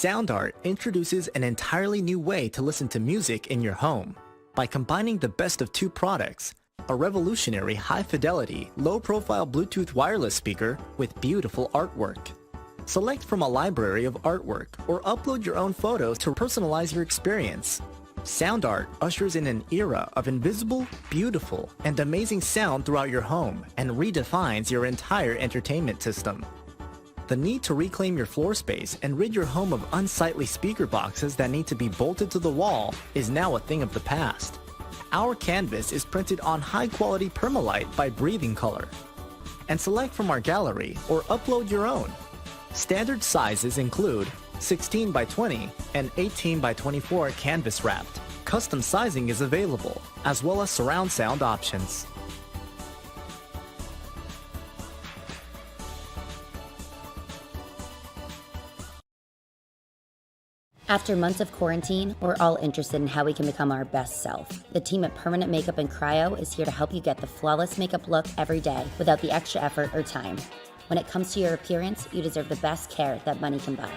Sound Art introduces an entirely new way to listen to music in your home by combining the best of two products, a revolutionary high-fidelity, low-profile Bluetooth wireless speaker with beautiful artwork. Select from a library of artwork or upload your own photos to personalize your experience. Sound Art ushers in an era of invisible, beautiful, and amazing sound throughout your home and redefines your entire entertainment system. The need to reclaim your floor space and rid your home of unsightly speaker boxes that need to be bolted to the wall is now a thing of the past. Our canvas is printed on high-quality permalite by Breathing Color. And select from our gallery or upload your own. Standard sizes include 16 by 20 and 18 by 24 canvas wrapped. Custom sizing is available, as well as surround sound options. After months of quarantine, we're all interested in how we can become our best self. The team at Permanent Makeup and Cryo is here to help you get the flawless makeup look every day without the extra effort or time. When it comes to your appearance, you deserve the best care that money can buy.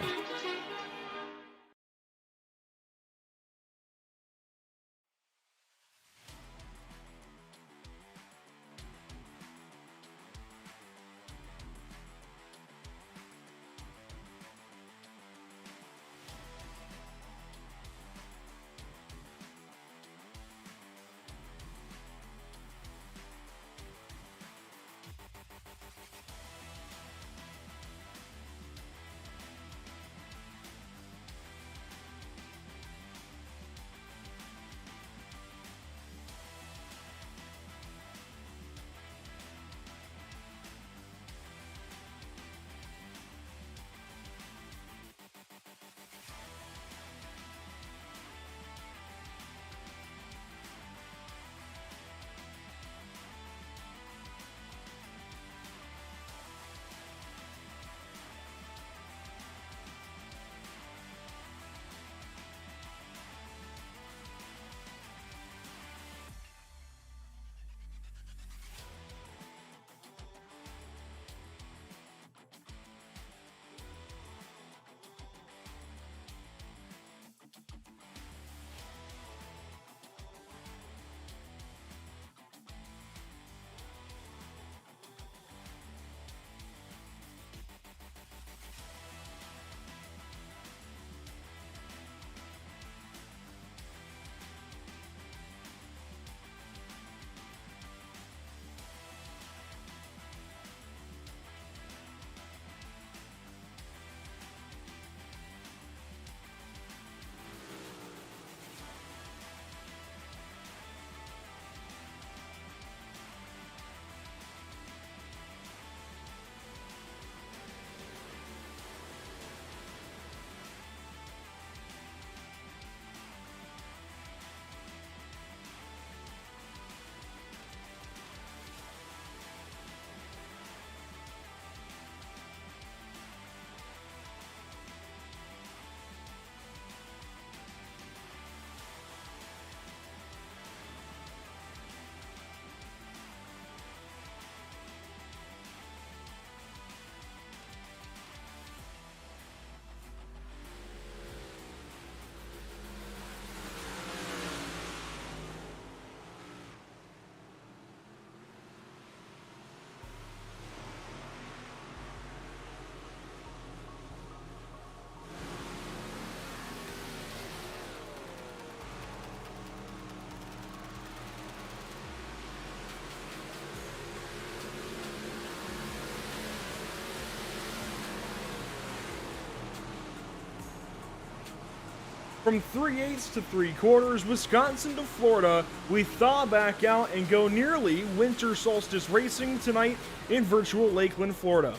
From 3/8 to 3/4, Wisconsin to Florida, we thaw back out and go nearly winter solstice racing tonight in virtual Lakeland, Florida.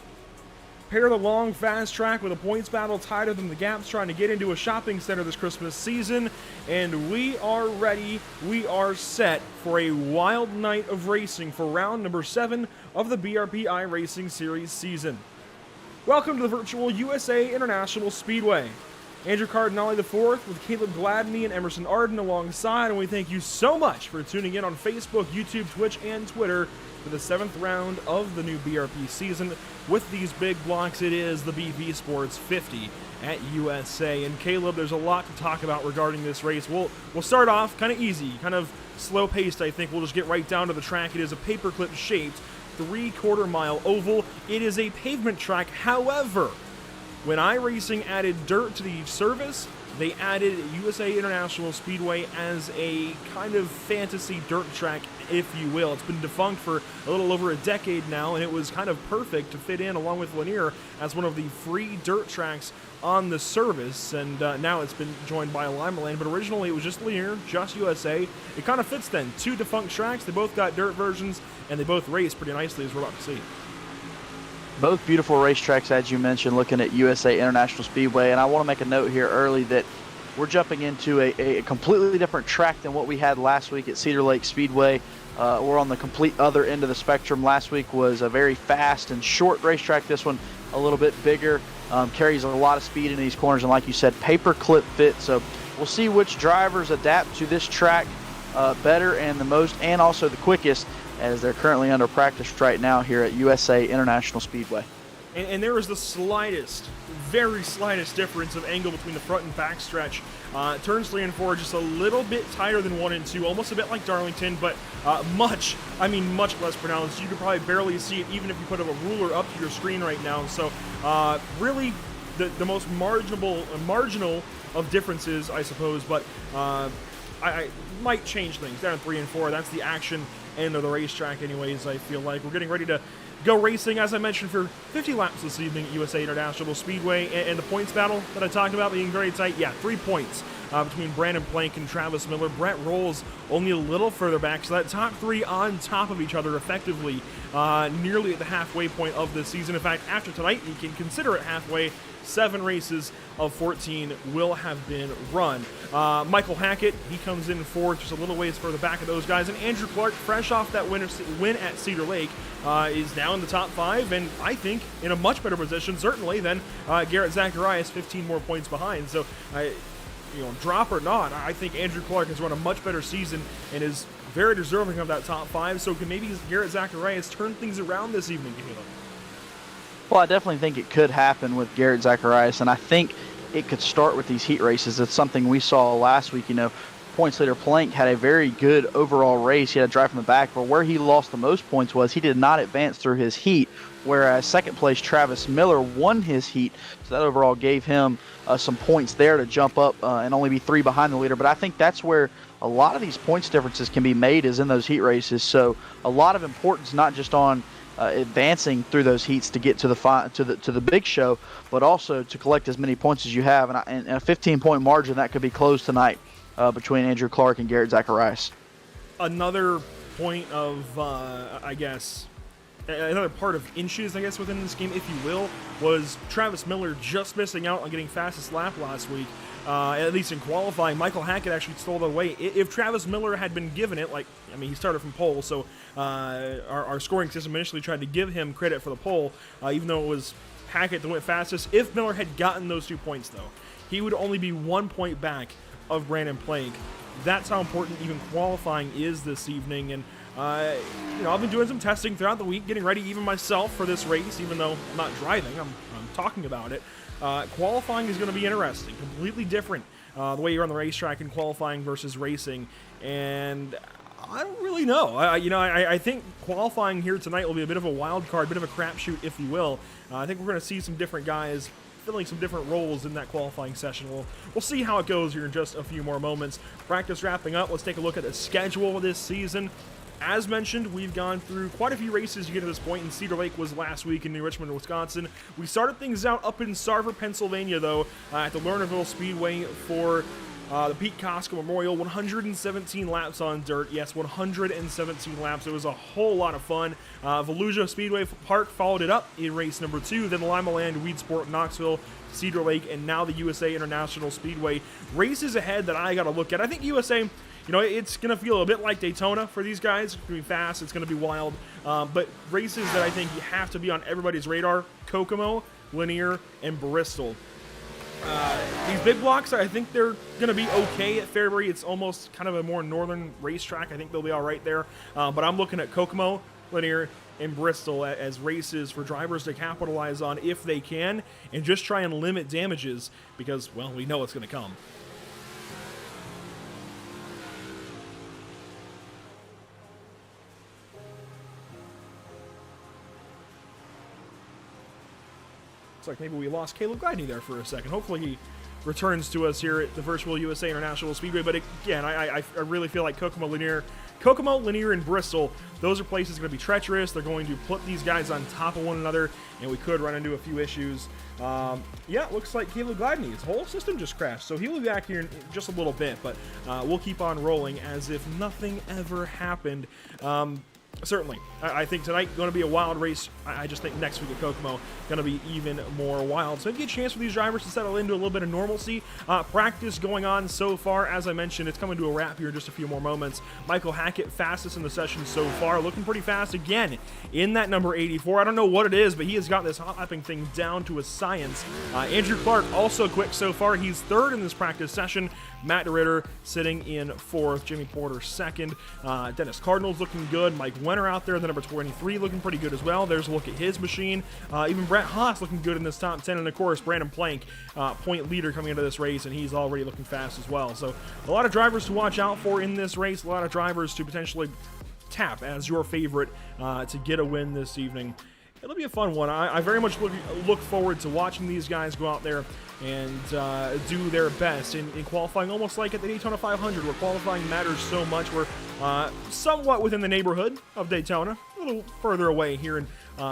Pair the long fast track with a points battle tighter than the gaps trying to get into a shopping center this Christmas season, and we are ready, we are set for a wild night of racing for round number 7 of the BRP iRacing Series season. Welcome to the virtual USA International Speedway. Andrew Cardinale IV with Caleb Gladney and Emerson Arden alongside, and we thank you so much for tuning in on Facebook, YouTube, Twitch, and Twitter for the 7th round of the new BRP season. With these big blocks, it is the BV Sports 50 at USA. And Caleb, there's a lot to talk about regarding this race. We'll start off kind of easy, kind of slow-paced, I think. We'll just get right down to the track. It is a paperclip-shaped 3/4 mile oval. It is a pavement track. However, when iRacing added dirt to the service, they added USA International Speedway as a kind of fantasy dirt track, if you will. It's been defunct for a little over a decade now, and it was kind of perfect to fit in along with Lanier as one of the free dirt tracks on the service, and now it's been joined by Lima Land, but originally it was just Lanier, just USA. It kind of fits then. Two defunct tracks, they both got dirt versions, and they both race pretty nicely, as we're about to see. Both beautiful racetracks, as you mentioned, looking at USA International Speedway. And I want to make a note here early that we're jumping into a completely different track than what we had last week at Cedar Lake Speedway. We're on the complete other end of the spectrum. Last week was a very fast and short racetrack. This one a little bit bigger, carries a lot of speed in these corners, and like you said, paperclip fit. So we'll see which drivers adapt to this track better and the most, and also the quickest, as they're currently under practice right now here at USA International Speedway. And there is the slightest, very slightest difference of angle between the front and back stretch. Turns 3 and 4 just a little bit tighter than 1 and 2, almost a bit like Darlington, but much less pronounced. You could probably barely see it even if you put a ruler up to your screen right now. So really the most marginal of differences, I suppose, but I might change things down in 3 and 4. That's the action end of the racetrack anyways. I feel like we're getting ready to go racing, as I mentioned, for 50 laps this evening at USA International Speedway, and the points battle that I talked about being very tight. Yeah, 3 points between Brandon Plank and Travis Miller. Brett rolls only a little further back, so that top 3 on top of each other effectively nearly at the halfway point of this season. In fact, after tonight, you can consider it halfway. 7 races of 14 will have been run. Michael Hackett, he comes in fourth, just a little ways further back of those guys. And Andrew Clark, fresh off that win at Cedar Lake, is now in the top 5, and I think in a much better position, certainly, than Garrett Zacharias, 15 more points behind. So, drop or not, I think Andrew Clark has run a much better season and is very deserving of that top 5. So can maybe Garrett Zacharias turn things around this evening, Caleb? Well, I definitely think it could happen with Garrett Zacharias, and I think it could start with these heat races. It's something we saw last week. Points leader Plank had a very good overall race. He had a drive from the back, but where he lost the most points was he did not advance through his heat, whereas second place Travis Miller won his heat, so that overall gave him some points there to jump up and only be 3 behind the leader. But I think that's where a lot of these points differences can be made, is in those heat races. So a lot of importance, not just on advancing through those heats to get to the big show, but also to collect as many points as you have. And a 15-point margin, that could be closed tonight between Andrew Clark and Garrett Zacharias. Another point of, another part of inches, within this game, if you will, was Travis Miller just missing out on getting fastest lap last week. At least in qualifying, Michael Hackett actually stole the way. If Travis Miller had been given it, he started from pole, so our scoring system initially tried to give him credit for the pole, even though it was Hackett that went fastest. If Miller had gotten those 2 points, though, he would only be 1 point back of Brandon Plank. That's how important even qualifying is this evening, and I've been doing some testing throughout the week, getting ready even myself for this race, even though I'm not driving, I'm talking about it. Qualifying is going to be interesting, completely different the way you're on the racetrack in qualifying versus racing, and I don't really know. I think qualifying here tonight will be a bit of a wild card, bit of a crapshoot, if you will. I think we're going to see some different guys filling some different roles in that qualifying session. We'll see how it goes here in just a few more moments. Practice wrapping up. Let's take a look at the schedule this season. As mentioned, we've gone through quite a few races to get to this point, and Cedar Lake was last week in New Richmond, Wisconsin. We started things out up in Sarver, Pennsylvania, though, at the Lernerville Speedway for The Pete Costco Memorial, 117 laps on dirt. Yes, 117 laps. It was a whole lot of fun. Volusia Speedway Park followed it up in race number 2. Then Lima Land, Weed Sport, Knoxville, Cedar Lake, and now the USA International Speedway. Races ahead that I got to look at. I think USA, you know, it's going to feel a bit like Daytona for these guys. It's going to be fast. It's going to be wild. But races that I think you have to be on everybody's radar, Kokomo, Lanier, and Bristol. These big blocks, I think they're going to be okay at Fairbury. It's almost kind of a more northern racetrack. I think they'll be all right there. But I'm looking at Kokomo, Lanier, and Bristol as races for drivers to capitalize on if they can, and just try and limit damages because, well, we know it's going to come. Looks like maybe we lost Caleb Gladney there for a second. Hopefully he returns to us here at the virtual USA International Speedway. But again, I really feel like Kokomo, Lanier, and Bristol, those are places going to be treacherous. They're going to put these guys on top of one another, and we could run into a few issues. Yeah, it looks like Caleb Gladney, his whole system just crashed, so he'll be back here in just a little bit, but we'll keep on rolling as if nothing ever happened. Certainly, I think tonight going to be a wild race. I just think next week at Kokomo going to be even more wild. So maybe a chance for these drivers to settle into a little bit of normalcy. Practice going on so far. As I mentioned, it's coming to a wrap here in just a few more moments. Michael Hackett, fastest in the session so far, looking pretty fast again in that number 84. I don't know what it is, but he has got this hot lapping thing down to a science. Andrew Clark also quick so far. He's third in this practice session. Matt DeRitter sitting in fourth. Jimmy Porter second. Dennis Cardinal's looking good. Mike Wenner out there, the number 23, looking pretty good as well. There's a look at his machine. Even Brett Haas looking good in this top 10. And of course, Brandon Plank, point leader coming into this race, and he's already looking fast as well. So a lot of drivers to watch out for in this race. A lot of drivers to potentially tap as your favorite to get a win this evening. It'll be a fun one. I very much look forward to watching these guys go out there and do their best in qualifying, almost like at the Daytona 500, where qualifying matters so much. We're somewhat within the neighborhood of Daytona, a little further away here in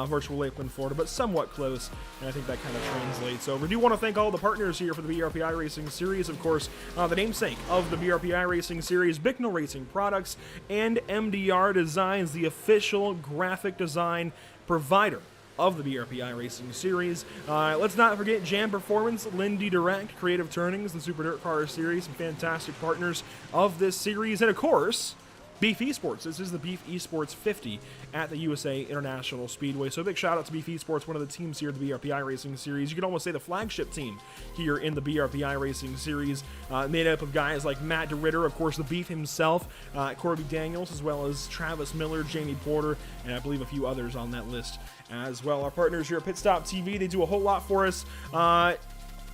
virtual Lakeland, Florida, but somewhat close, and I think that kind of translates over. I do want to thank all the partners here for the BRP iRacing Series. Of course, the namesake of the BRP iRacing Series, Bicknell Racing Products, and MDR Designs, the official graphic design provider of the BRP iRacing Series. Let's not forget Jam Performance, Lindy Direct, Creative Turnings, the Super Dirt Car Series, some fantastic partners of this series, and of course, Beef Esports. This is the Beef Esports 50 at the USA International Speedway. So a big shout out to Beef Esports, one of the teams here at the BRP iRacing Series. You could almost say the flagship team here in the BRP iRacing Series, made up of guys like Matt DeRitter, of course the Beef himself, Corby Daniels, as well as Travis Miller, Jamie Porter, and I believe a few others on that list as well. Our partners here at Pit Stop TV, they do a whole lot for us.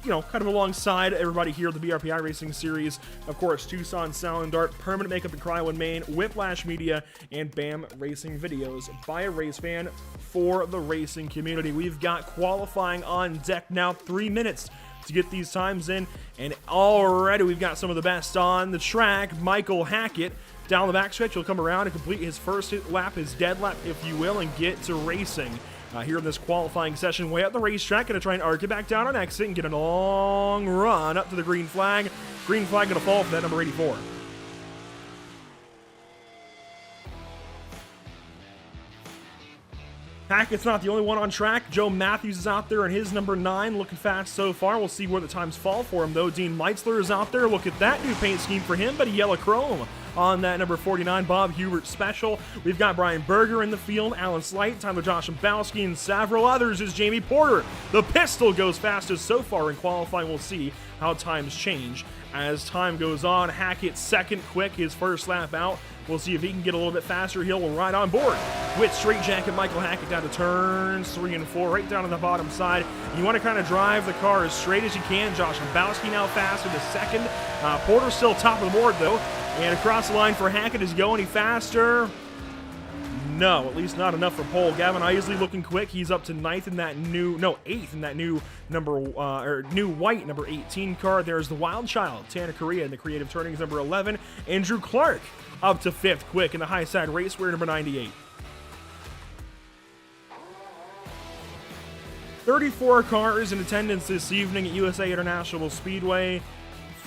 You know, kind of alongside everybody here at the BRP iRacing Series. Of course, Tucson Sound Art, Permanent Makeup in Cryo and Maine, Whiplash Media, and BAM Racing Videos by a race fan for the racing community. We've got qualifying on deck now, 3 minutes to get these times in, and already we've got some of the best on the track. Michael Hackett down the backstretch will come around and complete his first lap, his dead lap, if you will, and get to racing. Here in this qualifying session, way out the racetrack, going to try and arc it back down on exit and get a long run up to the green flag. Green flag going to fall for that number 84. Hackett's not the only one on track. Joe Matthews is out there in his number 9, looking fast so far. We'll see where the times fall for him, though. Dean Meitzler is out there. Look at that new paint scheme for him, but a yellow chrome on that number 49, Bob Hubert Special. We've got Brian Berger in the field, Alan Slight, Tyler Joshambowski, and several others is Jamie Porter. The pistol goes fastest so far in qualifying. We'll see how times change as time goes on. Hackett second quick, his first lap out. We'll see if he can get a little bit faster. He'll ride on board with straight jacket Michael Hackett down to turns 3 and 4, right down on the bottom side. You want to kind of drive the car as straight as you can. Joshambowski now fast into second. Porter still top of the board, though. And across the line for Hackett, is he going any faster? No, at least not enough for pole. Gavin Isley looking quick. He's up to 8th in that new new white number 18 car. There's the Wild Child, Tana Correa in the Creative Turnings number 11. Andrew Clark up to 5th quick in the high side racewear number 98. 34 cars in attendance this evening at USA International Speedway.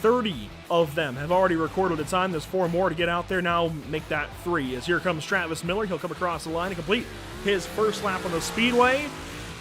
30 of them have already recorded a time. There's 4 more to get out there. Now make that 3. As here comes Travis Miller. He'll come across the line and complete his first lap on the speedway.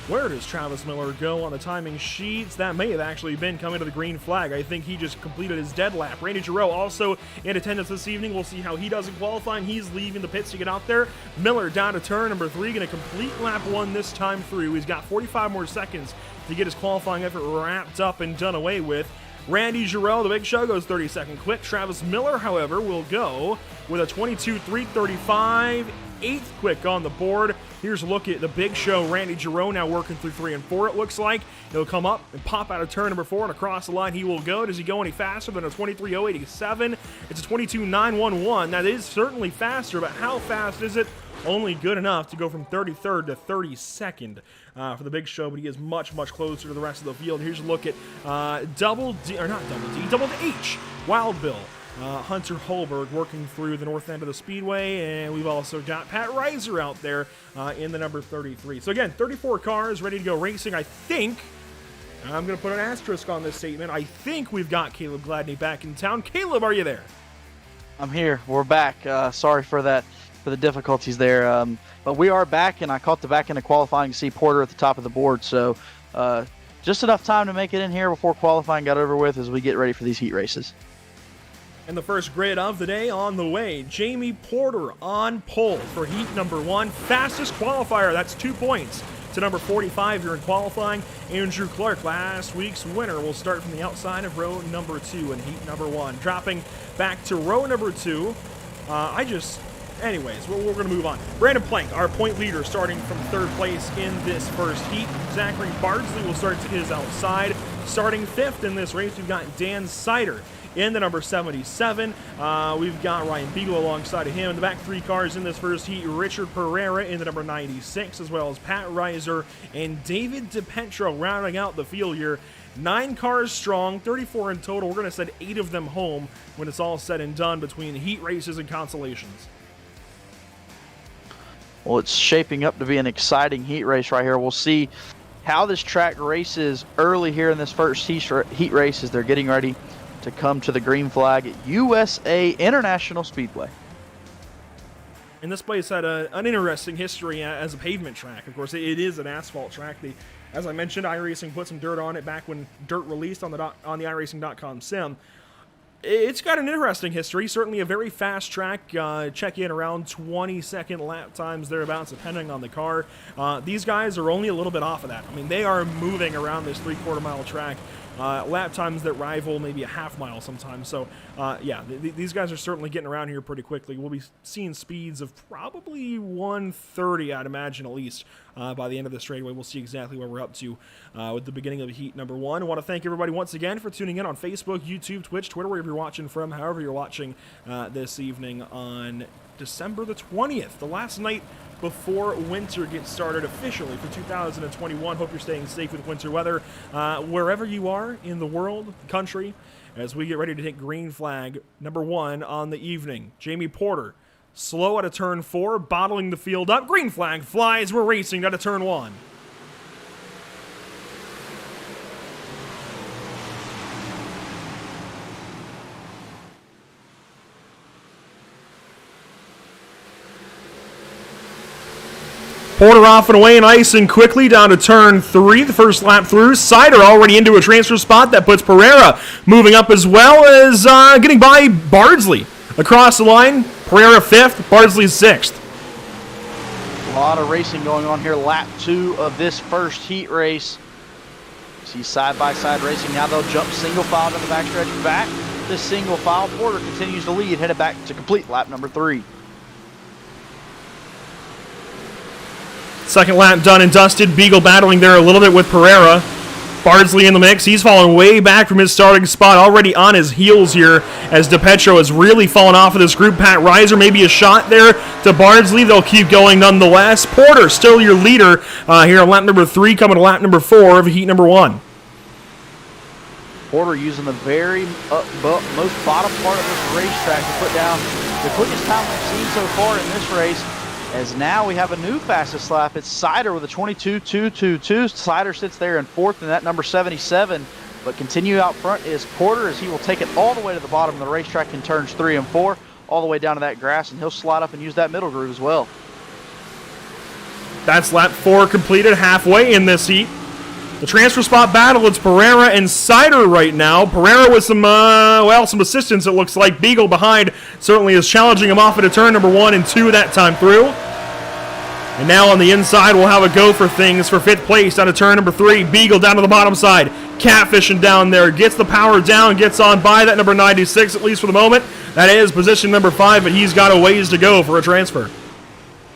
Where does Travis Miller go on the timing sheets? That may have actually been coming to the green flag. I think he just completed his dead lap. Randy Giroux also in attendance this evening. We'll see how he does in qualifying. He's leaving the pits to get out there. Miller down to turn number 3, going to complete lap 1 this time through. He's got 45 more seconds to get his qualifying effort wrapped up and done away with. Randy Giroux, the Big Show, goes 30-second quick. Travis Miller, however, will go with a 22.335. 8th quick on the board. Here's a look at the Big Show. Randy Giroux now working through 3 and 4, it looks like. He'll come up and pop out of turn number 4 and across the line he will go. Does he go any faster than a 23.087? It's a 22.911. That is certainly faster, but how fast is it? Only good enough to go from 33rd to 32nd for the Big Show, but he is much, much closer to the rest of the field. Here's a look at Double H, Wild Bill. Hunter Holberg working through the north end of the speedway, and we've also got Pat Reiser out there in the number 33. So again, 34 cars ready to go racing. I think, I'm going to put an asterisk on this statement, I think we've got Caleb Gladney back in town. Caleb, are you there? I'm here. We're back. Sorry for that, for the difficulties there. But we are back, and I caught the back end of qualifying to see Porter at the top of the board. So just enough time to make it in here before qualifying got over with as we get ready for these heat races. And the first grid of the day on the way. Jamie Porter on pole for heat number 1. Fastest qualifier, that's 2 points to number 45 here in qualifying. Andrew Clark, last week's winner, will start from the outside of row number 2 in heat number 1. Dropping back to row number 2. Anyways, we're going to move on. Brandon Plank, our point leader, starting from 3rd place in this first heat. Zachary Bardsley will start to his outside. Starting 5th in this race, we've got Dan Sider in the number 77. We've got Ryan Beagle alongside of him. In the back 3 cars in this first heat, Richard Pereira in the number 96, as well as Pat Reiser and David DiPetro rounding out the field here. 9 cars strong, 34 in total. We're going to send 8 of them home when it's all said and done between heat races and consolations. Well, it's shaping up to be an exciting heat race right here. We'll see how this track races early here in this first heat race as they're getting ready to come to the green flag at USA International Speedway. And this place had an interesting history as a pavement track. Of course, it is an asphalt track. As I mentioned, iRacing put some dirt on it back when dirt released on the iRacing.com sim. It's got an interesting history, certainly a very fast track. Check in around 20-second lap times thereabouts, depending on the car. These guys are only a little bit off of that. I mean, they are moving around this 3/4 mile track. Lap times that rival maybe a half mile sometimes. So, yeah, these guys are certainly getting around here pretty quickly. We'll be seeing speeds of probably 130, I'd imagine, at least, by the end of the straightaway. We'll see exactly where we're up to with the beginning of heat number 1. I want to thank everybody once again for tuning in on Facebook, YouTube, Twitch, Twitter, wherever you're watching from, however you're watching this evening on December the 20th, the last night before winter gets started officially for 2021. Hope you're staying safe with winter weather wherever you are in the world, country, as we get ready to take green flag number 1 on the evening. Jamie Porter, slow out of turn 4, bottling the field up. Green flag flies. We're racing out of turn 1. Porter off and away and icing quickly down to turn 3, the first lap through. Sider already into a transfer spot. That puts Pereira moving up as well as getting by Bardsley. Across the line, Pereira 5th, Bardsley 6th. A lot of racing going on here. Lap 2 of this first heat race. See side-by-side racing. Now they'll jump single file to the backstretch. Back to single file. Porter continues to lead, headed back to complete lap number 3. Second lap done and dusted. Beagle battling there a little bit with Pereira. Bardsley in the mix. He's fallen way back from his starting spot, already on his heels here as DiPetro has really fallen off of this group. Pat Reiser, maybe a shot there to Bardsley. They'll keep going nonetheless. Porter still your leader here on lap number 3, coming to lap number 4 of heat number 1. Porter using the very most bottom part of this racetrack to put down the quickest time we've seen so far in this race. As now we have a new fastest lap. It's Sider with a 22.222. Sider sits there in 4th, and that number 77 But continue out front is Porter, as he will take it all the way to the bottom of the racetrack in turns 3 and 4, all the way down to that grass, and he'll slide up and use that middle groove as well. That's lap 4 completed, halfway in this heat. The transfer spot battle, it's Pereira and Sider right now. Pereira with some assistance, it looks like. Beagle behind certainly is challenging him off into turn number 1 and 2 that time through. And now on the inside, we'll have a go for things for 5th place down to turn number 3. Beagle down to the bottom side. Catfishing down there. Gets the power down, gets on by that number 96, at least for the moment. That is position number 5, but he's got a ways to go for a transfer.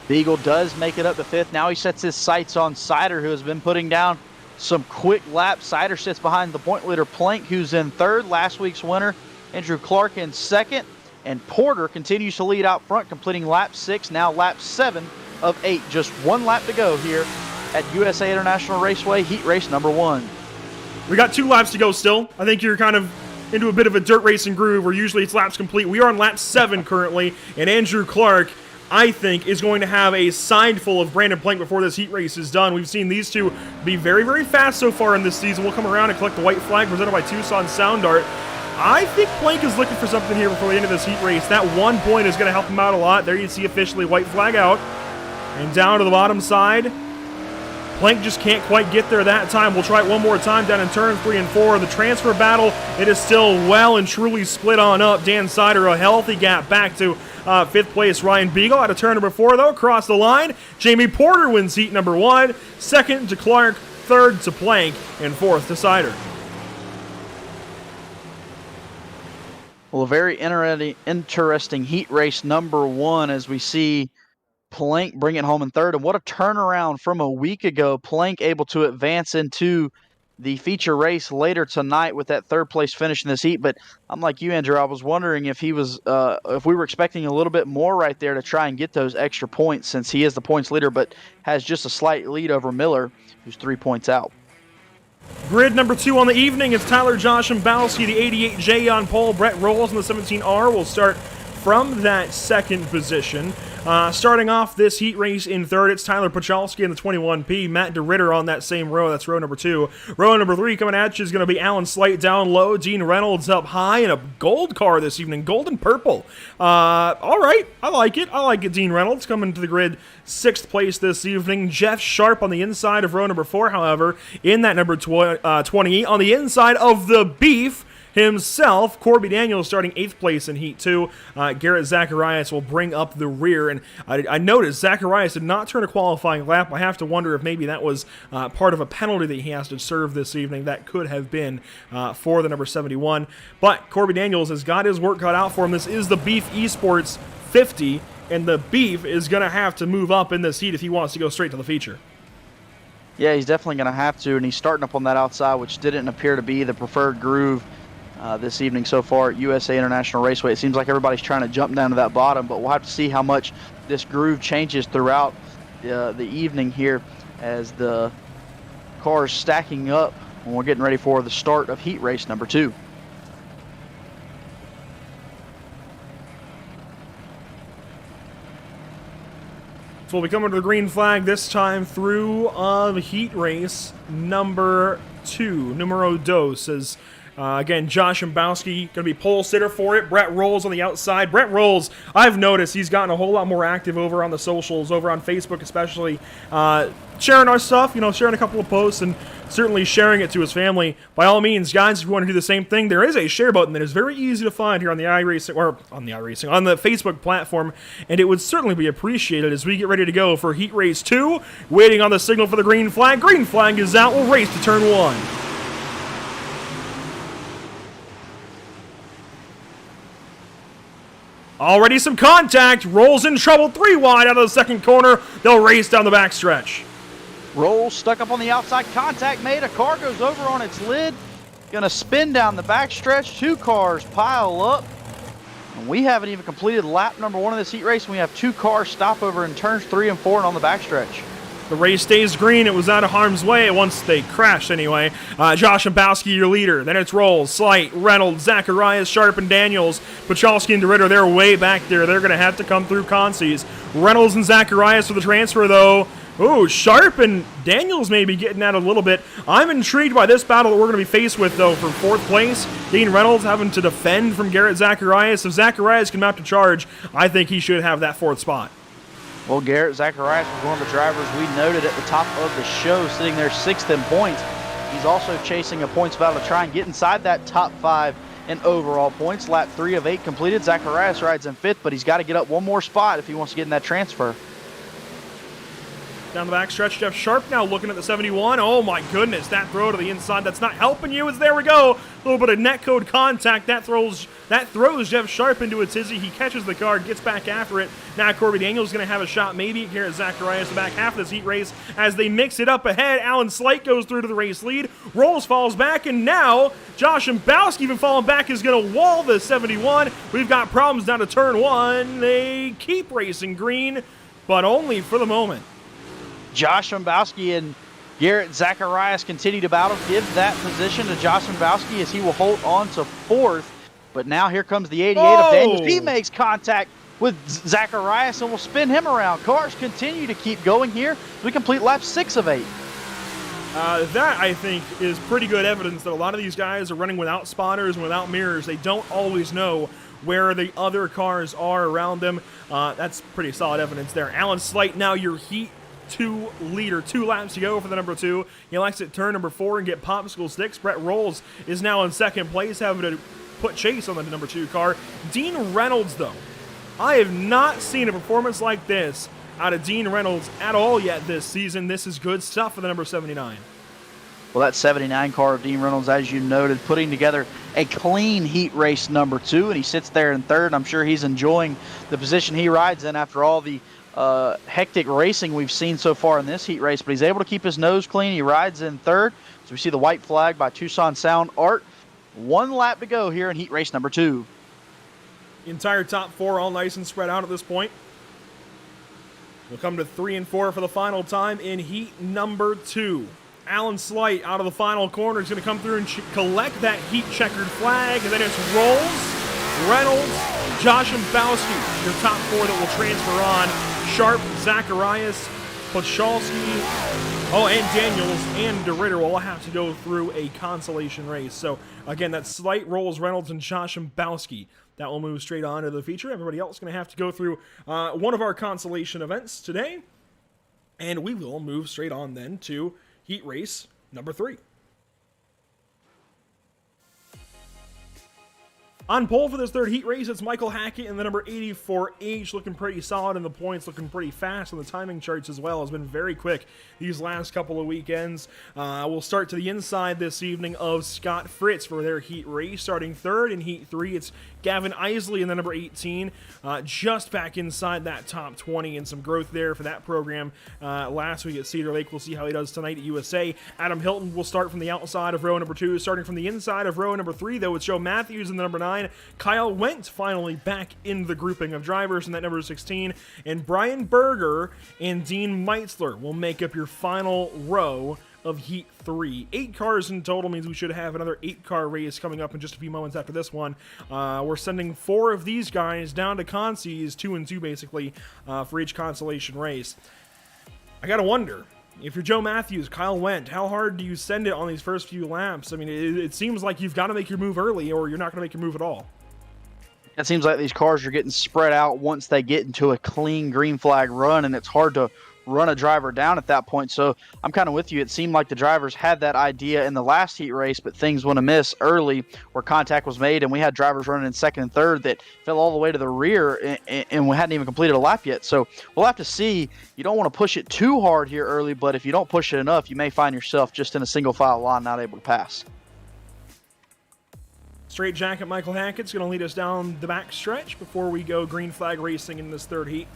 Beagle does make it up to 5th. Now he sets his sights on Sider, who has been putting down some quick laps. Sider sits behind the point leader Plank, who's in 3rd, last week's winner. Andrew Clark in 2nd. And Porter continues to lead out front, completing lap 6, now lap 7 of 8. Just 1 lap to go here at USA International Raceway, heat race number 1. We got 2 laps to go still. I think you're kind of into a bit of a dirt racing groove where usually it's laps complete. We are on lap 7 currently, and Andrew Clark, I think, is going to have a side full of Brandon Plank before this heat race is done. We've seen these two be very, very fast so far in this season. We'll come around and collect the white flag presented by Tucson Sound Art. I think Plank is looking for something here before the end of this heat race. That 1 point is going to help him out a lot. There you see officially white flag out. And down to the bottom side. Plank just can't quite get there that time. We'll try it one more time down in turn 3 and 4. The transfer battle, it is still well and truly split on up. Dan Sider, a healthy gap back to 5th place. Ryan Beagle out of turn number 4, though, across the line. Jamie Porter wins heat number 1. 2nd to Clark, 3rd to Plank, and 4th to Sider. Well, a very interesting heat race number 1 as we see Plank bring it home in 3rd. And what a turnaround from a week ago. Plank able to advance into the feature race later tonight with that 3rd place finish in this heat. But I'm like you, Andrew. I was wondering if he was, if we were expecting a little bit more right there to try and get those extra points, since he is the points leader, but has just a slight lead over Miller, who's 3 points out. Grid number 2 on the evening. It's Tyler Josh Mbowski, the 88J on pole. Brett Rolls in the 17R will start from that 2nd position. Starting off this heat race in 3rd, it's Tyler Pachalski in the 21P. Matt DeRitter on that same row. That's row number 2. Row number 3 coming at you is going to be Alan Slight down low. Dean Reynolds up high in a gold car this evening. Gold and purple. All right. I like it. I like it. Dean Reynolds coming to the grid 6th place this evening. Jeff Sharp on the inside of row number 4, however, in that number 28. On the inside of the Beef himself, Corby Daniels starting 8th place in Heat 2. Garrett Zacharias will bring up the rear. And I noticed Zacharias did not turn a qualifying lap. I have to wonder if maybe that was part of a penalty that he has to serve this evening. That could have been for the number 71. But Corby Daniels has got his work cut out for him. This is the Beef Esports 50, and the Beef is going to have to move up in this heat if he wants to go straight to the feature. Yeah, he's definitely going to have to, and he's starting up on that outside, which didn't appear to be the preferred groove this evening so far at USA International Raceway. It seems like everybody's trying to jump down to that bottom, but we'll have to see how much this groove changes throughout the evening here as the cars stacking up when we're getting ready for the start of heat race number 2. So we'll be coming to the green flag this time through heat race number 2, numero dos, as again, Josh Mbowski going to be pole sitter for it. Brett Rolls on the outside. Brett Rolls, I've noticed he's gotten a whole lot more active over on the socials, over on Facebook especially, sharing our stuff, sharing a couple of posts and certainly sharing it to his family. By all means, guys, if you want to do the same thing, there is a share button that is very easy to find here on the iRacing, or on the Facebook platform, and it would certainly be appreciated as we get ready to go for Heat Race 2, waiting on the signal for the green flag. Green flag is out. We'll race to turn 1. Already some contact. Rolls in trouble. 3 wide out of the 2nd corner. They'll race down the backstretch. Rolls stuck up on the outside. Contact made. A car goes over on its lid. Gonna spin down the backstretch. 2 cars pile up. And we haven't even completed lap number 1 of this heat race. And we have 2 cars stop over in turns 3 and 4 and on the backstretch. The race stays green. It was out of harm's way once they crashed anyway. Josh Mbowski, your leader. Then it's Rolls, Slight, Reynolds, Zacharias, Sharp, and Daniels. Pachalski and DeRitter, they're way back there. They're going to have to come through consies. Reynolds and Zacharias for the transfer, though. Ooh, Sharp and Daniels may be getting at a little bit. I'm intrigued by this battle that we're going to be faced with, though, for 4th place. Dean Reynolds having to defend from Garrett Zacharias. If Zacharias can mount to charge, I think he should have that 4th spot. Well, Garrett Zacharias was one of the drivers we noted at the top of the show, sitting there 6th in points. He's also chasing a points battle to try and get inside that top 5 in overall points. Lap 3 of 8 completed. Zacharias rides in 5th, but he's got to get up one more spot if he wants to get in that transfer. Down the backstretch, Jeff Sharp now looking at the 71. Oh my goodness, that throw to the inside, that's not helping you. As there we go, a little bit of netcode contact. That throws Jeff Sharp into a tizzy. He catches the car, gets back after it. Now Corby Daniels going to have a shot maybe here at Zacharias the back half of this heat race as they mix it up ahead. Alan Slight goes through to the race lead. Rolls falls back, and now Josh Mbowski, even falling back, is going to wall the 71. We've got problems down to turn 1. They keep racing green, but only for the moment. Josh Mbowski and Garrett Zacharias continue to battle. Give that position to Josh Mbowski as he will hold on to 4th. But now here comes the 88 of Daniels. He makes contact with Zacharias and will spin him around. Cars continue to keep going here. We complete lap 6 of 8. That, I think, is pretty good evidence that a lot of these guys are running without spotters and without mirrors. They don't always know where the other cars are around them. That's pretty solid evidence there. Alan Slight, now your Heat 2 leader. 2 laps to go for the number 2. He likes it turn number 4 and get popsicle sticks. Brett Rolls is now in 2nd place, having to put chase on the number 2 car. Dean Reynolds, though, I have not seen a performance like this out of Dean Reynolds at all yet this season. This is good stuff for the number 79. Well, that 79 car of Dean Reynolds, as you noted, putting together a clean heat race number 2, and he sits there in 3rd. I'm sure he's enjoying the position he rides in after all the hectic racing we've seen so far in this heat race, but he's able to keep his nose clean. He rides in 3rd. So we see the white flag by Tucson Sound Art. 1 lap to go here in heat race number 2. The entire top 4 all nice and spread out at this point. We'll come to 3 and 4 for the final time in heat number 2. Alan Slight out of the final corner is going to come through and collect that heat checkered flag, and then it's Rolls, Reynolds, Josh Mbowski, your top 4 that will transfer on. Sharp, Zacharias, Pochalski, and Daniels and DeRitter will all have to go through a consolation race. So, again, that's Slight, Rolls, Reynolds, and Josh Mbowski. That will move straight on to the feature. Everybody else is going to have to go through one of our consolation events today. And we will move straight on then to heat race number 3. On pole for this 3rd heat race, it's Michael Hackett in the number 84H, looking pretty solid in the points, looking pretty fast on the timing charts as well. Has been very quick these last couple of weekends. We'll start to the inside this evening of Scott Fritz for their heat race. Starting 3rd in heat 3, it's Gavin Isley in the number 18, just back inside that top 20, and some growth there for that program last week at Cedar Lake. We'll see how he does tonight at USA. Adam Hilton will start from the outside of row number 2. Starting from the inside of row number 3, though, it's Joe Matthews in the number 9. Kyle Wendt finally back in the grouping of drivers in that number 16. And Brian Berger and Dean Meitzler will make up your final row of Heat 3. 8 cars in total means we should have another 8-car race coming up in just a few moments after this one. We're sending 4 of these guys down to consies, 2 and 2 basically, for each consolation race. I gotta wonder, if you're Joe Matthews, Kyle Wendt, how hard do you send it on these first few laps? I mean, it seems like you've got to make your move early or you're not going to make your move at all. It seems like these cars are getting spread out once they get into a clean green flag run, and it's hard to run a driver down at that point. So I'm kind of with you. It seemed like the drivers had that idea in the last heat race, but things went amiss early where contact was made, and we had drivers running in 2nd and 3rd that fell all the way to the rear, and we hadn't even completed a lap yet. So we'll have to see. You don't want to push it too hard here early, but if you don't push it enough, you may find yourself just in a single file line not able to pass. Straight jacket Michael Hackett's going to lead us down the back stretch before we go green flag racing in this 3rd heat.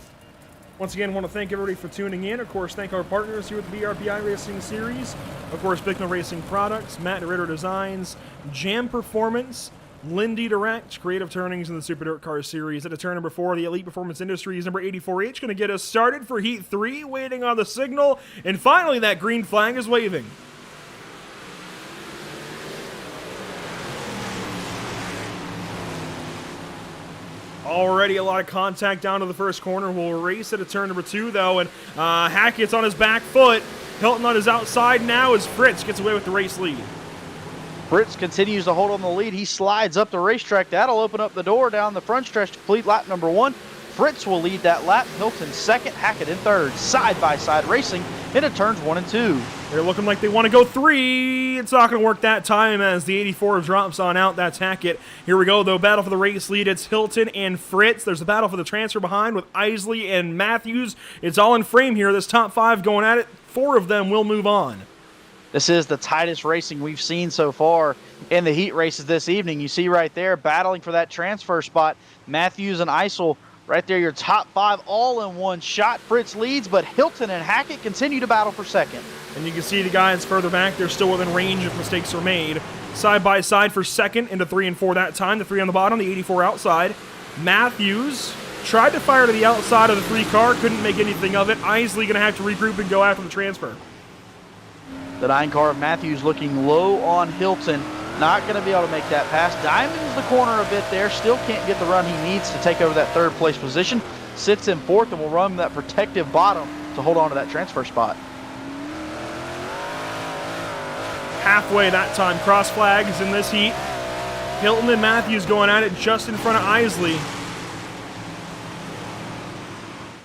Once again, I want to thank everybody for tuning in. Of course, thank our partners here at the BRP iRacing Series. Of course, Bicknell Racing Products, Matt Ritter Designs, Jam Performance, Lindy Direct, Creative Turnings in the Super Dirt Car Series. At a turn number 4, the Elite Performance Industries number 84H going to get us started for Heat 3, waiting on the signal. And finally, that green flag is waving. Already a lot of contact down to the first corner. We'll race at a turn number 2, though, and Hackett's on his back foot. Hilton on his outside now as Fritz gets away with the race lead. Fritz continues to hold on the lead. He slides up the racetrack. That'll open up the door down the front stretch to complete lap number 1. Fritz will lead that lap. Hilton second, Hackett in third. Side-by-side racing into turns 1 and 2. They're looking like they want to go 3. It's not going to work that time as the 84 drops on out. That's Hackett. Here we go, though. Battle for the race lead. It's Hilton and Fritz. There's a battle for the transfer behind with Isley and Matthews. It's all in frame here. This top 5 going at it. 4 of them will move on. This is the tightest racing we've seen so far in the heat races this evening. You see right there, battling for that transfer spot, Matthews and Eisel. Right there, your top 5 all in one shot. Fritz leads, but Hilton and Hackett continue to battle for second. And you can see the guys further back, they're still within range if mistakes are made. Side by side for second into 3 and 4 that time. The 3 on the bottom, the 84 outside. Matthews tried to fire to the outside of the 3 car, couldn't make anything of it. Isley going to have to regroup and go after the transfer. The 9 car of Matthews looking low on Hilton. Not going to be able to make that pass. Diamonds the corner a bit there. Still can't get the run he needs to take over that 3rd place position. Sits in 4th and will run that protective bottom to hold on to that transfer spot. Halfway that time. Cross flags in this heat. Hilton and Matthews going at it just in front of Isley.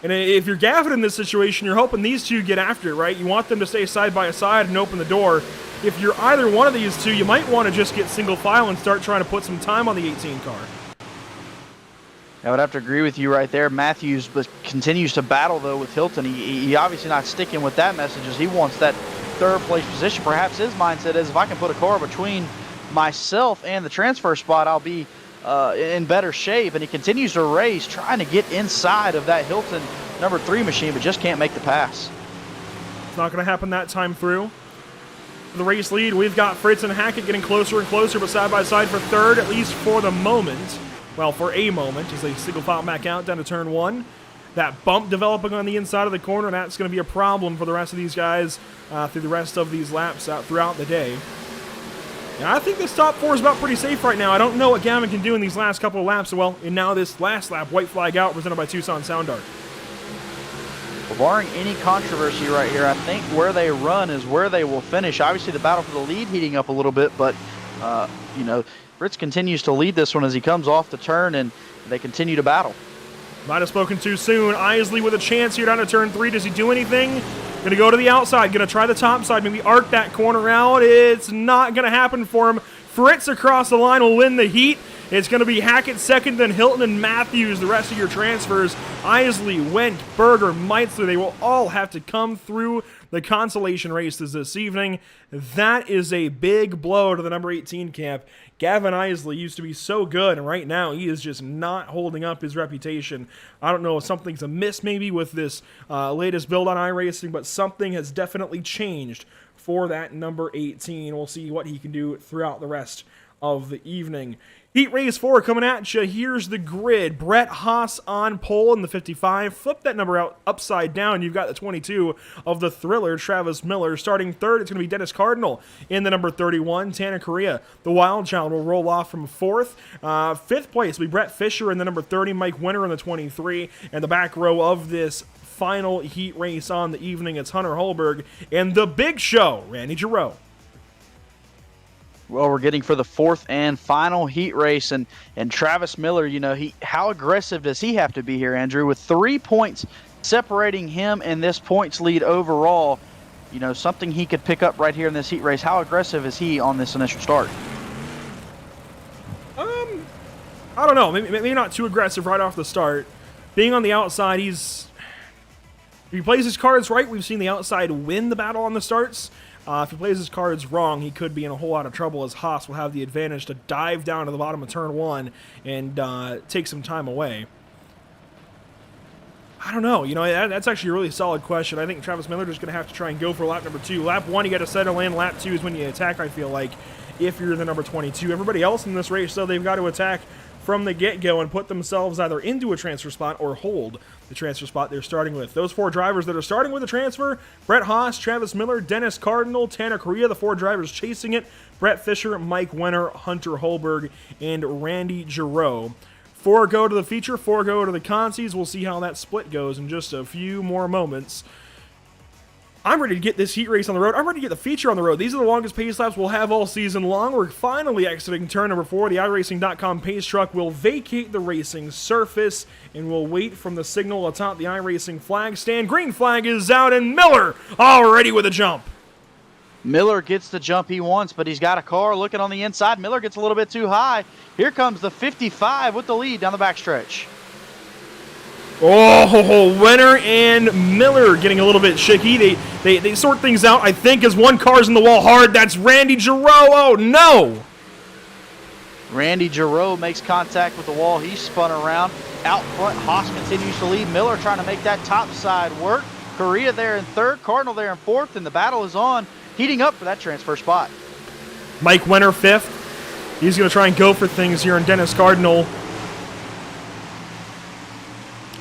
And if you're Gavin in this situation, you're hoping these two get after it, right? You want them to stay side by side and open the door. If you're either one of these two, you might want to just get single file and start trying to put some time on the 18 car. I would have to agree with you right there. Matthews continues to battle, though, with Hilton. He obviously not sticking with that message as he wants that 3rd place position. Perhaps his mindset is, if I can put a car between myself and the transfer spot, I'll be in better shape. And he continues to race, trying to get inside of that Hilton number 3 machine, but just can't make the pass. It's not going to happen that time through. For the race lead, we've got Fritz and Hackett getting closer and closer, but side by side for 3rd, at least for the moment. Well, for a moment, as they single file back out down to turn 1. That bump developing on the inside of the corner, and that's going to be a problem for the rest of these guys through the rest of these laps throughout the day. And I think this top 4 is about pretty safe right now. I don't know what Gavin can do in these last couple of laps. Well, and now this last lap, white flag out, presented by Tucson Sound Art. Well, barring any controversy right here, I think where they run is where they will finish. Obviously, the battle for the lead heating up a little bit, but, Fritz continues to lead this one as he comes off the turn, and they continue to battle. Might have spoken too soon. Isley with a chance here down to turn 3. Does he do anything? Going to go to the outside. Going to try the top side. Maybe arc that corner out. It's not going to happen for him. Fritz across the line will win the heat. It's going to be Hackett second, then Hilton and Matthews, the rest of your transfers. Isley, Wendt, Berger, Meitzler, they will all have to come through the consolation races this evening. That is a big blow to the number 18 camp. Gavin Isley used to be so good, and right now he is just not holding up his reputation. I don't know if something's amiss maybe with this latest build on iRacing, but something has definitely changed for that number 18. We'll see what he can do throughout the rest of the evening. Heat Race 4 coming at you. Here's the grid. Brett Haas on pole in the 55. Flip that number out upside down. You've got the 22 of the Thriller, Travis Miller. Starting third, it's going to be Dennis Cardinal in the number 31. Tanner Correa, the Wild Child, will roll off from fourth. Fifth place will be Brett Fisher in the number 30. Mike Winter in the 23. And the back row of this final heat race on the evening, it's Hunter Holberg and the big show, Randy Giroux. Well, we're getting for the fourth and final heat race, and Travis Miller, how aggressive does he have to be here, Andrew? With 3 points separating him and this points lead overall, something he could pick up right here in this heat race. How aggressive is he on this initial start? I don't know. Maybe not too aggressive right off the start. Being on the outside, if he plays his cards right, we've seen the outside win the battle on the starts. If he plays his cards wrong, he could be in a whole lot of trouble, as Haas will have the advantage to dive down to the bottom of turn 1 and take some time away. I don't know. That's actually a really solid question. I think Travis Miller is going to have to try and go for lap number 2. Lap 1, you got to settle in. Lap 2 is when you attack, I feel like, if you're the number 22. Everybody else in this race, though, they've got to attack from the get-go and put themselves either into a transfer spot or hold the transfer spot they're starting with. Those 4 drivers that are starting with a transfer: Brett Haas, Travis Miller, Dennis Cardinal, Tanner Correa, the 4 drivers chasing it, Brett Fisher, Mike Winter, Hunter Holberg, and Randy Giroux. 4 go to the feature, 4 go to the consies. We'll see how that split goes in just a few more moments. I'm ready to get this heat race on the road. I'm ready to get the feature on the road. These are the longest pace laps we'll have all season long. We're finally exiting turn number 4. The iRacing.com pace truck will vacate the racing surface, and we'll wait from the signal atop the iRacing flag stand. Green flag is out, and Miller already with a jump. Miller gets the jump he wants, but he's got a car looking on the inside. Miller gets a little bit too high. Here comes the 55 with the lead down the backstretch. Oh, Wenner and Miller getting a little bit shaky. They sort things out, I think, as one car's in the wall hard. That's Randy Giroux. Oh, no. Randy Giroux makes contact with the wall. He's spun around. Out front, Haas continues to lead. Miller trying to make that top side work. Correa there in third, Cardinal there in fourth, and the battle is on, heating up for that transfer spot. Mike Wenner, fifth. He's going to try and go for things here in Dennis Cardinal.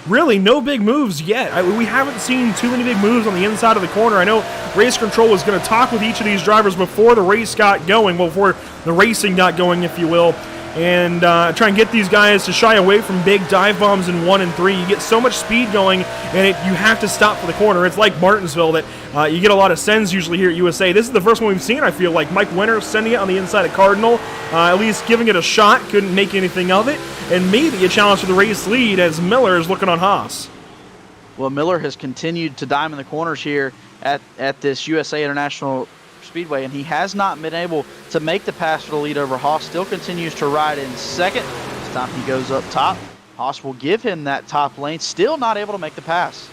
Really, no big moves yet. We haven't seen too many big moves on the inside of the corner. I know Race Control was going to talk with each of these drivers before the race got going, well, before the racing got going, if you will, and try and get these guys to shy away from big dive bombs in 1 and 3. You get so much speed going, and you have to stop for the corner. It's like Martinsville that you get a lot of sends usually here at USA. This is the first one we've seen, I feel like. Mike Wenner sending it on the inside of Cardinal, at least giving it a shot, couldn't make anything of it, and maybe a challenge for the race lead as Miller is looking on Haas. Well, Miller has continued to diamond the corners here at this USA International Speedway, and he has not been able to make the pass for the lead over Haas. Still continues to ride in second. This time he goes up top. Haas will give him that top lane. Still not able to make the pass.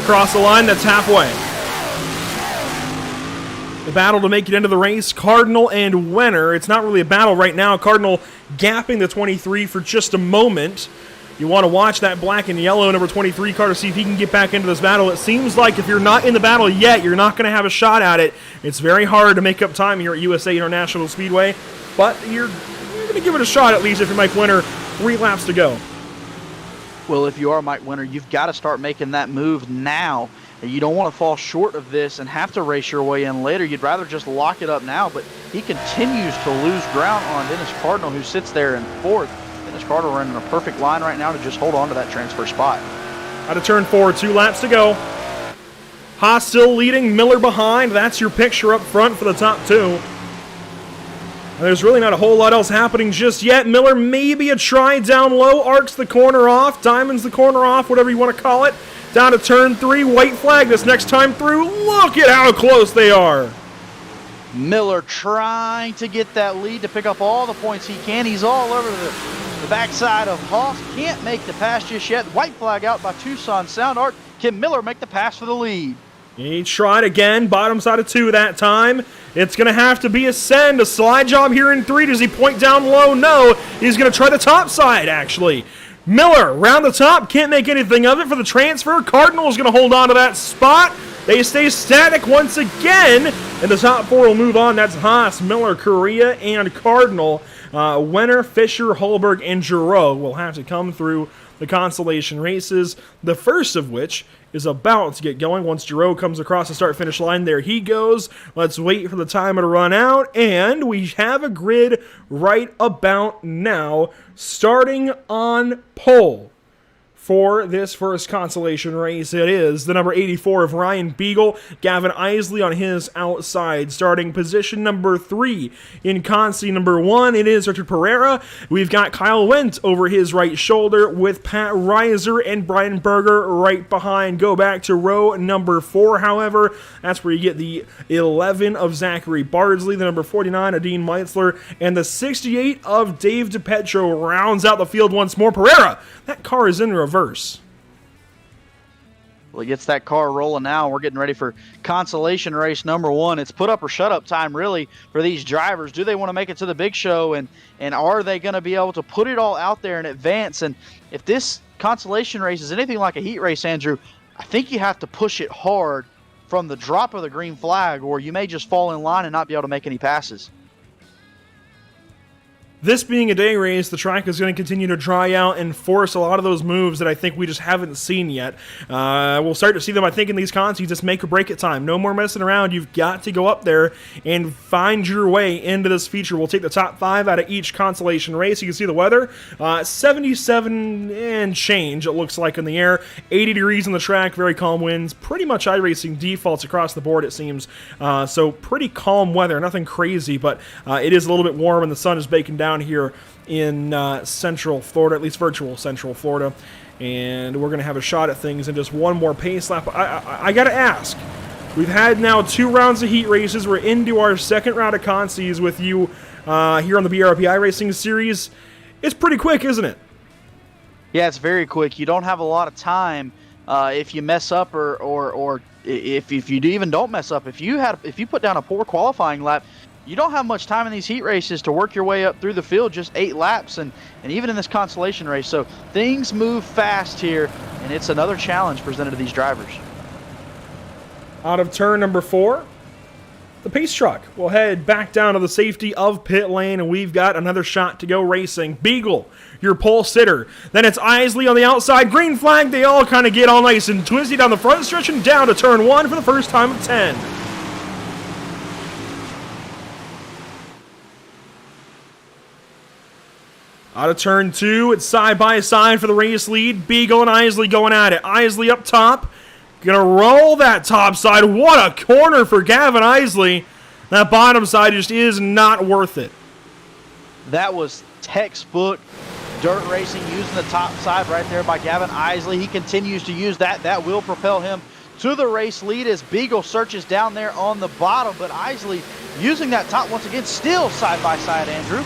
Across the line, that's halfway. The battle to make it into the race, Cardinal and Wenner. It's not really a battle right now. Cardinal gapping the 23 for just a moment. You want to watch that black and yellow number 23 car to see if he can get back into this battle. It seems like if you're not in the battle yet, you're not going to have a shot at it. It's very hard to make up time here at USA International Speedway, but you're going to give it a shot at least if you're Mike Wenner. 3 laps to go. Well, if you are Mike Wenner, you've got to start making that move now. You don't want to fall short of this and have to race your way in later. You'd rather just lock it up now, but he continues to lose ground on Dennis Cardinal, who sits there in fourth. Dennis Cardinal running a perfect line right now to just hold on to that transfer spot. Out of turn 4, 2 laps to go. Haas still leading, Miller behind. That's your picture up front for the top 2. And there's really not a whole lot else happening just yet. Miller maybe a try down low, arcs the corner off, diamonds the corner off, whatever you want to call it. Down to turn 3, white flag this next time through. Look at how close they are. Miller trying to get that lead to pick up all the points he can. He's all over the backside of Haas. Can't make the pass just yet. White flag out by Tucson Sound Art. Can Miller make the pass for the lead? He tried again, bottom side of 2 that time. It's going to have to be a send, a slide job here in 3. Does he point down low? No. He's going to try the top side, actually. Miller, round the top, can't make anything of it for the transfer. Cardinal is going to hold on to that spot. They stay static once again, and the top 4 will move on. That's Haas, Miller, Correa, and Cardinal. Wenner, Fisher, Holberg, and Giroux will have to come through the consolation races, the first of which is about to get going. Once Giroux comes across the start-finish line, there he goes. Let's wait for the timer to run out, and we have a grid right about now, starting on pole. For this first consolation race, it is the number 84 of Ryan Beagle, Gavin Isley on his outside, starting position number 3. In consi number 1, it is Richard Pereira. We've got Kyle Wendt over his right shoulder with Pat Reiser and Brian Berger right behind. Go back to row number 4, however. That's where you get the 11 of Zachary Bardsley, the number 49 of Dean Meitzler, and the 68 of Dave DiPetro rounds out the field once more. Pereira, that car is in reverse. Well, he gets that car rolling now. We're getting ready for consolation race number 1. It's put up or shut up time, really, for these drivers. Do they want to make it to the big show, and are they going to be able to put it all out there in advance? And if this consolation race is anything like a heat race, Andrew, I think you have to push it hard from the drop of the green flag, or you may just fall in line and not be able to make any passes. This being a day race, the track is going to continue to dry out and force a lot of those moves that I think we just haven't seen yet. We'll start to see them, I think, in these contests. It's make or break it time. No more messing around. You've got to go up there and find your way into this feature. We'll take the top 5 out of each consolation race. You can see the weather. 77 and change, it looks like, in the air. 80 degrees on the track. Very calm winds. Pretty much iRacing defaults across the board, it seems. So pretty calm weather. Nothing crazy, but it is a little bit warm and the sun is baking down here in Central Florida, at least virtual Central Florida, and we're going to have a shot at things in just one more pace lap. I got to ask, we've had now 2 rounds of heat races. We're into our second round of consies with you here on the BRP iRacing series. It's pretty quick, isn't it? Yeah, it's very quick. You don't have a lot of time if you mess up or if you even don't mess up. If you put down a poor qualifying lap, you don't have much time in these heat races to work your way up through the field, just 8 laps, and even in this consolation race. So things move fast here, and it's another challenge presented to these drivers. Out of turn number 4, the pace truck will head back down to the safety of pit lane, and we've got another shot to go racing. Beagle, your pole sitter. Then it's Isley on the outside. Green flag, they all kind of get all nice and twisty down the front stretch and down to turn 1 for the first time of 10. Out of turn 2, it's side by side for the race lead. Beagle and Isley going at it. Isley up top. Gonna roll that top side. What a corner for Gavin Isley. That bottom side just is not worth it. That was textbook dirt racing using the top side right there by Gavin Isley. He continues to use that. That will propel him to the race lead as Beagle searches down there on the bottom. But Isley using that top once again, still side by side, Andrew.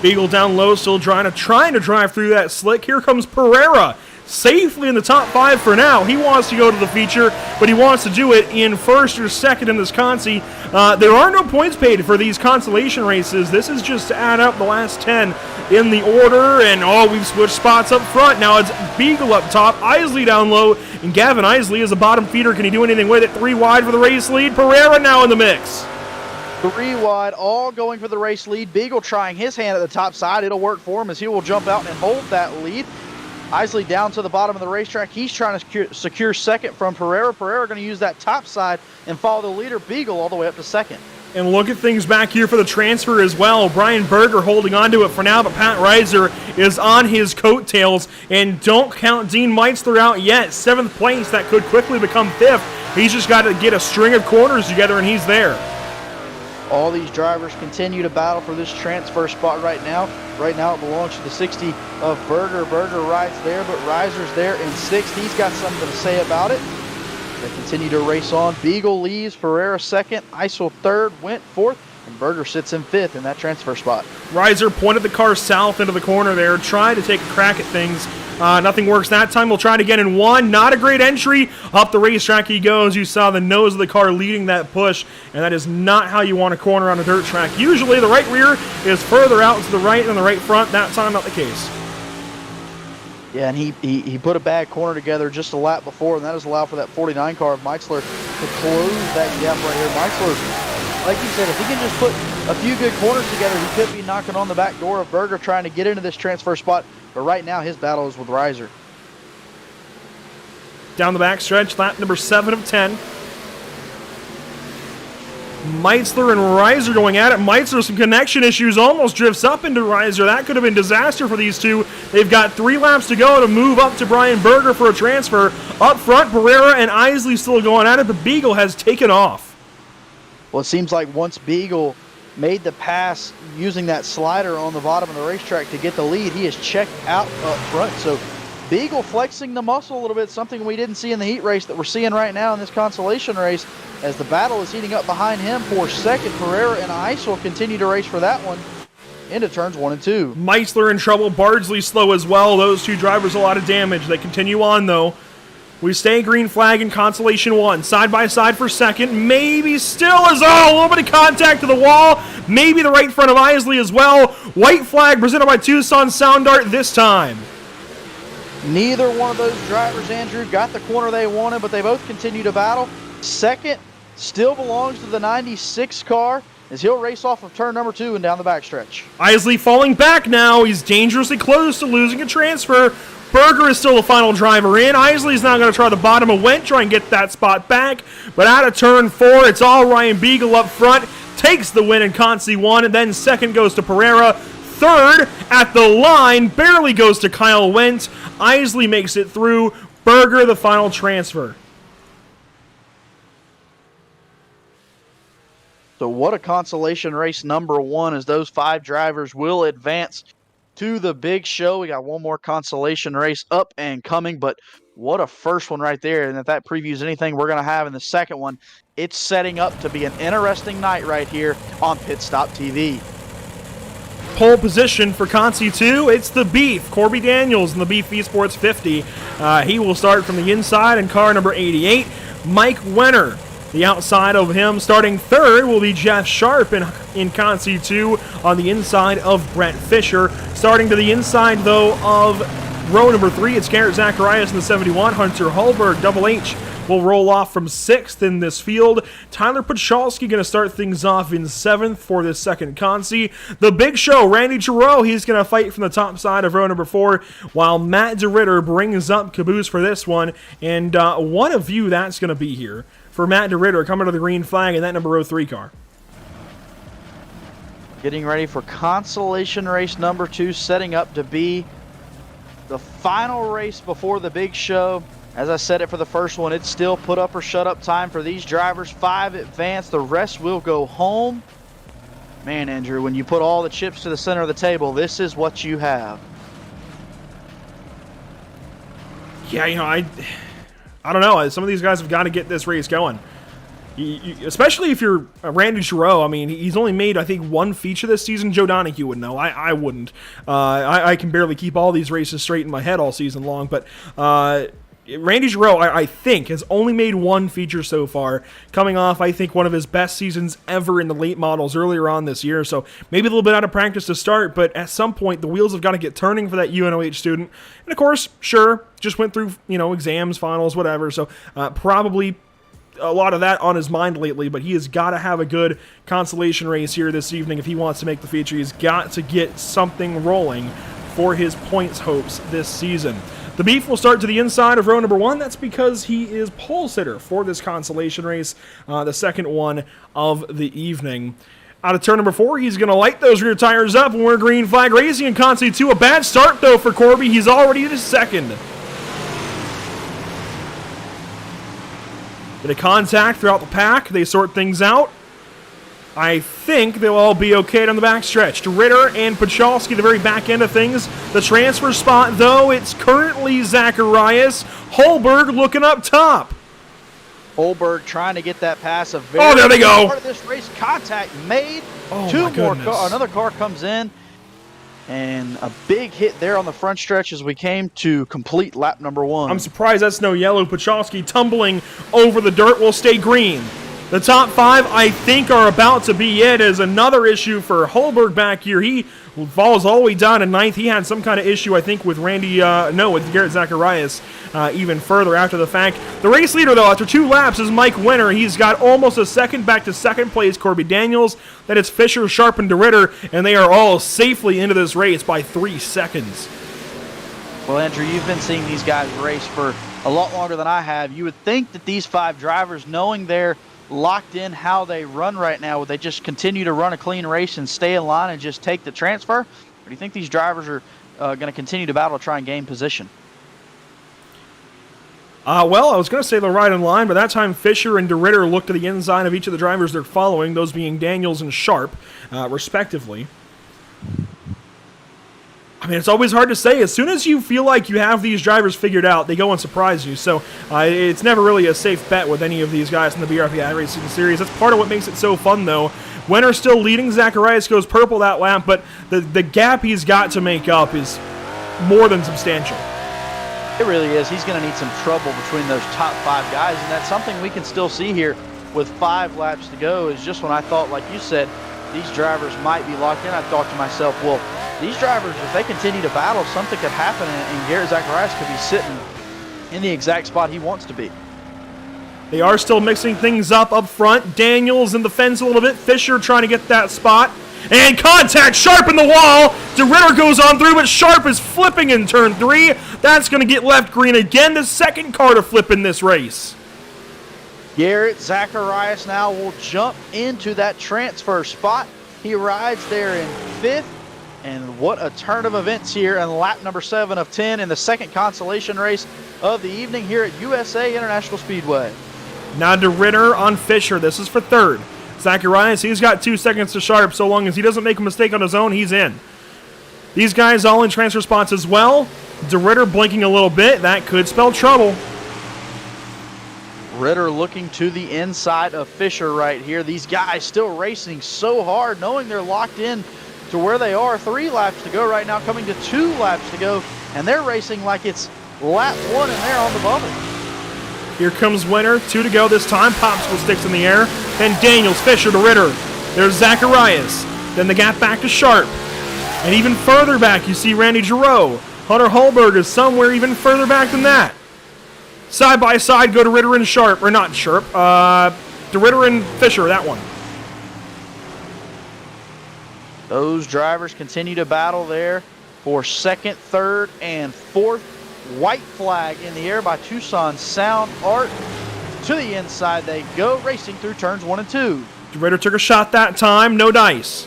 Beagle down low, still trying to drive through that slick. Here comes Pereira, safely in the top 5 for now. He wants to go to the feature, but he wants to do it in first or second in this consi. There are no points paid for these consolation races. This is just to add up the last 10 in the order, and we've switched spots up front. Now it's Beagle up top, Isley down low, and Gavin Isley is a bottom feeder. Can he do anything with it? 3 wide for the race lead. Pereira now in the mix. 3 wide, all going for the race lead. Beagle trying his hand at the top side. It'll work for him as he will jump out and hold that lead. Isley down to the bottom of the racetrack. He's trying to secure second from Pereira. Pereira going to use that top side and follow the leader, Beagle, all the way up to second. And look at things back here for the transfer as well. Brian Berger holding on to it for now, but Pat Reiser is on his coattails. And don't count Dean Meitzler out yet. 7th place, that could quickly become 5th. He's just got to get a string of corners together, and he's there. All these drivers continue to battle for this transfer spot right now. Right now it belongs to the 60 of Berger. Berger rides there, but Reiser's there in 6th. He's got something to say about it. They continue to race on. Beagle leaves, Pereira 2nd, Isel 3rd, Went 4th, and Berger sits in 5th in that transfer spot. Reiser pointed the car south into the corner there, tried to take a crack at things. Nothing works that time. We'll try it again in 1. Not a great entry. Up the racetrack he goes. You saw the nose of the car leading that push, and that is not how you want to corner on a dirt track. Usually the right rear is further out to the right than the right front. That time, not the case. Yeah, and he put a bad corner together just a lap before, and that has allowed for that 49 car of Meitzler to close that gap right here. Meitzler, like you said, if he can just put a few good corners together, he could be knocking on the back door of Berger trying to get into this transfer spot. But right now, his battle is with Reiser. Down the back stretch, lap number 7 of 10. Meitzler and Reiser going at it. Meitzler, some connection issues, almost drifts up into Reiser. That could have been disaster for these two. They've got 3 laps to go to move up to Brian Berger for a transfer. Up front, Pereira and Isley still going at it, but Beagle has taken off. Well, it seems like once Beagle made the pass using that slider on the bottom of the racetrack to get the lead, he is checked out up front. So Beagle flexing the muscle a little bit, something we didn't see in the heat race that we're seeing right now in this consolation race as the battle is heating up behind him for second. Pereira and Isel continue to race for that one into turns 1 and 2. Meitzler in trouble, Bardsley slow as well. Those two drivers a lot of damage. They continue on though. We stay green flag in consolation 1. Side by side for second. Maybe still is a little bit of contact to the wall. Maybe the right front of Isley as well. White flag presented by Tucson Sound Art this time. Neither one of those drivers, Andrew, got the corner they wanted, but they both continue to battle. Second still belongs to the 96 car as he'll race off of turn number 2 and down the backstretch. Isley falling back now. He's dangerously close to losing a transfer. Berger is still the final driver in. Isley's now going to try the bottom of Wendt, try and get that spot back. But out of turn 4, it's all Ryan Beagle up front. Takes the win in Consi 1, and then second goes to Pereira. Third at the line barely goes to Kyle Wendt. Isley makes it through. Berger the final transfer. So what a consolation race number 1, as those 5 drivers will advance to the big show. We got one more consolation race up and coming, but what a first one right there. And if that previews anything we're going to have in the second one, it's setting up to be an interesting night right here on Pit Stop TV. Pole position for Consi 2, it's the Beef, Corby Daniels in the Beef Esports 50. He will start from the inside in car number 88. Mike Wenner, the outside of him, starting third will be Jeff Sharp in Consi 2 on the inside of Brett Fisher. Starting to the inside, though, of row number 3, it's Garrett Zacharias in the 71. Hunter Holberg, Double H, will roll off from 6th in this field. Tyler Pachalski going to start things off in 7th for this second Consi. The big show, Randy Giroux, he's going to fight from the top side of row number 4, while Matt DeRitter brings up caboose for this one. And what a view that's going to be here for Matt DeRitter coming to the green flag in that number 03 car. Getting ready for consolation race number 2, setting up to be the final race before the big show. As I said it for the first one, it's still put up or shut up time for these drivers. 5 advance, the rest will go home. Man, Andrew, when you put all the chips to the center of the table, this is what you have. Yeah, I don't know. Some of these guys have got to get this race going. Especially if you're Randy Giroux. I mean, he's only made, I think, 1 feature this season. Joe Donahue would know. I wouldn't. I can barely keep all these races straight in my head all season long. But Randy Giroux, I think, has only made 1 feature so far, coming off, I think, one of his best seasons ever in the late models earlier on this year. So maybe a little bit out of practice to start, but at some point, the wheels have got to get turning for that UNOH student. And of course, sure, just went through, exams, finals, whatever. So probably a lot of that on his mind lately, but he has got to have a good consolation race here this evening if he wants to make the feature. He's got to get something rolling for his points hopes this season. The Beef will start to the inside of row number 1. That's because he is pole sitter for this consolation race, the second one of the evening. Out of turn number 4, he's going to light those rear tires up, and we're green flag racing in Consi 2. A bad start, though, for Corby. He's already in second. Bit of contact throughout the pack. They sort things out. I think they'll all be okay on the backstretch. Ritter and Pachalski, the very back end of things. The transfer spot, though, it's currently Zacharias. Holberg looking up top. Holberg trying to get that pass. There they go. Part of this race, contact made. Oh, 2 more. goodness. Another car comes in. And a big hit there on the front stretch as we came to complete lap number 1. I'm surprised that's no yellow. Pachalski tumbling over the dirt will stay green. The top 5, I think, are about to be it, as another issue for Holberg back here. He falls all the way down to 9th. He had some kind of issue, I think, with with Garrett Zacharias even further after the fact. The race leader, though, after 2 laps is Mike Wenner. He's got almost a second back to second place, Corby Daniels. Then it's Fisher, Sharp, and DeRitter, and they are all safely into this race by 3 seconds. Well, Andrew, you've been seeing these guys race for a lot longer than I have. You would think that these 5 drivers, knowing they're locked in how they run right now, would they just continue to run a clean race and stay in line and just take the transfer? Or do you think these drivers are going to continue to battle to try and gain position? Well, I was going to say they'll ride in line, but that time Fisher and DeRitter look to the inside of each of the drivers they're following, those being Daniels and Sharp, respectively. I mean, it's always hard to say. As soon as you feel like you have these drivers figured out, they go and surprise you. So it's never really a safe bet with any of these guys in the BRP iRacing series. That's part of what makes it so fun, though. Wenner still leading. Zacharias goes purple that lap, but the gap he's got to make up is more than substantial. It really is. He's going to need some trouble between those top 5 guys, and that's something we can still see here with 5 laps to go. Is just when I thought, like you said, these drivers might be locked in, I thought to myself, well, these drivers, if they continue to battle, something could happen, and Garrett Zacharias could be sitting in the exact spot he wants to be. They are still mixing things up front. Daniels in the fence a little bit. Fisher trying to get that spot. And contact, Sharp in the wall. DeRitter goes on through, but Sharp is flipping in turn 3. That's going to get left green again. The second car to flip in this race. Garrett Zacharias now will jump into that transfer spot. He rides there in 5th. And what a turn of events here in lap number 7 of 10 in the second consolation race of the evening here at USA International Speedway. Now DeRitter on Fisher. This is for 3rd. Zacharias, he's got 2 seconds to Sharp. So long as he doesn't make a mistake on his own, he's in. These guys all in transfer spots as well. DeRitter blinking a little bit. That could spell trouble. Ritter looking to the inside of Fisher right here. These guys still racing so hard, knowing they're locked in to where they are. 3 laps to go right now, coming to 2 laps to go, and they're racing like it's lap 1 and they're on the bubble. Here comes Winter, 2 to go this time. Popsicle sticks in the air. Then Daniels, Fisher to Ritter. There's Zacharias. Then the gap back to Sharp. And even further back, you see Randy Giroux. Hunter Holberg is somewhere even further back than that. Side by side go to Ritter and Sharp, or not Sharp, to Ritter and Fisher, that one. Those drivers continue to battle there for 2nd, 3rd, and 4th. White flag in the air by Tucson Sound Art. To the inside they go, racing through turns 1 and 2. Ritter took a shot that time, no dice.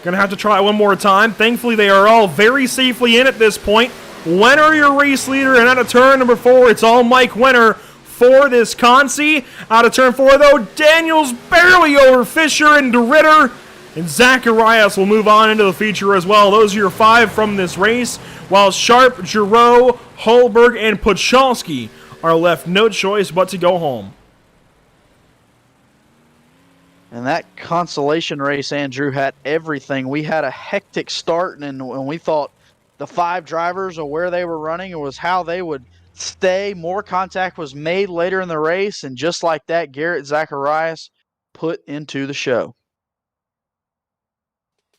Gonna have to try one more time. Thankfully, they are all very safely in at this point. Winter, your race leader, and out of turn number 4, it's all Mike Winter for this consi. Out of turn 4, though, Daniels barely over Fisher and DeRitter. And Zacharias will move on into the feature as well. Those are your 5 from this race, while Sharp, Giroux, Holberg, and Puchalski are left no choice but to go home. And that consolation race, Andrew, had everything. We had a hectic start, and we thought the 5 drivers or where they were running, it was how they would stay. More contact was made later in the race, and just like that, Garrett Zacharias put into the show.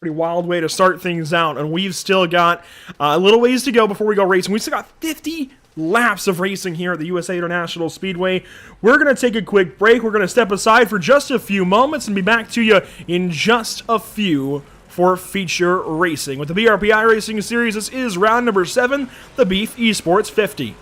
Pretty wild way to start things out, and we've still got a little ways to go before we go racing. We've still got 50 laps of racing here at the USA International Speedway. We're going to take a quick break. We're going to step aside for just a few moments and be back to you in just a few for feature racing. With the BRP iRacing Series, this is round number 7, the Beef Esports 50.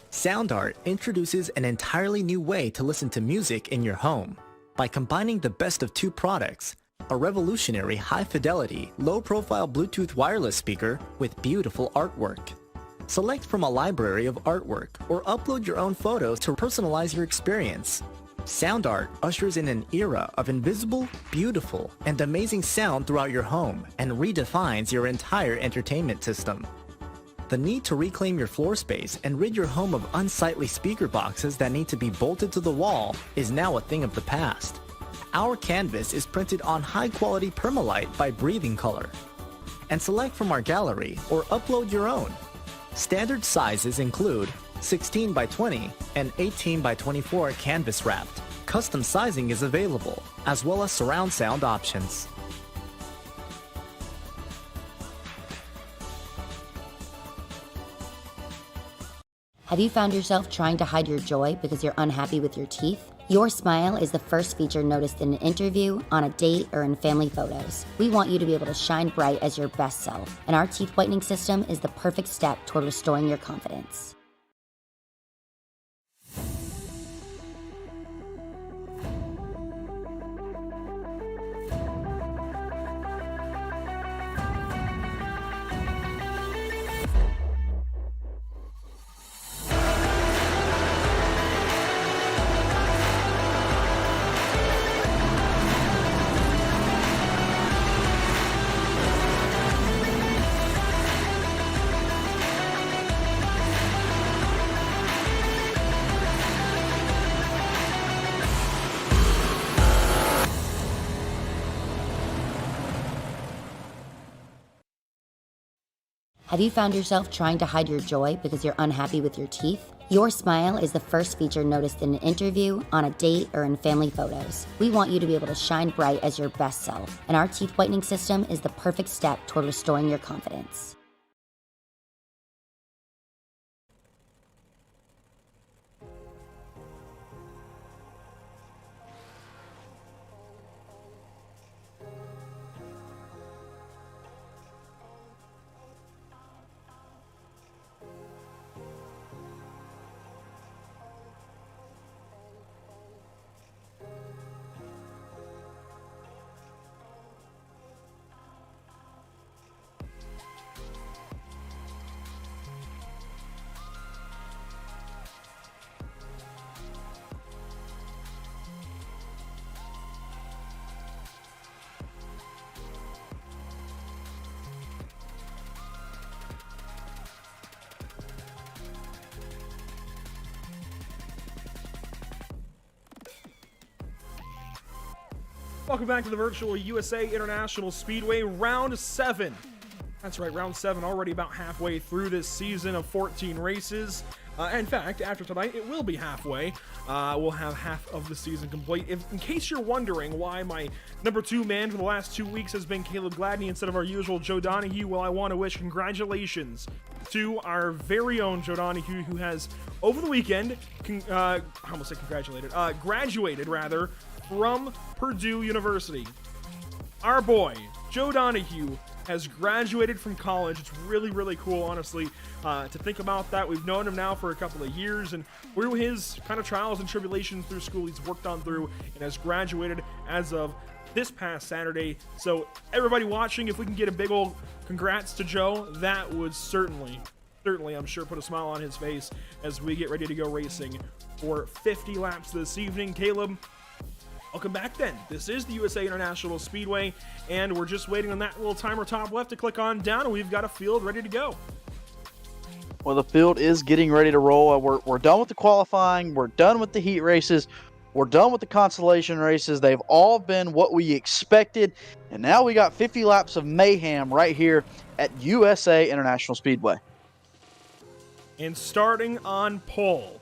Sound Art introduces an entirely new way to listen to music in your home. By combining the best of 2 products, a revolutionary high-fidelity, low-profile Bluetooth wireless speaker with beautiful artwork. Select from a library of artwork or upload your own photos to personalize your experience. Sound Art ushers in an era of invisible, beautiful, and amazing sound throughout your home and redefines your entire entertainment system. The need to reclaim your floor space and rid your home of unsightly speaker boxes that need to be bolted to the wall is now a thing of the past. Our canvas is printed on high-quality permalite by Breathing Color. And select from our gallery or upload your own. Standard sizes include 16 by 20 and 18 by 24 canvas wrapped. Custom sizing is available, as well as surround sound options. Have you found yourself trying to hide your joy because you're unhappy with your teeth? Your smile is the first feature noticed in an interview, on a date, or in family photos. We want you to be able to shine bright as your best self, and our teeth whitening system is the perfect step toward restoring your confidence. Have you found yourself trying to hide your joy because you're unhappy with your teeth? Your smile is the first feature noticed in an interview, on a date, or in family photos. We want you to be able to shine bright as your best self, and our teeth whitening system is the perfect step toward restoring your confidence. Welcome back to the virtual USA International Speedway Round 7. That's right, Round 7, already about halfway through this season of 14 races. In fact, after tonight, it will be halfway. We'll have half of the season complete. In case you're wondering why my number 2 man for the last 2 weeks has been Caleb Gladney instead of our usual Joe Donahue, well, I want to wish congratulations to our very own Joe Donahue, who has, over the weekend, I almost said congratulated, graduated, rather, from Purdue University. Our boy, Joe Donahue, has graduated from college. It's really, really cool, honestly, to think about that. We've known him now for a couple of years, and through his kind of trials and tribulations through school, he's worked on through and has graduated as of this past Saturday. So everybody watching, if we can get a big old congrats to Joe, that would certainly, I'm sure, put a smile on his face as we get ready to go racing for 50 laps this evening. Caleb, welcome back then. This is the USA International Speedway, and we're just waiting on that little timer top left to click on down, and we've got a field ready to go. Well, the field is getting ready to roll. We're done with the qualifying. We're done with the heat races. We're done with the consolation races. They've all been what we expected, and now we got 50 laps of mayhem right here at USA International Speedway. And starting on pole,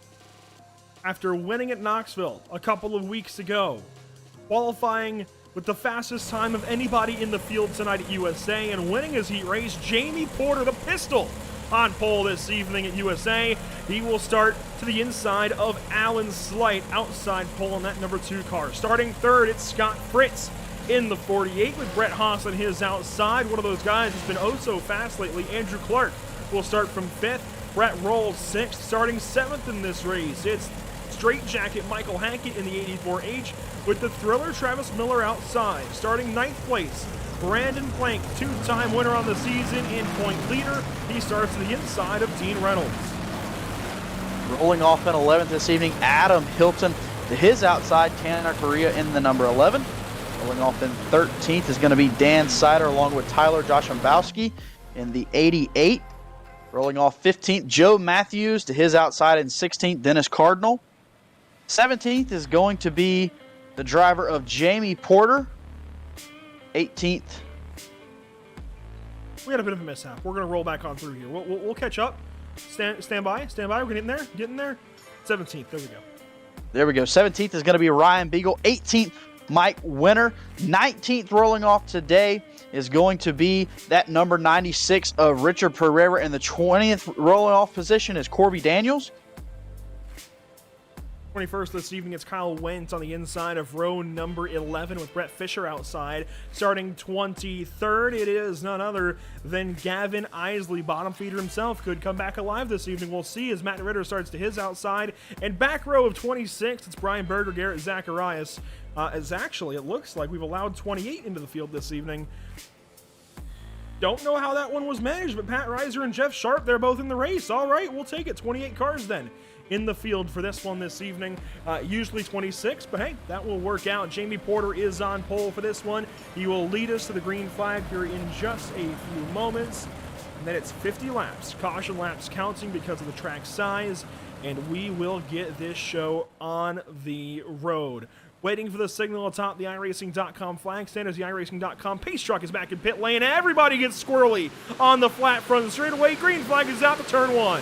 after winning at Knoxville a couple of weeks ago, qualifying with the fastest time of anybody in the field tonight at USA, and winning his heat race, Jamie Porter, the pistol, on pole this evening at USA. He will start to the inside of Alan Slight, outside pole in that number 2 car. Starting third, it's Scott Fritz in the 48 with Brett Haas on his outside. One of those guys who's been oh so fast lately. Andrew Clark will start from 5th. Brett rolls 6th. Starting 7th in this race, it's Straight Jacket Michael Hackett in the 84H with the Thriller Travis Miller outside. Starting 9th place, Brandon Plank, 2-time winner on the season and point leader. He starts to the inside of Dean Reynolds. Rolling off in 11th this evening, Adam Hilton to his outside, Tanner Correa in the number 11. Rolling off in 13th is going to be Dan Sider along with Tyler Joshimbowski in the 88. Rolling off 15th, Joe Matthews to his outside in 16th, Dennis Cardinal. 17th is going to be the driver of Jamie Porter. 18th. We had a bit of a mishap. We're going to roll back on through here. We'll catch up. Stand by. We're getting there. 17th. There we go. There we go. 17th is going to be Ryan Beagle. 18th, Mike Winter. 19th rolling off today is going to be that number 96 of Richard Pereira. And the 20th rolling off position is Corby Daniels. 21st this evening, it's Kyle Wentz on the inside of row number 11 with Brett Fisher outside. Starting 23rd, it is none other than Gavin Isley. Bottom feeder himself could come back alive this evening. We'll see as Matt Ritter starts to his outside. And back row of 26, it's Brian Berger, Garrett Zacharias. As actually, it looks like we've allowed 28 into the field this evening. Don't know how that one was managed, but Pat Reiser and Jeff Sharp, they're both in the race. All right, we'll take it. 28 cars then in the field for this one this evening. Usually 26, but hey, that will work out. Jamie Porter is on pole for this one. He will lead us to the green flag here in just a few moments. And then it's 50 laps. Caution laps counting because of the track size. And we will get this show on the road. Waiting for the signal atop the iRacing.com flag stand as the iRacing.com pace truck is back in pit lane. Everybody gets squirrely on the flat front straightaway. Green flag is out to turn 1.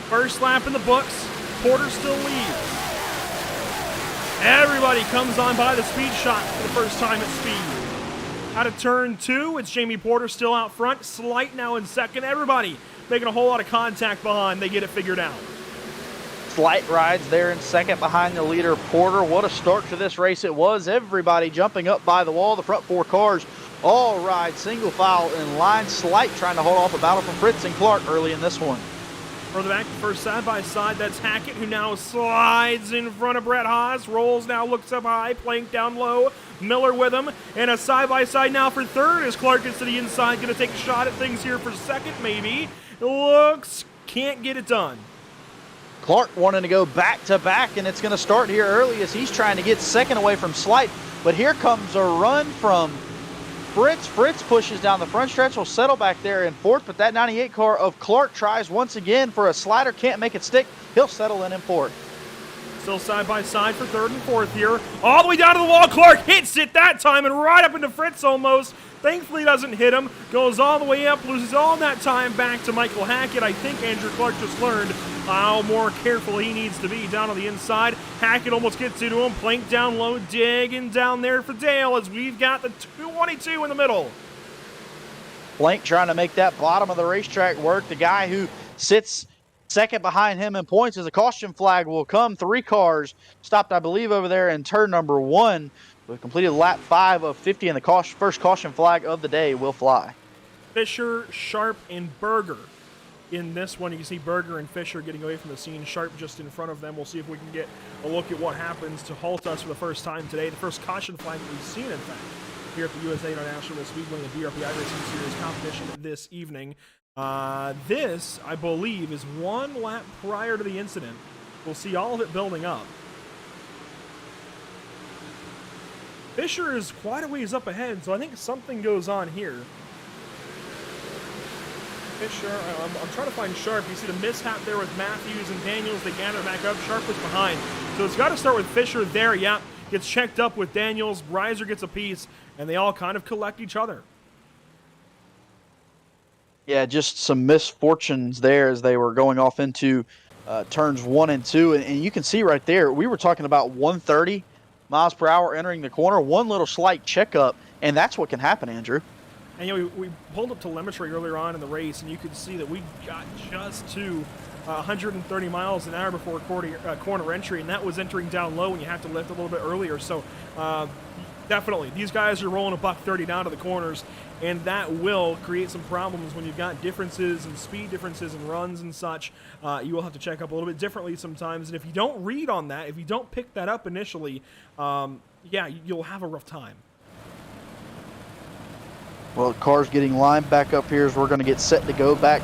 First lap in the books. Porter still leads. Everybody comes on by the speed shot for the first time at speed. Out of turn 2, it's Jamie Porter still out front. Slight now in second. Everybody making a whole lot of contact behind. They get it figured out. Slight rides there in second behind the leader, Porter. What a start to this race it was. Everybody jumping up by the wall. The front 4 cars all ride single file in line. Slight trying to hold off a battle from Fritz and Clark early in this one. Further back, first side-by-side, that's Hackett, who now slides in front of Brett Haas. Rolls now, looks up high, Plank down low. Miller with him, and a side-by-side now for third as Clark gets to the inside. Going to take a shot at things here for second, maybe. Looks, can't get it done. Clark wanting to go back-to-back, and it's going to start here early as he's trying to get second away from Slight. But here comes a run from Fritz. Fritz pushes down the front stretch, will settle back there in fourth, but that 98 car of Clark tries once again for a slider, can't make it stick. He'll settle in fourth. Still side by side for third and fourth here. All the way down to the wall. Clark hits it that time and right up into Fritz almost. Thankfully doesn't hit him. Goes all the way up, loses all that time back to Michael Hackett. I think Andrew Clark just learned how more careful he needs to be down on the inside. Hackett almost gets into him. Plank down low, digging down there for Dale as we've got the 222 in the middle. Plank trying to make that bottom of the racetrack work. The guy who sits second behind him in points as a caution flag will come. 3 cars stopped, I believe, over there in turn number 1. We completed lap 5 of 50, and the first caution flag of the day will fly. Fisher, Sharp, and Berger. In this one, you can see Berger and Fisher getting away from the scene. Sharp just in front of them. We'll see if we can get a look at what happens to halt us for the first time today. The first caution flag we've seen, in fact, here at the USA International Speedway and BRP iRacing Series competition this evening. This, I believe, is 1 lap prior to the incident. We'll see all of it building up. Fisher is quite a ways up ahead, so I think something goes on here. Fisher, I'm trying to find Sharp. You see the mishap there with Matthews and Daniels. They gather back up. Sharp was behind. So it's got to start with Fisher there. Yeah, gets checked up with Daniels. Reiser gets a piece, and they all kind of collect each other. Yeah, just some misfortunes there as they were going off into turns 1 and 2. And you can see right there, we were talking about 130 miles per hour entering the corner. One little slight checkup, and that's what can happen, Andrew. And you know, we pulled up telemetry earlier on in the race, and you could see that we got just to 130 miles an hour before corner entry, and that was entering down low when you have to lift a little bit earlier. So definitely, these guys are rolling a $130 down to the corners, and that will create some problems when you've got differences and speed differences and runs and such. You will have to check up a little bit differently sometimes, and if you don't read on that, if you don't pick that up initially, yeah, you'll have a rough time. Well, cars getting lined back up here as we're going to get set to go back.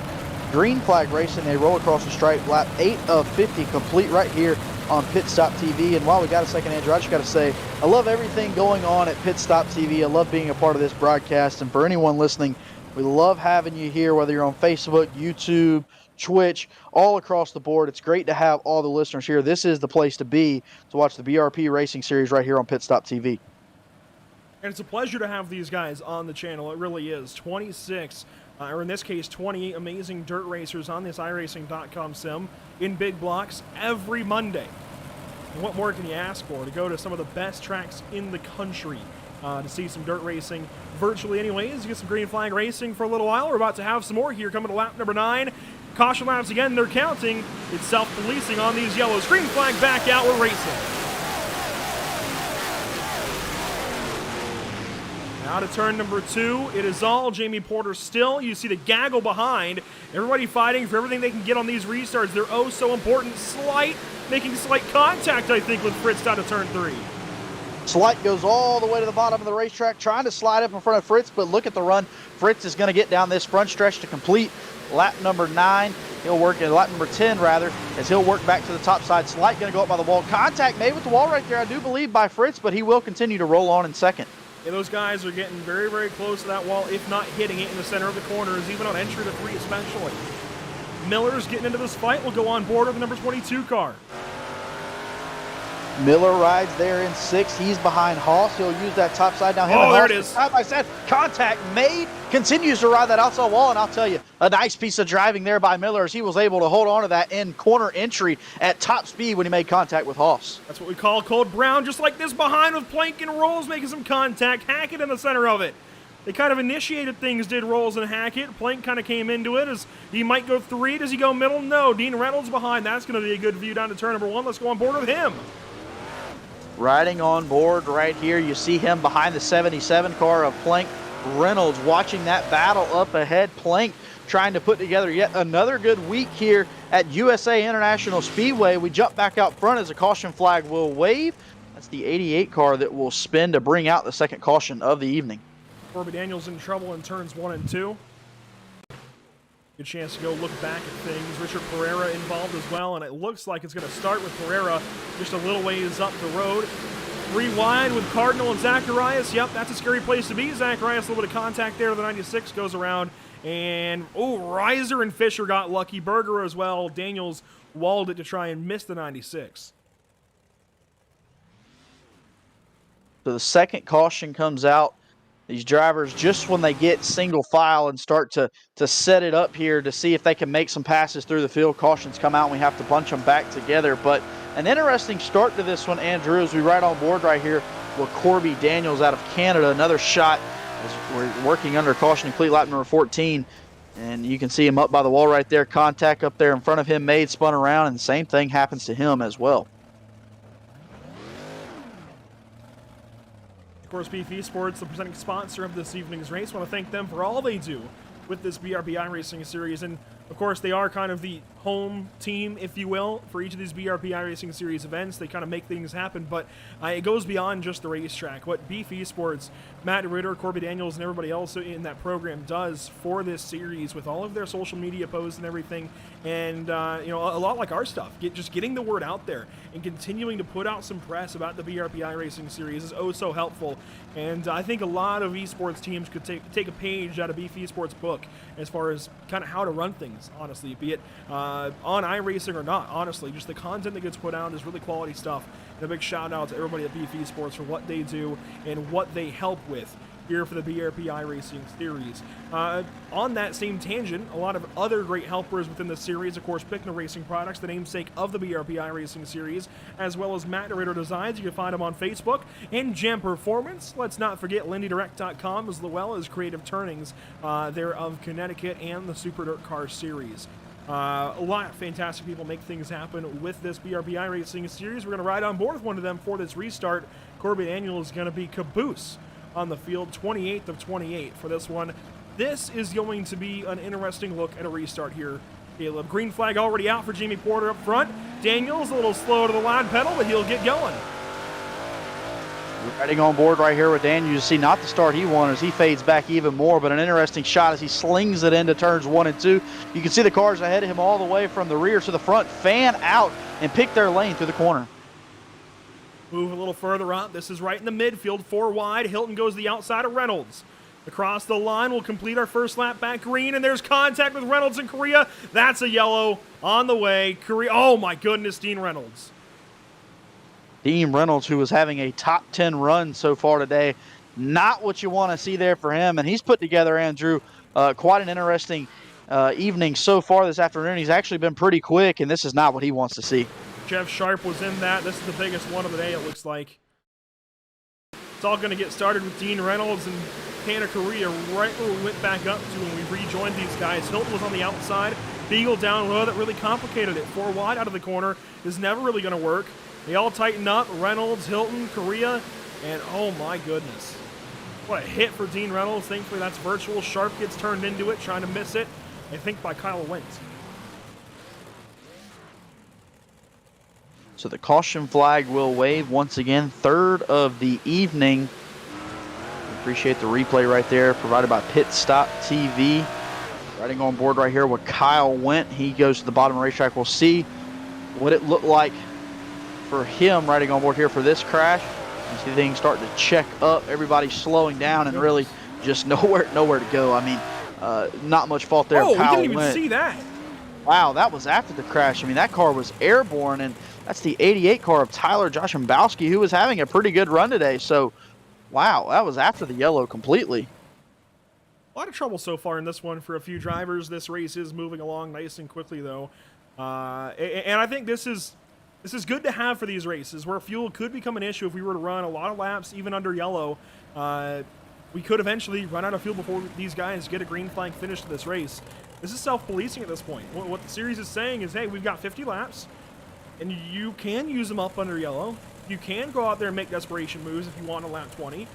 Green flag racing, they roll across the stripe. Lap 8 of 50 complete right here on Pit Stop TV. And while we got a second, Andrew, I just got to say, I love everything going on at Pit Stop TV. I love being a part of this broadcast. And for anyone listening, we love having you here, whether you're on Facebook, YouTube, Twitch, all across the board. It's great to have all the listeners here. This is the place to be to watch the BRP Racing Series right here on Pit Stop TV. And it's a pleasure to have these guys on the channel. It really is. 26, or in this case, 28 amazing dirt racers on this iRacing.com sim in big blocks every Monday. And what more can you ask for? To go to some of the best tracks in the country to see some dirt racing virtually anyways. You get some green flag racing for a little while. We're about to have some more here coming to lap number 9. Caution laps again, they're counting. It's self-policing on these yellows. Green flag back out, we're racing. Out of turn number 2, it is all Jamie Porter still. You see the gaggle behind. Everybody fighting for everything they can get on these restarts. They're oh so important. Making slight contact, I think, with Fritz out of turn 3. Slight goes all the way to the bottom of the racetrack, trying to slide up in front of Fritz, but look at the run. Fritz is going to get down this front stretch to complete lap number 9. He'll work at lap number 10, rather, as he'll work back to the top side. Slight going to go up by the wall. Contact made with the wall right there, I do believe, by Fritz, but he will continue to roll on in second. Yeah, those guys are getting very, very close to that wall, if not hitting it in the center of the corners, even on entry to 3 especially. Miller's getting into this fight. Will go on board with the number 22 car. Miller rides there in 6th. He's behind Haas. He'll use that top side now. Oh, there it is. Side by side. Contact made. Continues to ride that outside wall, and I'll tell you, a nice piece of driving there by Miller as he was able to hold on to that in corner entry at top speed when he made contact with Haas. That's what we call Cold Brown, just like this behind with Plank and Rolls making some contact. Hackett in the center of it. They kind of initiated things, did Rolls and Hackett. Plank kind of came into it as he might go 3. Does he go middle? No. Dean Reynolds behind. That's going to be a good view down to turn number 1. Let's go on board with him. Riding on board right here, you see him behind the 77 car of Plank. Reynolds watching that battle up ahead. Plank trying to put together yet another good week here at USA International Speedway. We jump back out front as a caution flag will wave. That's the 88 car that will spin to bring out the second caution of the evening. Corby Daniels in trouble in turns 1 and 2. Good chance to go look back at things. Richard Pereira involved as well, and it looks like it's going to start with Pereira just a little ways up the road. 3 wide with Cardinal and Zacharias. Yep, that's a scary place to be. Zacharias, a little bit of contact there. The 96 goes around, and Reiser and Fisher got lucky. Berger as well. Daniels walled it to try and miss the 96. So the second caution comes out. These drivers, just when they get single file and start to set it up here to see if they can make some passes through the field, cautions come out and we have to bunch them back together. But an interesting start to this one, Andrew, as we ride on board right here with Corby Daniels out of Canada. Another shot as we're working under caution, complete lap number 14. And you can see him up by the wall right there. Contact up there in front of him made, spun around, and the same thing happens to him as well. Of course, Beef Esports, the presenting sponsor of this evening's race. I want to thank them for all they do with this BRP iRacing series. And, of course, they are kind of the home team, if you will, for each of these BRP iRacing series events. They kind of make things happen, but it goes beyond just the racetrack. What Beef Esports, Matt Ritter, Corby Daniels, and everybody else in that program does for this series with all of their social media posts and everything, and a lot like our stuff, just getting the word out there and continuing to put out some press about the BRP iRacing series is oh so helpful. And I think a lot of esports teams could take a page out of Beef Esports' book as far as kind of how to run things, honestly, be it on iRacing or not. Honestly, just the content that gets put out is really quality stuff. And a big shout out to everybody at Beef Esports for what they do and what they help with here for the BRP iRacing series. On that same tangent, a lot of other great helpers within the series, of course, Pickner Racing Products, the namesake of the BRP iRacing series, as well as Matt Ritter Designs. You can find them on Facebook, and Jam Performance. Let's not forget LindyDirect.com, as well as Creative Turnings there of Connecticut and the Super Dirt Car series. A lot of fantastic people make things happen with this BRP iRacing series. We're going to ride on board with one of them for this restart. Corby Daniels is going to be caboose on the field, 28th of 28 for this one. This is going to be an interesting look at a restart here, Caleb. Green flag already out for Jamie Porter up front. Daniels a little slow to the line pedal, but he'll get going. Riding on board right here with Daniels. You see not the start he wanted as he fades back even more, but an interesting shot as he slings it into turns 1 and 2. You can see the cars ahead of him all the way from the rear to the front fan out and pick their lane through the corner. Move a little further up. This is right in the midfield, 4 wide. Hilton goes the outside of Reynolds. Across the line, we'll complete our first lap back green, and there's contact with Reynolds and Korea. That's a yellow on the way. Korea, oh my goodness, Dean Reynolds. Dean Reynolds, who was having a top 10 run so far today. Not what you want to see there for him, and he's put together, Andrew, quite an interesting evening so far this afternoon. He's actually been pretty quick, and this is not what he wants to see. Jeff Sharp was in that. This is the biggest one of the day, it looks like. It's all going to get started with Dean Reynolds and Hannah Korea right where we went back up to when we rejoined these guys. Hilton was on the outside. Beagle down low. That really complicated it. 4 wide out of the corner is never really going to work. They all tighten up. Reynolds, Hilton, Korea, and oh my goodness. What a hit for Dean Reynolds. Thankfully, that's virtual. Sharp gets turned into it, trying to miss it, I think by Kyle Wentz. So the caution flag will wave once again, 3rd of the evening. Appreciate the replay right there, provided by Pit Stop TV. Riding on board right here with Kyle Went. He goes to the bottom of the racetrack. We'll see what it looked like for him riding on board here for this crash. You see things starting to check up. Everybody's slowing down and really just nowhere to go. I mean, not much fault there. Oh, we Kyle didn't even Went. see that. Wow, that was after the crash. I mean, that car was airborne, and that's the 88 car of Tyler Joshimbowski, who was having a pretty good run today. So, wow, that was after the yellow completely. A lot of trouble so far in this one for a few drivers. This race is moving along nice and quickly, though. And I think this is good to have for these races, where fuel could become an issue if we were to run a lot of laps, even under yellow. We could eventually run out of fuel before these guys get a green flag finish to this race. This is self-policing at this point. What the series is saying is, hey, we've got 50 laps, and you can use them up under yellow. You can go out there and make desperation moves if you want a lap 20,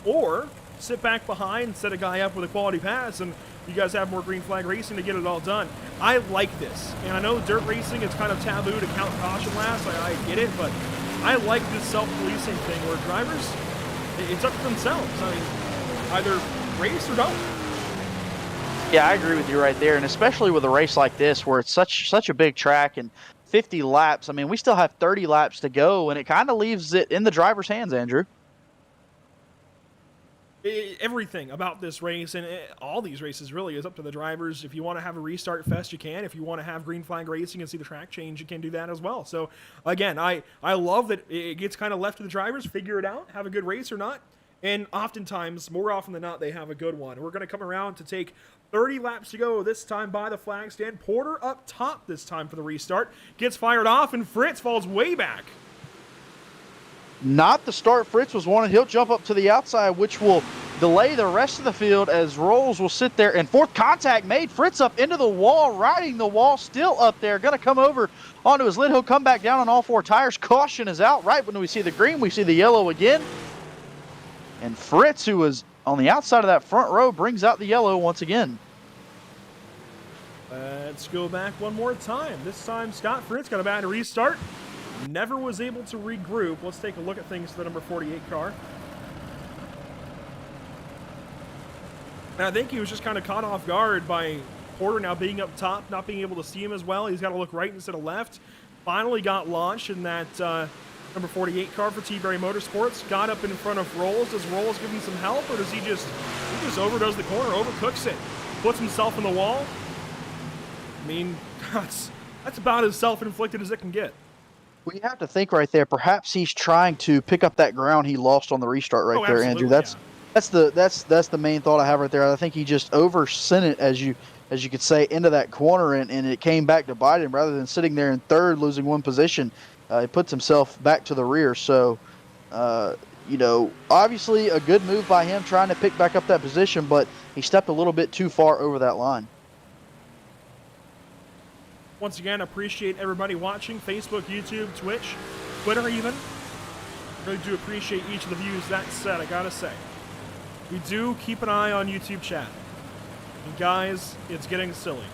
or sit back behind and set a guy up with a quality pass, and you guys have more green flag racing to get it all done. I like this, and I know dirt racing is kind of taboo to count caution laps. I get it, but I like this self-policing thing where drivers, it's up to themselves. I mean, either race or don't. Yeah, I agree with you right there, and especially with a race like this where it's such a big track and 50 laps. I mean, we still have 30 laps to go, and it kind of leaves it in the driver's hands, Andrew. Everything about this race and all these races really is up to the drivers. If you want to have a restart fest, you can. If you want to have green flag racing and see the track change, you can do that as well. So again, I love that it gets kind of left to the drivers, figure it out, have a good race or not. And oftentimes, more often than not, they have a good one. We're going to come around to take 30 laps to go this time by the flag stand. Porter up top this time for the restart. Gets fired off, and Fritz falls way back. Not the start Fritz was wanted. He'll jump up to the outside, which will delay the rest of the field as Rolls will sit there. And fourth contact made. Fritz up into the wall, riding the wall, still up there. Going to come over onto his lid. He'll come back down on all four tires. Caution is out. Right when we see the green, we see the yellow again. And Fritz, who was on the outside of that front row, brings out the yellow once again. Let's go back one more time. This time, Scott Fritz got a bad restart. Never was able to regroup. Let's take a look at things for the number 48 car. And I think he was just kind of caught off guard by Porter now being up top, not being able to see him as well. He's got to look right instead of left. Finally got launched in that number 48 car for T-Berry Motorsports. Got up in front of Rolls. Does Rolls give him some help, or does he just overdoes the corner, overcooks it, puts himself in the wall? I mean, that's about as self-inflicted as it can get. Well, you have to think right there. Perhaps he's trying to pick up that ground he lost on the restart right there, Andrew. That's the main thought I have right there. I think he just oversent it, as you could say, into that corner, and it came back to bite him. Rather than sitting there in third, losing one position, he puts himself back to the rear. So, obviously a good move by him trying to pick back up that position, but he stepped a little bit too far over that line. Once again, appreciate everybody watching. Facebook, YouTube, Twitch, Twitter even. Really do appreciate each of the views. That said, I gotta say, we do keep an eye on YouTube chat. And guys, it's getting silly.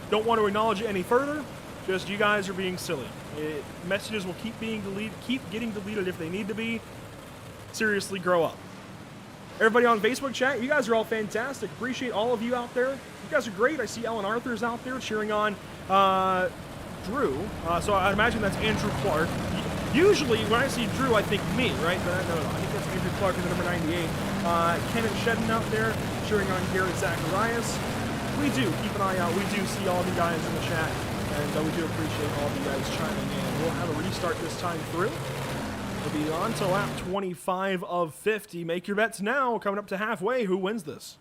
Don't want to acknowledge it any further. Just you guys are being silly. Messages will keep getting deleted if they need to be. Seriously, grow up. Everybody on Facebook chat, you guys are all fantastic. Appreciate all of you out there. You guys are great. I see Ellen Arthur's out there cheering on Drew. So I imagine that's Andrew Clark. Usually when I see Drew, I think me, right? No, I think that's Andrew Clark in the number 98. Kenneth Shedden out there cheering on Garrett Zacharias. We do keep an eye out. We do see all of you guys in the chat. And we do appreciate all of you guys chiming in. We'll have a restart this time through. We'll be on to lap 25 of 50. Make your bets now. Coming up to halfway. Who wins this?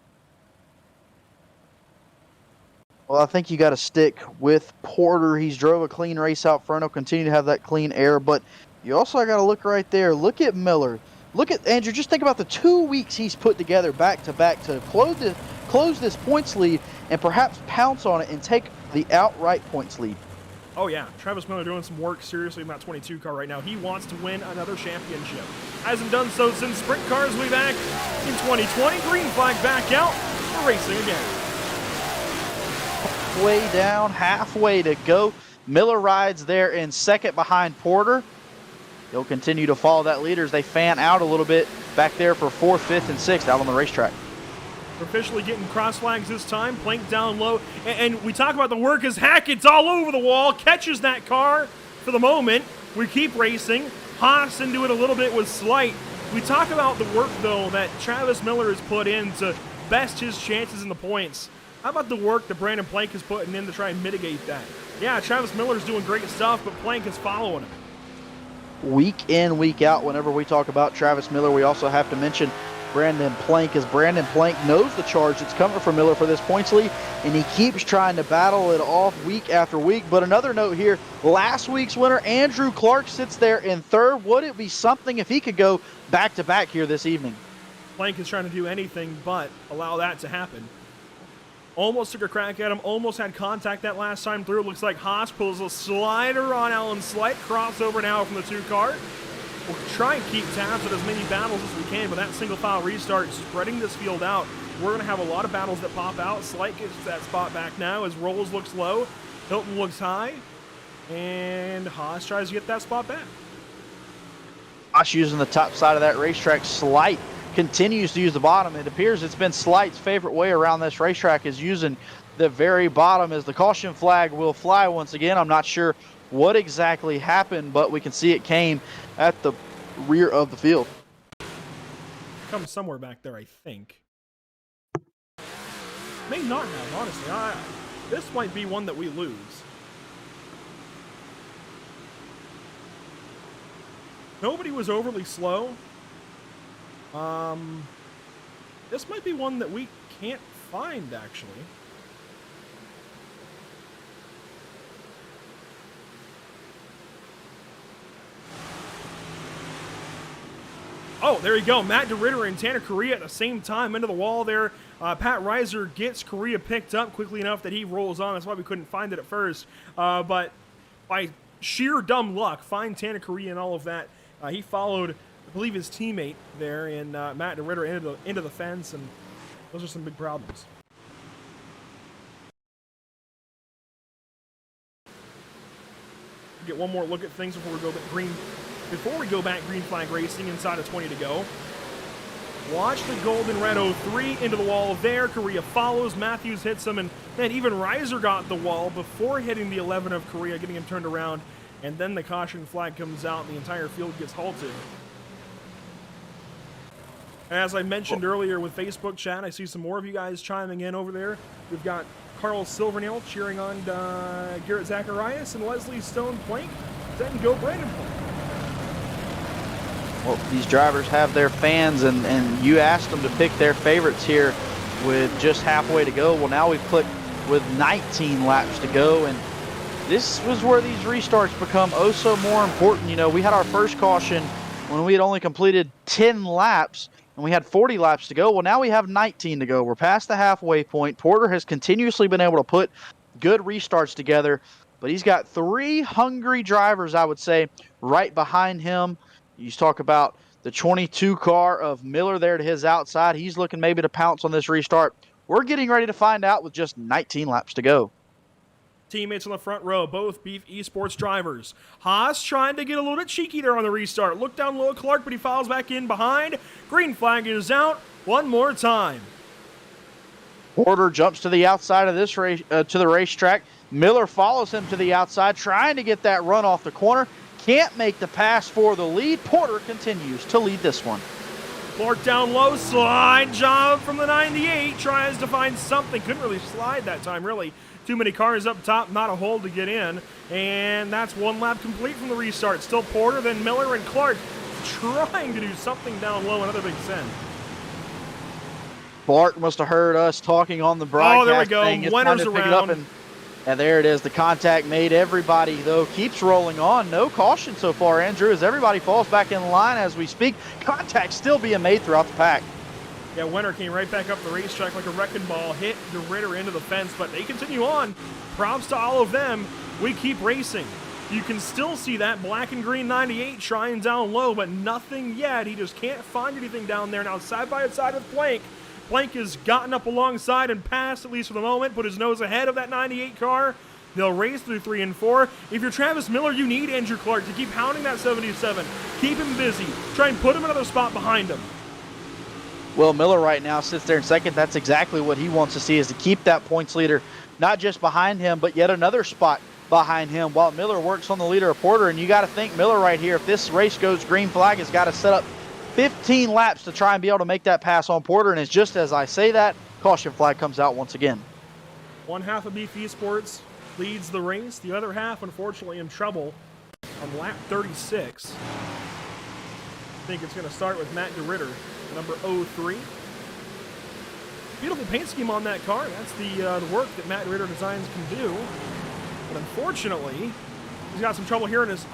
Well, I think you got to stick with Porter. He's drove a clean race out front. He'll continue to have that clean air, but you also got to look right there. Look at Miller. Look at Andrew. Just think about the 2 weeks he's put together back to back to close this points lead and perhaps pounce on it and take the outright points lead. Oh yeah, Travis Miller doing some work seriously in that 22 car right now. He wants to win another championship. Hasn't done so since sprint cars way back in 2020. Green flag back out. We're racing again. Way down, halfway to go. Miller rides there in second behind Porter. He'll continue to follow that leader as they fan out a little bit back there for fourth, fifth, and sixth out on the racetrack. We're officially getting cross flags this time. Plank down low. And we talk about the work as Hackett's all over the wall. Catches that car for the moment. We keep racing. Haas into it a little bit with Slight. We talk about the work, though, that Travis Miller has put in to best his chances in the points. How about the work that Brandon Plank is putting in to try and mitigate that? Yeah, Travis Miller's doing great stuff, but Plank is following him. Week in, week out, whenever we talk about Travis Miller, we also have to mention Brandon Plank, as Brandon Plank knows the charge that's coming from Miller for this points lead, and he keeps trying to battle it off week after week. But another note here, last week's winner, Andrew Clark, sits there in third. Would it be something if he could go back-to-back here this evening? Plank is trying to do anything but allow that to happen. Almost took a crack at him, almost had contact that last time through. Looks like Haas pulls a slider on Alan Slight. Crossover now from the 2-car. We'll try and keep tabs at as many battles as we can, but that single file restart spreading this field out. We're going to have a lot of battles that pop out. Slight gets that spot back now as Rolls looks low. Hilton looks high. And Haas tries to get that spot back. Haas using the top side of that racetrack. Slight continues to use the bottom. It appears it's been Slight's favorite way around this racetrack is using the very bottom, as the caution flag will fly once again. I'm not sure what exactly happened, but we can see it came at the rear of the field. Comes somewhere back there, I think. May not have, honestly. This might be one that we lose. Nobody was overly slow. This might be one that we can't find, actually. Oh, there you go. Matt DeRitter and Tanner Correa at the same time into the wall there. Pat Reiser gets Correa picked up quickly enough that he rolls on. That's why we couldn't find it at first. But by sheer dumb luck, find Tanner Correa and all of that. He followed, I believe, his teammate there, and Matt DeRitter into the fence, and those are some big problems. Get one more look at things before we go back green flag racing inside of 20 to go. Watch the golden red 03 into the wall there. Correa follows. Matthews hits him, and then even Reiser got the wall before hitting the 11 of Correa, getting him turned around. And then the caution flag comes out, and the entire field gets halted. As I mentioned earlier with Facebook chat, I see some more of you guys chiming in over there. We've got Carl Silvernail cheering on Garrett Zacharias, and Leslie Stone Plank. Then go Brandon Plank. Well, these drivers have their fans, and you asked them to pick their favorites here with just halfway to go. Well, now we've clicked with 19 laps to go, and this was where these restarts become oh so more important. You know, we had our first caution when we had only completed 10 laps, and we had 40 laps to go. Well, now we have 19 to go. We're past the halfway point. Porter has continuously been able to put good restarts together, but he's got 3 hungry drivers, I would say, right behind him. You talk about the 22 car of Miller there to his outside. He's looking maybe to pounce on this restart. We're getting ready to find out with just 19 laps to go. Teammates on the front row, both Beef Esports drivers. Haas trying to get a little bit cheeky there on the restart. Look down low at Clark, but he follows back in behind. Green flag is out one more time. Porter jumps to the outside of this race, to the racetrack. Miller follows him to the outside, trying to get that run off the corner. Can't make the pass for the lead. Porter continues to lead this one. Clark down low, slide job from the 98. Tries to find something. Couldn't really slide that time, really. Too many cars up top, not a hole to get in. And that's one lap complete from the restart. Still Porter, then Miller and Clark trying to do something down low. Another big send. Bart must have heard us talking on the broadcast. Oh, there we go. Winner's around. And there it is. The contact made. Everybody, though, keeps rolling on. No caution so far, Andrew, as everybody falls back in line as we speak. Contact still being made throughout the pack. Yeah, Winter came right back up the racetrack like a wrecking ball, hit the Ritter into the fence, but they continue on. Props to all of them. We keep racing. You can still see that black and green 98 trying down low, but nothing yet. He just can't find anything down there. Now side by side with Plank. Plank has gotten up alongside and passed, at least for the moment, put his nose ahead of that 98 car. They'll race through 3 and 4. If you're Travis Miller, you need Andrew Clark to keep hounding that 77. Keep him busy. Try and put him another spot behind him. Will Miller right now sits there in second. That's exactly what he wants to see, is to keep that points leader not just behind him, but yet another spot behind him while Miller works on the leader of Porter. And you got to think Miller right here, if this race goes green flag, has got to set up 15 laps to try and be able to make that pass on Porter. And it's just as I say that, caution flag comes out once again. One half of Beef Esports leads the race. The other half, unfortunately, in trouble on lap 36. I think it's going to start with Matt DeRitter, number 03. Beautiful paint scheme on that car. That's the work that Matt DeRitter Designs can do. But unfortunately, he's got some trouble here in his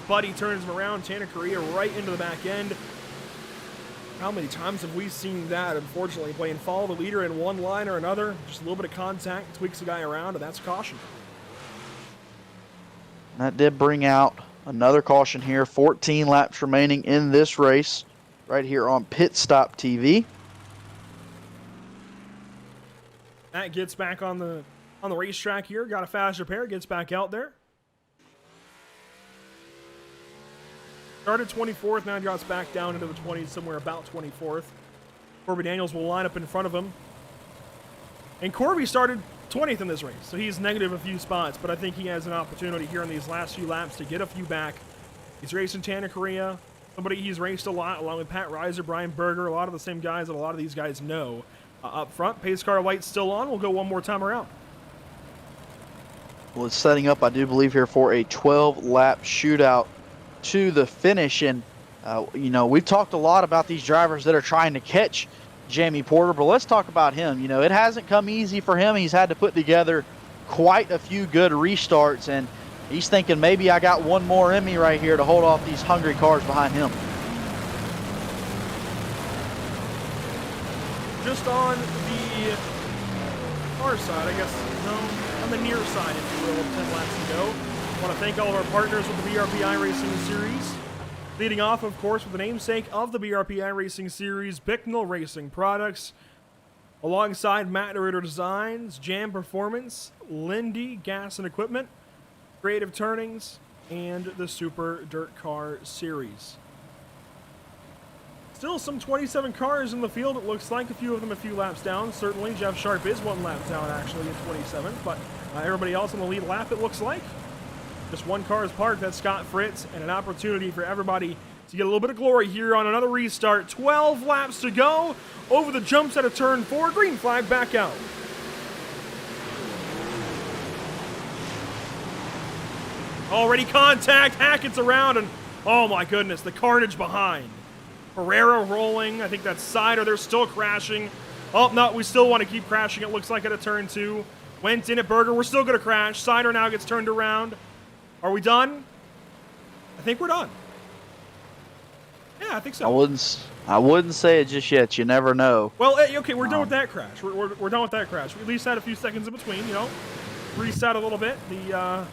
buddy turns him around. Tanner Correa right into the back end. How many times have we seen that, unfortunately, playing follow the leader in one line or another? Just a little bit of contact, tweaks the guy around, and that's caution. That did bring out another caution here. 14 laps remaining in this race right here on Pit Stop TV. Matt gets back on the racetrack here. Got a fast repair, gets back out there. Started 24th, now drops back down into the 20s, somewhere about 24th. Corby Daniels will line up in front of him. And Corby started 20th in this race, so he's negative a few spots, but I think he has an opportunity here in these last few laps to get a few back. He's racing Tanner Correa, somebody he's raced a lot, along with Pat Reiser, Brian Berger, a lot of the same guys that a lot of these guys know. Up front, pace car light's still on. We'll go one more time around. Well, it's setting up, I do believe, here for a 12-lap shootout to the finish. And, you know, we've talked a lot about these drivers that are trying to catch Jamie Porter, but let's talk about him. You know, it hasn't come easy for him. He's had to put together quite a few good restarts, and he's thinking maybe I got one more in me right here to hold off these hungry cars behind him. Just on the far side, I guess, no, on the near side, if you will, of 10 laps to go. I want to thank all of our partners with the BRP iRacing Series. Leading off, of course, with the namesake of the BRP iRacing Series, Bicknell Racing Products, alongside Matt DeRitter Designs, Jam Performance, Lindy Gas and Equipment, Creative Turnings, and the Super Dirt Car Series. Still some 27 cars in the field, it looks like. A few of them a few laps down. Certainly, Jeff Sharp is one lap down, actually, at 27th. But everybody else on the lead lap, it looks like. Just one car is parked. That's Scott Fritz. And an opportunity for everybody to get a little bit of glory here on another restart. 12 laps to go. Over the jumps out of turn 4. Green flag back out. Already contact. Hackett's around. And oh my goodness, the carnage behind. Pereira rolling. I think that's Sider. They're still crashing. Oh, no, we still want to keep crashing. It looks like at a turn 2. Went in at Berger. We're still going to crash. Sider now gets turned around. Are we done? I think we're done. Yeah, I think so. I wouldn't say it just yet. You never know. Well, okay, we're done with that crash. We're done with that crash. We at least had a few seconds in between, you know. Reset a little bit. The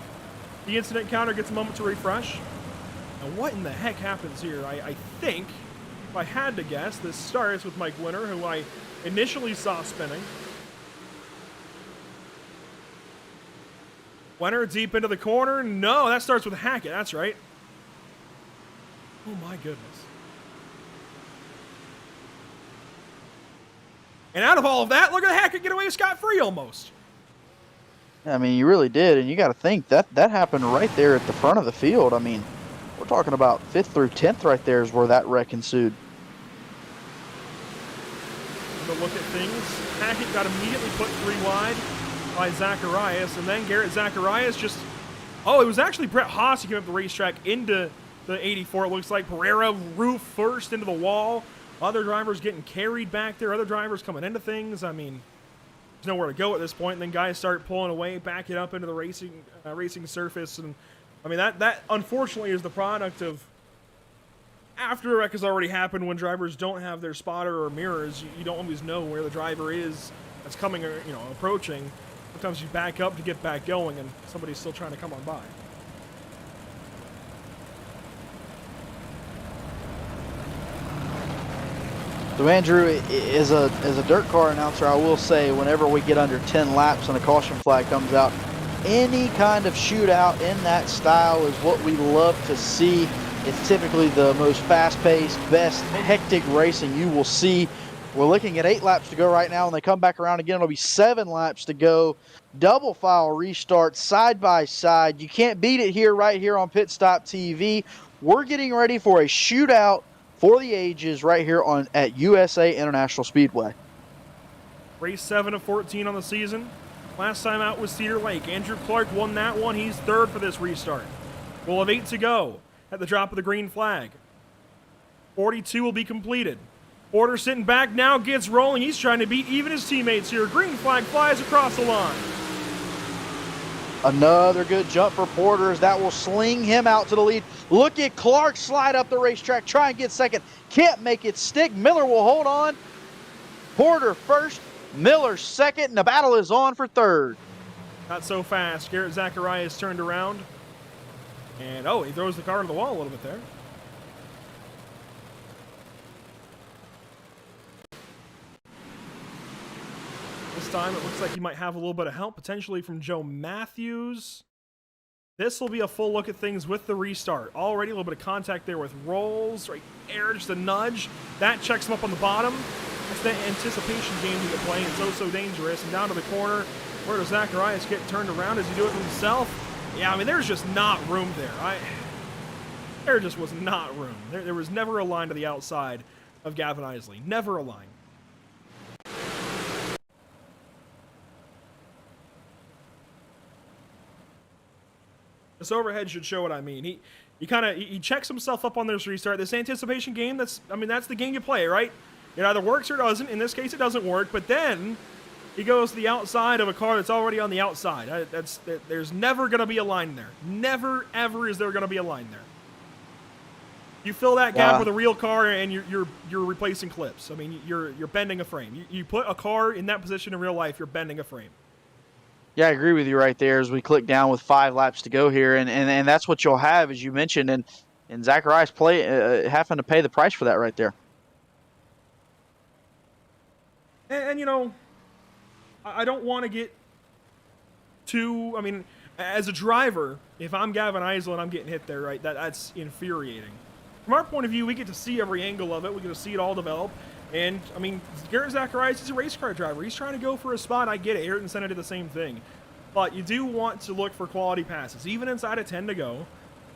incident counter gets a moment to refresh. And what in the heck happens here? I think, if I had to guess, this starts with Mike Winter, who I initially saw spinning. Winter deep into the corner. No, that starts with Hackett. That's right. Oh, my goodness. And out of all of that, look at Hackett get away scot-free almost. I mean, you really did, and you got to think that happened right there at the front of the field. I mean, we're talking about 5th through 10th right there is where that wreck ensued. To look at things, Hackett got immediately put 3 wide by Zacharias, and then Garrett Zacharias just, it was actually Brett Haas who came up the racetrack into the 84. It looks like Pereira roof first into the wall. Other drivers getting carried back there. Other drivers coming into things. I mean, there's nowhere to go at this point. And then guys start pulling away, backing up into the racing surface. And I mean, that unfortunately is the product of after a wreck has already happened. When drivers don't have their spotter or mirrors, you don't always know where the driver is that's coming or approaching. Sometimes you back up to get back going, and somebody's still trying to come on by. So Andrew, as a dirt car announcer, I will say whenever we get under 10 laps and a caution flag comes out, any kind of shootout in that style is what we love to see. It's typically the most fast-paced, best hectic racing you will see We're looking at 8 laps to go right now. When they come back around again, it'll be 7 laps to go. Double file restart, side by side. You can't beat it here, right here on Pit Stop TV. We're getting ready for a shootout for the ages right here at USA International Speedway. Race 7 of 14 on the season. Last time out was Cedar Lake. Andrew Clark won that one. He's third for this restart. We'll have 8 to go at the drop of the green flag. 42 will be completed. Porter sitting back now, gets rolling. He's trying to beat even his teammates here. Green flag flies across the line. Another good jump for Porter as that will sling him out to the lead. Look at Clark slide up the racetrack, try and get second. Can't make it stick. Miller will hold on. Porter first, Miller second, and the battle is on for third. Not so fast. Garrett Zacharias turned around. And, he throws the car into the wall a little bit there. This time it looks like he might have a little bit of help, potentially from Joe Matthews. This will be a full look at things with the restart. Already a little bit of contact there with Rolls, right there, just a nudge. That checks him up on the bottom. That's the anticipation game he can play. It's so dangerous. And down to the corner, where does Zacharias get turned around? Does he do it himself? Yeah, I mean, there's just not room there. There just was not room. There was never a line to the outside of Gavin Isley. Never a line. This overhead should show what I mean. He checks himself up on this restart. This anticipation game, that's the game you play, right? It either works or doesn't. In this case, it doesn't work. But then he goes to the outside of a car that's already on the outside. There's never going to be a line there. Never, ever is there going to be a line there. You fill that gap with a real car, and you're replacing clips. I mean, you're bending a frame. You put a car in that position in real life, you're bending a frame. Yeah, I agree with you right there as we click down with 5 laps to go here. And that's what you'll have, as you mentioned. And Zacharias having to pay the price for that right there. And I don't want to get too, as a driver, if I'm Gavin Isley and I'm getting hit there, right, that's infuriating. From our point of view, we get to see every angle of it. We get to see it all develop. And, Garrett Zacharias is a race car driver. He's trying to go for a spot. I get it. Ayrton Senna did the same thing. But you do want to look for quality passes. Even inside of 10 to go,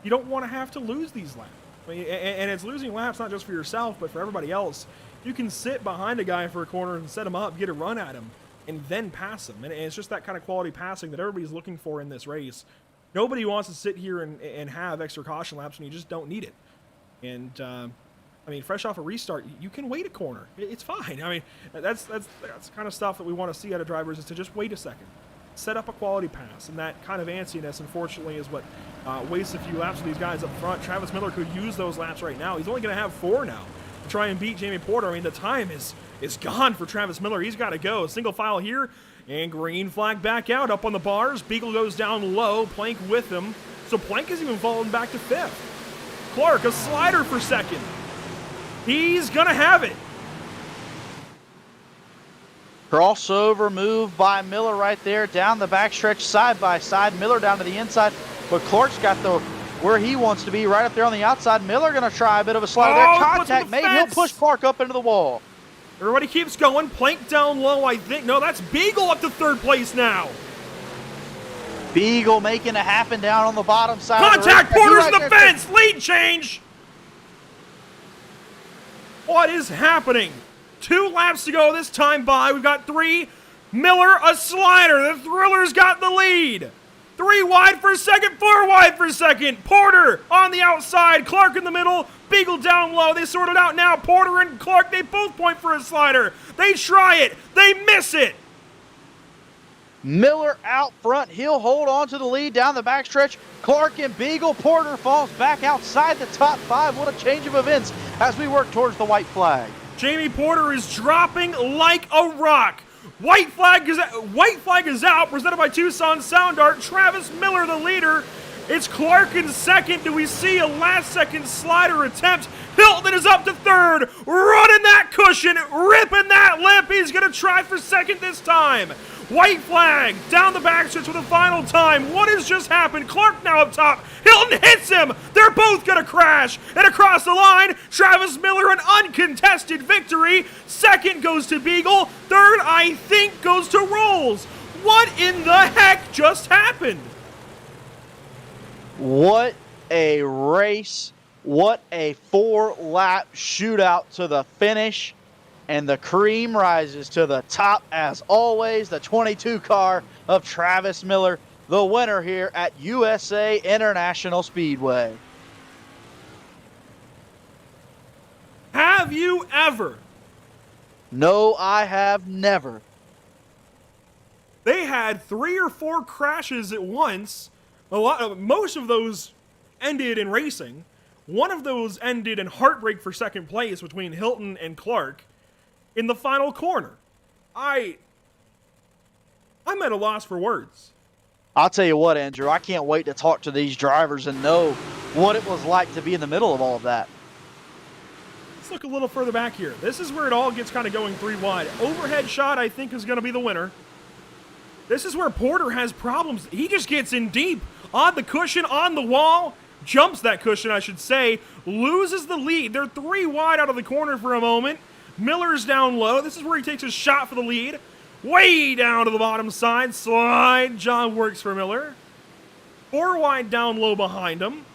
you don't want to have to lose these laps. And it's losing laps not just for yourself, but for everybody else. You can sit behind a guy for a corner and set him up, get a run at him, and then pass him. And it's just that kind of quality passing that everybody's looking for in this race. Nobody wants to sit here and have extra caution laps when you just don't need it. And, fresh off a restart, you can wait a corner. It's fine. That's the kind of stuff that we want to see out of drivers, is to just wait a second. Set up a quality pass. And that kind of antsiness, unfortunately, is what wastes a few laps for these guys up front. Travis Miller could use those laps right now. He's only going to have 4 now to try and beat Jamie Porter. The time is gone for Travis Miller. He's got to go. Single file here, and green flag back out up on the bars. Beagle goes down low. Plank with him. So Plank is even falling back to 5th. Clark, a slider for 2nd. He's going to have it. Crossover move by Miller right there. Down the backstretch, side by side. Miller down to the inside. But Clark's got where he wants to be, right up there on the outside. Miller going to try a bit of a slider there. Contact made. He'll push Clark up into the wall. Everybody keeps going. Plank down low, I think. No, that's Beagle up to 3rd place now. Beagle making a happen down on the bottom side. Contact, Porter's in the fence. Lead change. What is happening? 2 laps to go this time by. We've got 3. Miller, a slider. The Thriller's got the lead. 3 wide for 2nd, 4 wide for 2nd. Porter on the outside. Clark in the middle. Beagle down low. They sort it out now. Porter and Clark, they both point for a slider. They try it. They miss it. Miller out front. He'll hold on to the lead down the backstretch. Clark and Beagle. Porter falls back outside the top 5. What a change of events as we work towards the white flag. Jamie Porter is dropping like a rock. White flag is out, presented by Tucson Sound Art. Travis Miller, the leader. It's Clark in 2nd. Do we see a last-second slider attempt? Hilton is up to 3rd, running that cushion, ripping that lip. He's going to try for 2nd this time. White flag down the backstretch for the final time. What has just happened? Clark now up top. Hilton hits him. They're both going to crash. And across the line, Travis Miller, an uncontested victory. Second goes to Beagle. Third, I think, goes to Rolls. What in the heck just happened? What a race. What a 4-lap shootout to the finish. And the cream rises to the top as always. The 22 car of Travis Miller, the winner here at USA International Speedway. Have you ever? No, I have never. They had 3 or 4 crashes at once. Most of those ended in racing. One of those ended in heartbreak for second place between Hilton and Clark in the final corner. I'm at a loss for words. I'll tell you what, Andrew, I can't wait to talk to these drivers and know what it was like to be in the middle of all of that. Let's look a little further back here. This is where it all gets kind of going 3 wide. Overhead shot, I think, is going to be the winner. This is where Porter has problems. He just gets in deep on the cushion, on the wall, jumps that cushion, I should say, loses the lead. They're 3 wide out of the corner for a moment. Miller's down low. This is where he takes a shot for the lead. Way down to the bottom side. Slide. John works for Miller. 4 wide down low behind him.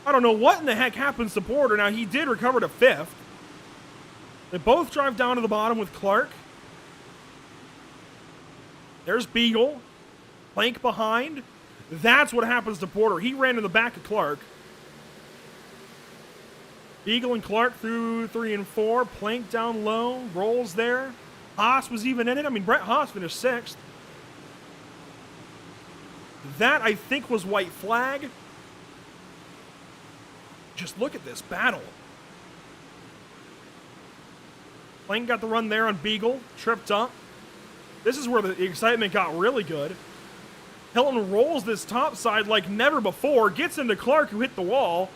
I don't know what in the heck happens to Porter. Now, he did recover to 5th. They both drive down to the bottom with Clark. There's Beagle. Plank behind. That's what happens to Porter. He ran in the back of Clark. Beagle and Clark through 3 and 4. Plank down low. Rolls there. Haas was even in it. I mean, Brett Haas finished 6th. That, I think, was white flag. Just look at this battle. Plank got the run there on Beagle. Tripped up. This is where the excitement got really good. Hilton rolls this top side like never before. Gets into Clark, who hit the wall.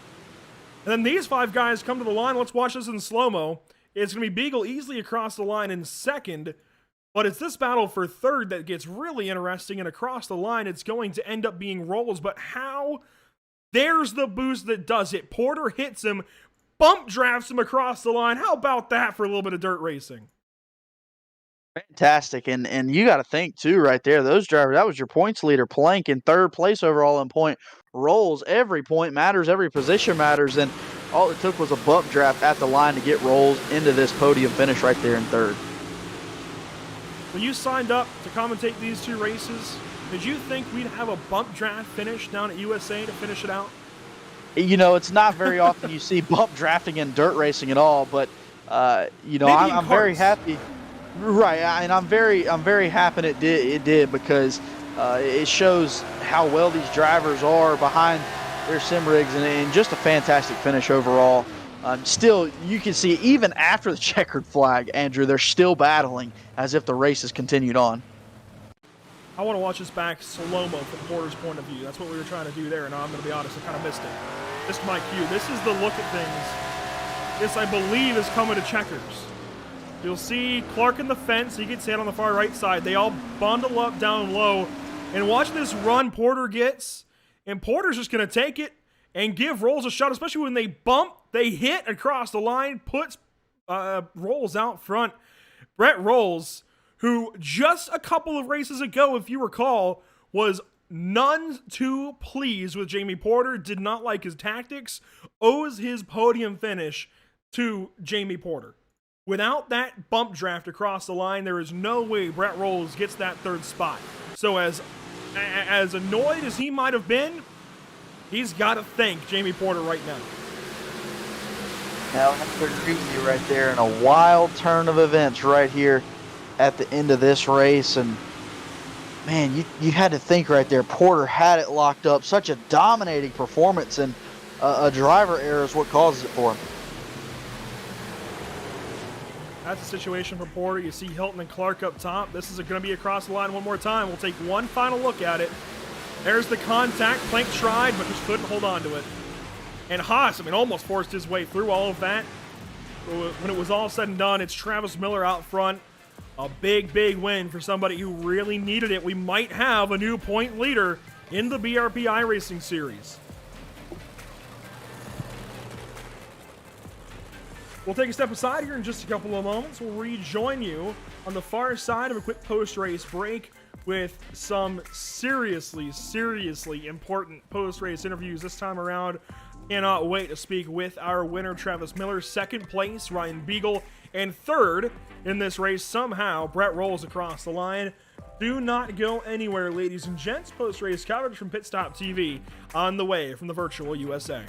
And then these 5 guys come to the line. Let's watch this in slow-mo. It's going to be Beagle easily across the line in 2nd. But it's this battle for 3rd that gets really interesting. And across the line, it's going to end up being Rolls. But how? There's the boost that does it. Porter hits him. Bump drafts him across the line. How about that for a little bit of dirt racing? Fantastic. And you got to think, too, right there. Those drivers, that was your points leader. Plank in 3rd place overall in point. Rolls, every point matters, every position matters, and all it took was a bump draft at the line to get Rolls into this podium finish right there in 3rd. When you signed up to commentate these 2 races, did you think we'd have a bump draft finish down at USA to finish it out? You know, it's not very often you see bump drafting in dirt racing at all, but you know, I'm very happy. Right, and I'm very happy it did because it shows how well these drivers are behind their sim rigs, and just a fantastic finish overall. Still, you can see even after the checkered flag, Andrew, they're still battling as if the race has continued on. I want to watch this back slow-mo from Porter's point of view. That's what we were trying to do there, and I'm going to be honest, I kind of missed it. This is my cue. This is the look at things. This, I believe, is coming to checkers. You'll see Clark in the fence. He gets hit on the far right side. They all bundle up down low. And watch this run Porter gets. And Porter's just going to take it and give Rolls a shot, especially when they bump, they hit across the line, puts Rolls out front. Brett Rolls, who just a couple of races ago, if you recall, was none too pleased with Jamie Porter, did not like his tactics, owes his podium finish to Jamie Porter. Without that bump draft across the line, there is no way Brett Rolls gets that 3rd spot. So as annoyed as he might have been, he's got to thank Jamie Porter right now. Now, I agree with you right there, and a wild turn of events right here at the end of this race. And man, you had to think right there. Porter had it locked up. Such a dominating performance, and a driver error is what causes it for him. That's the situation for Porter. You see Hilton and Clark up top. This is going to be across the line one more time. We'll take one final look at it. There's the contact. Plank tried, but just couldn't hold on to it. And Haas, almost forced his way through all of that. When it was all said and done, it's Travis Miller out front. A big, big win for somebody who really needed it. We might have a new point leader in the BRP iRacing series. We'll take a step aside here in just a couple of moments. We'll rejoin you on the far side of a quick post-race break with some seriously, seriously important post-race interviews this time around. Cannot wait to speak with our winner, Travis Miller. Second place, Ryan Beagle. And third in this race, somehow, Brett rolls across the line. Do not go anywhere, ladies and gents. Post-race coverage from Pit Stop TV on the way from the virtual USA.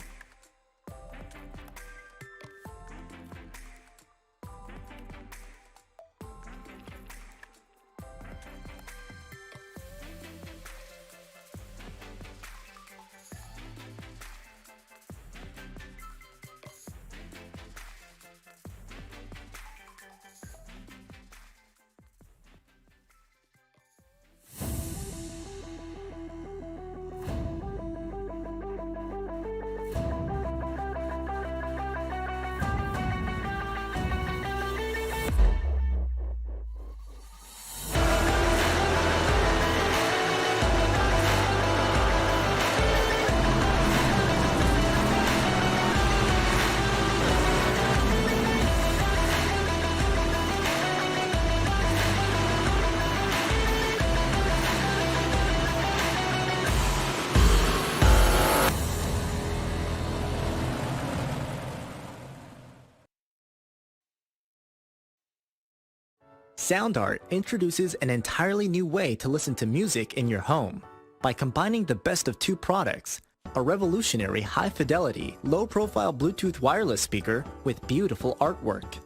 Sound Art introduces an entirely new way to listen to music in your home. By combining the best of two products, a revolutionary high-fidelity, low-profile Bluetooth wireless speaker with beautiful artwork.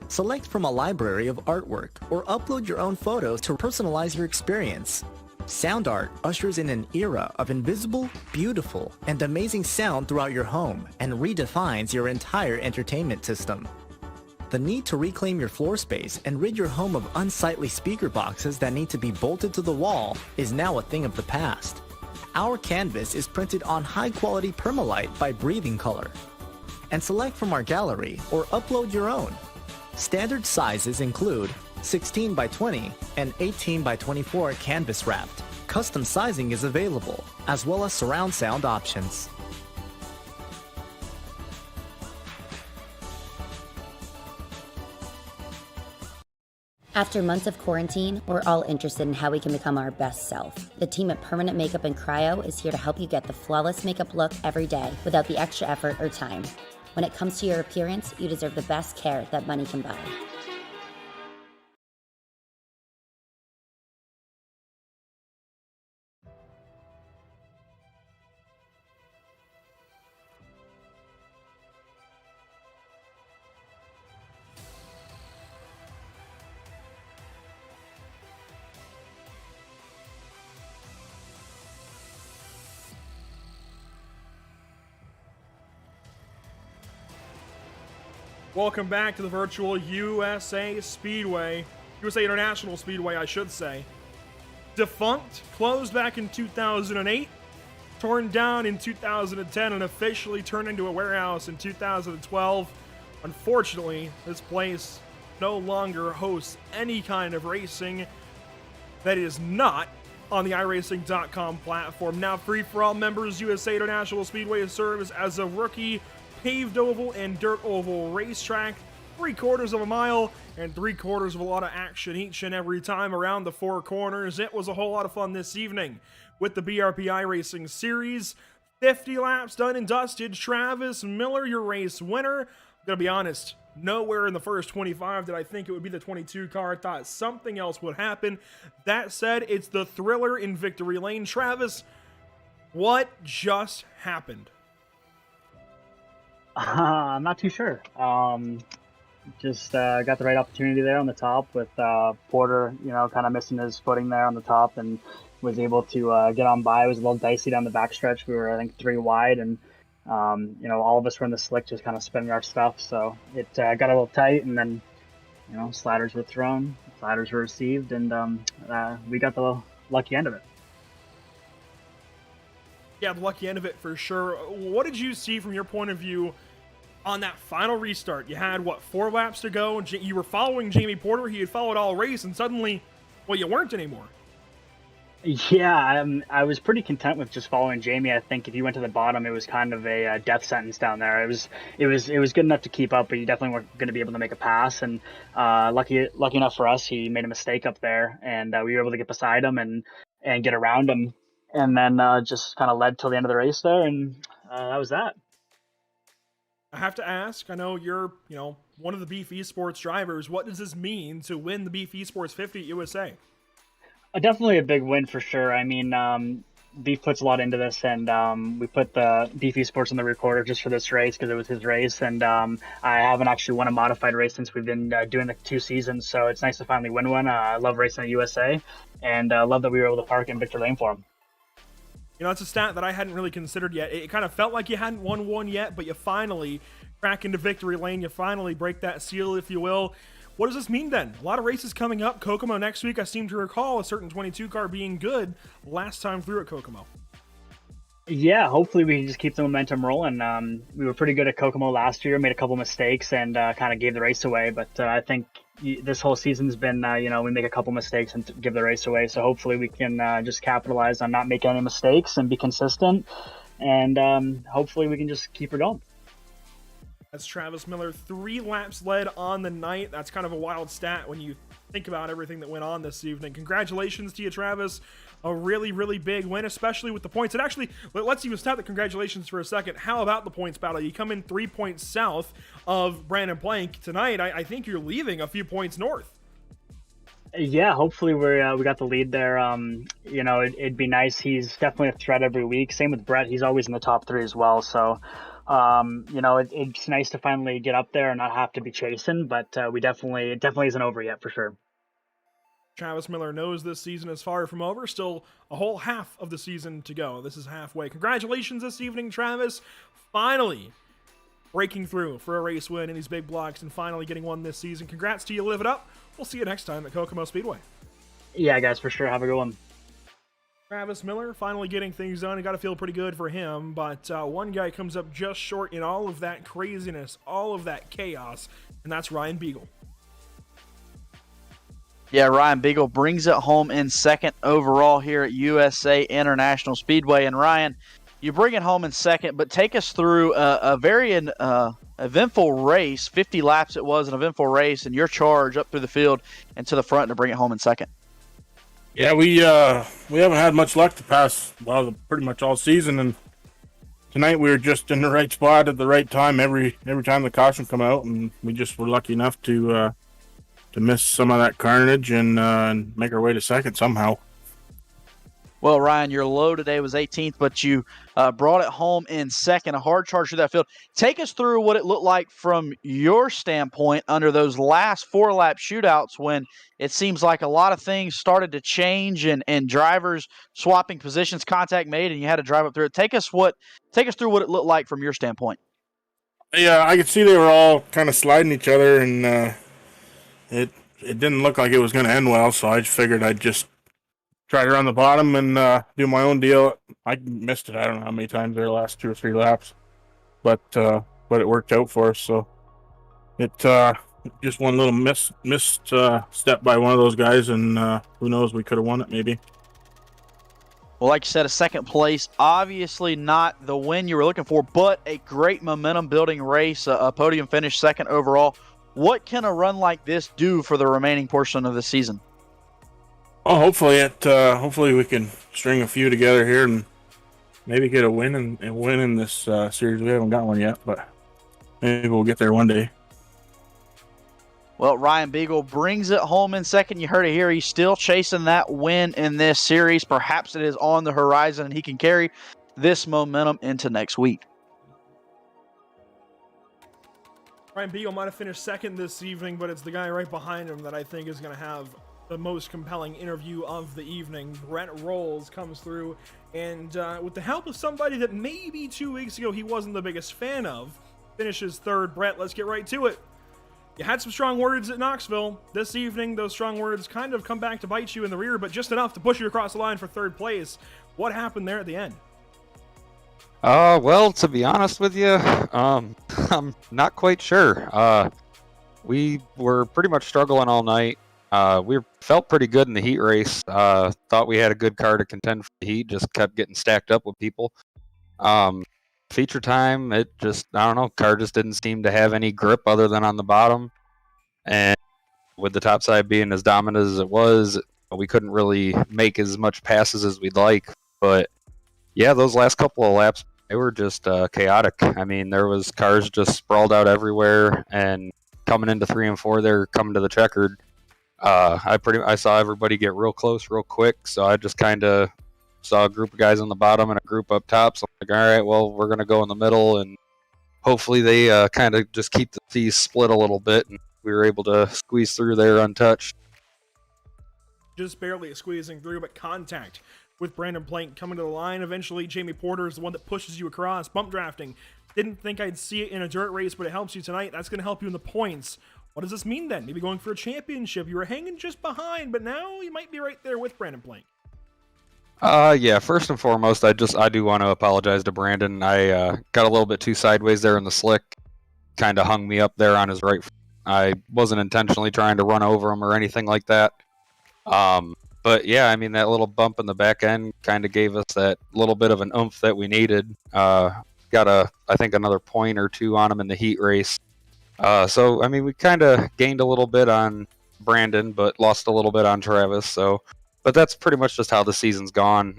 Select from a library of artwork or upload your own photos to personalize your experience. Sound Art ushers in an era of invisible, beautiful, and amazing sound throughout your home and redefines your entire entertainment system. The need to reclaim your floor space and rid your home of unsightly speaker boxes that need to be bolted to the wall is now a thing of the past. Our canvas is printed on high-quality permalite by Breathing Color. And select from our gallery or upload your own. Standard sizes include 16 by 20 and 18 by 24 canvas wrapped. Custom sizing is available, as well as surround sound options. After months of quarantine, we're all interested in how we can become our best self. The team at Permanent Makeup and Cryo is here to help you get the flawless makeup look every day without the extra effort or time. When it comes to your appearance, you deserve the best care that money can buy. Welcome back to the virtual USA Speedway. USA International Speedway, I should say. Defunct, closed back in 2008, torn down in 2010, and officially turned into a warehouse in 2012. Unfortunately, this place no longer hosts any kind of racing that is not on the iRacing.com platform. Now, free-for-all members, USA International Speedway serves as a rookie paved oval and dirt oval racetrack, 3/4 of a mile and 3/4 of a lot of action each and every time around the four corners. It was a whole lot of fun this evening with the BRP iRacing series. 50 laps done and dusted. Travis Miller, your race winner. I'm gonna be honest, nowhere in the first 25 did I think it would be the 22 car. I thought something else would happen. That said, it's the thriller in victory lane. Travis, what just happened? I'm not too sure. Just got the right opportunity there on the top with Porter, kind of missing his footing there on the top, and was able to get on by. It was a little dicey down the backstretch. We were, I think, 3 wide, and all of us were in the slick, just kind of spinning our stuff. So it got a little tight, and then sliders were thrown, sliders were received, and we got the lucky end of it. Yeah, the lucky end of it for sure. What did you see from your point of view on that final restart. You had, what, 4 laps to go, and you were following Jamie Porter. He had followed all race, and suddenly, well, you weren't anymore. Yeah, I was pretty content with just following Jamie. I think if you went to the bottom, it was kind of a death sentence down there. It was good enough to keep up, but you definitely weren't going to be able to make a pass. And lucky enough for us, he made a mistake up there, and we were able to get beside him and get around him, and then just kind of led till the end of the race there, and that was that. I have to ask, I know you're, one of the Beef Esports drivers. What does this mean to win the Beef Esports 50 at USA? Definitely a big win for sure. I mean, Beef puts a lot into this, and we put the Beef Esports on the recorder just for this race because it was his race, and I haven't actually won a modified race since we've been doing the 2 seasons, so it's nice to finally win one. I love racing at USA, and love that we were able to park in Victor Lane for him. It's a stat that I hadn't really considered yet. It kind of felt like you hadn't won one yet, but you finally crack into victory lane. You finally break that seal, if you will. What does this mean then? A lot of races coming up. Kokomo next week. I seem to recall a certain 22 car being good last time through at Kokomo. Yeah, hopefully we can just keep the momentum rolling. We were pretty good at Kokomo last year, made a couple mistakes, and kind of gave the race away. But I think this whole season's been, we make a couple mistakes and give the race away. So hopefully we can just capitalize on not making any mistakes and be consistent. And hopefully we can just keep her going. That's Travis Miller, 3 laps led on the night. That's kind of a wild stat when you think about everything that went on this evening. Congratulations to you, Travis. A really, really big win, especially with the points. And actually, let's even stop the congratulations for a second. How about the points battle? You come in 3 points south of Brandon Plank tonight. I think you're leaving a few points north. Yeah, hopefully we got the lead there. It'd be nice. He's definitely a threat every week. Same with Brett. He's always in the top 3 as well. So, it's nice to finally get up there and not have to be chasing. But it definitely isn't over yet for sure. Travis Miller knows this season is far from over. Still a whole half of the season to go. This is halfway. Congratulations this evening, Travis. Finally breaking through for a race win in these big blocks and finally getting one this season. Congrats to you. Live it up. We'll see you next time at Kokomo Speedway. Yeah, guys, for sure. Have a good one. Travis Miller finally getting things done. You got to feel pretty good for him, but one guy comes up just short in all of that craziness, all of that chaos, and that's Ryan Beagle. Yeah, Ryan Beagle brings it home in second overall here at USA International Speedway. And Ryan, you bring it home in second, but take us through a very eventful race. 50 laps it was, an eventful race, and your charge up through the field and to the front to bring it home in second. Yeah, we haven't had much luck to pass, pretty much all season, and tonight we were just in the right spot at the right time every time the caution come out, and we just were lucky enough to miss some of that carnage and make our way to second somehow. Well, Ryan, your low today was 18th, but you brought it home in second, a hard charge through that field. Take us through what it looked like from your standpoint under those last 4-lap shootouts when it seems like a lot of things started to change and drivers swapping positions, contact made, and you had to drive up through it. Take us through what it looked like from your standpoint. Yeah, I could see they were all kind of sliding each other, and it didn't look like it was going to end well, so I just figured I'd just try to run the bottom and do my own deal. I missed it. I don't know how many times there last 2 or 3 laps, but it worked out for us. So it just one little missed step by one of those guys, and who knows, we could have won it maybe. Well, like you said, a second place, obviously not the win you were looking for, but a great momentum-building race, a podium finish, second overall. What can a run like this do for the remaining portion of the season? Oh, hopefully we can string a few together here and maybe get a win and win in this series. We haven't got one yet, but maybe we'll get there one day. Well, Ryan Beagle brings it home in second. You heard it here. He's still chasing that win in this series. Perhaps it is on the horizon and he can carry this momentum into next week. Ryan Beagle might have finished second this evening, but it's the guy right behind him that I think is going to have the most compelling interview of the evening. Brett Rolls comes through, and with the help of somebody that maybe 2 weeks ago he wasn't the biggest fan of, finishes third. Brett, let's get right to it. You had some strong words at Knoxville. This evening, those strong words kind of come back to bite you in the rear, but just enough to push you across the line for third place. What happened there at the end? Well, to be honest with you, I'm not quite sure. We were pretty much struggling all night. We felt pretty good in the heat race. Thought we had a good car to contend for the heat, just kept getting stacked up with people. Feature time, it just, I don't know, car just didn't seem to have any grip other than on the bottom. And with the top side being as dominant as it was, we couldn't really make as much passes as we'd like. But yeah, those last couple of laps, they were just chaotic. I mean, there was cars just sprawled out everywhere, and coming into 3 and 4, they're coming to the checkered. I saw everybody get real close real quick, so I just kind of saw a group of guys on the bottom and a group up top. So I'm like, all right, well, we're gonna go in the middle, and hopefully they kind of just keep the fees split a little bit, and we were able to squeeze through there untouched. Just barely squeezing through, but contact with Brandon Plank coming to the line. Eventually, Jamie Porter is the one that pushes you across. Bump drafting. Didn't think I'd see it in a dirt race, but it helps you tonight. That's going to help you in the points. What does this mean then? Maybe going for a championship. You were hanging just behind, but now you might be right there with Brandon Plank. Yeah, first and foremost, I do want to apologize to Brandon. I got a little bit too sideways there in the slick. Kind of hung me up there on his right foot. I wasn't intentionally trying to run over him or anything like that. But yeah, I mean, that little bump in the back end kind of gave us that little bit of an oomph that we needed. Got I think another point or two on him in the heat race. So, I mean, we kind of gained a little bit on Brandon, but lost a little bit on Travis. So, but that's pretty much just how the season's gone.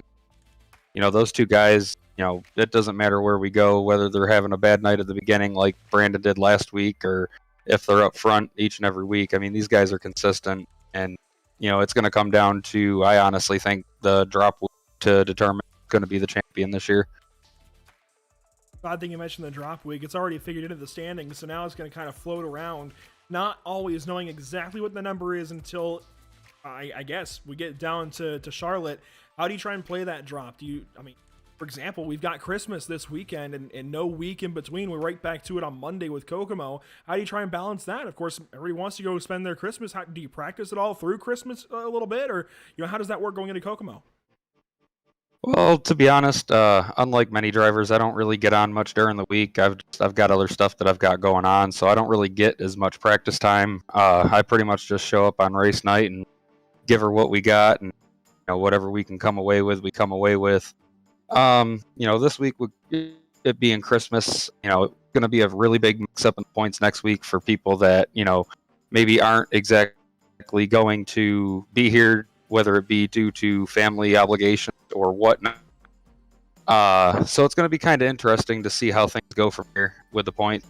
You know, those two guys, you know, it doesn't matter where we go, whether they're having a bad night at the beginning like Brandon did last week, or if they're up front each and every week. I mean, these guys are consistent, and you know, it's going to come down to, I honestly think, the drop to determine who's going to be the champion this year. Odd thing you mentioned the drop week. It's already figured into the standings, so now it's going to kind of float around, not always knowing exactly what the number is until, I guess, we get down to Charlotte. How do you try and play that drop? For example, we've got Christmas this weekend and no week in between. We're right back to it on Monday with Kokomo. How do you try and balance that? Of course, everybody wants to go spend their Christmas. Do you practice it all through Christmas a little bit? Or, how does that work going into Kokomo? Well, to be honest, unlike many drivers, I don't really get on much during the week. I've got other stuff that I've got going on, so I don't really get as much practice time. I pretty much just show up on race night and give her what we got, and whatever we can come away with, we come away with. This week with it being Christmas, it's going to be a really big mix-up in points next week for people that maybe aren't exactly going to be here, whether it be due to family obligations or whatnot. So it's going to be kind of interesting to see how things go from here with the point.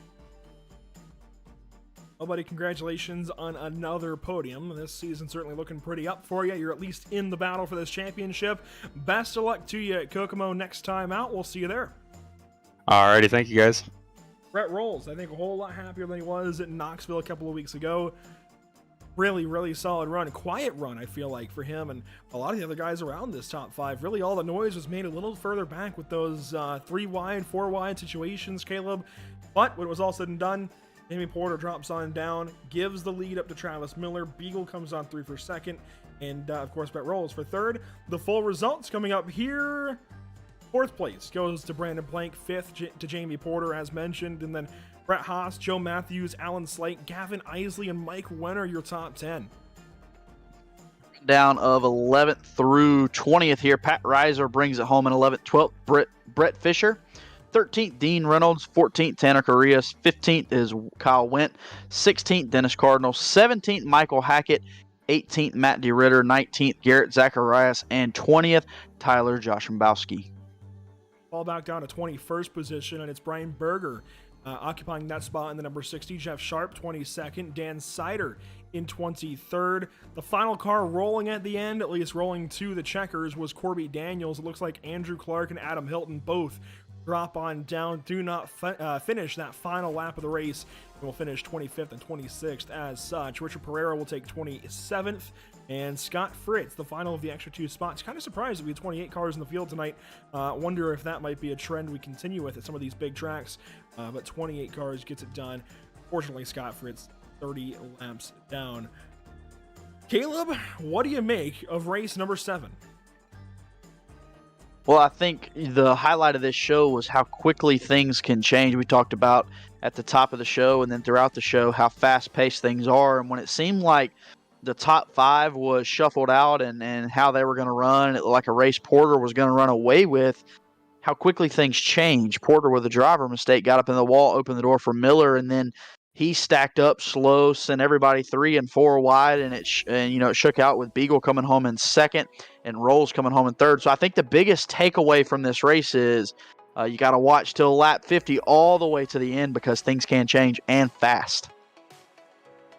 Well, buddy, congratulations on another podium. This season's certainly looking pretty up for you. You're at least in the battle for this championship. Best of luck to you at Kokomo next time out. We'll see you there. Alrighty, thank you guys. Brett Rolls, I think a whole lot happier than he was at Knoxville a couple of weeks ago. Really, really solid run. Quiet run, I feel like, for him and a lot of the other guys around this top five. Really, all the noise was made a little further back with those 3 wide, 4 wide situations, Caleb. But when it was all said and done, Jamie Porter drops on down, gives the lead up to Travis Miller. Beagle comes on through for second, and of course Brett Rolls for third. The full results coming up here. 4th place goes to Brandon Plank, 5th to Jamie Porter, as mentioned, and then Brett Haas, Joe Matthews, Alan Slate, Gavin Isley, and Mike Wenner, your top 10. Down of 11th through 20th here. Pat Reiser brings it home in 11th. 12th, Brett Fisher. 13th, Dean Reynolds. 14th, Tanner Correas. 15th is Kyle Wendt. 16th, Dennis Cardinal. 17th, Michael Hackett. 18th, Matt DeRitter. 19th, Garrett Zacharias. And 20th, Tyler Joshimbowski. Fall back down to 21st position, and it's Brian Berger occupying that spot in the number 60. Jeff Sharp, 22nd. Dan Sider in 23rd. The final car rolling at the end, at least rolling to the checkers, was Corby Daniels. It looks like Andrew Clark and Adam Hilton both drop on down, do not finish that final lap of the race, and will finish 25th and 26th as such. Richard Pereira will take 27th, and Scott Fritz, the final of the extra 2 spots. Kind of surprised that we had 28 cars in the field tonight. Wonder if that might be a trend we continue with at some of these big tracks, but 28 cars gets it done. Fortunately, Scott Fritz 30 laps down. Caleb, what do you make of race number 7? Well, I think the highlight of this show was how quickly things can change. We talked about at the top of the show and then throughout the show how fast-paced things are. And when it seemed like the top 5 was shuffled out and how they were going to run, it looked like a race Porter was going to run away with, how quickly things change. Porter, with a driver mistake, got up in the wall, opened the door for Miller, and then he stacked up slow, sent everybody 3 and 4 wide, and it shook out with Beagle coming home in second and Rolls coming home in third. So I think the biggest takeaway from this race is you got to watch till lap 50 all the way to the end, because things can change and fast.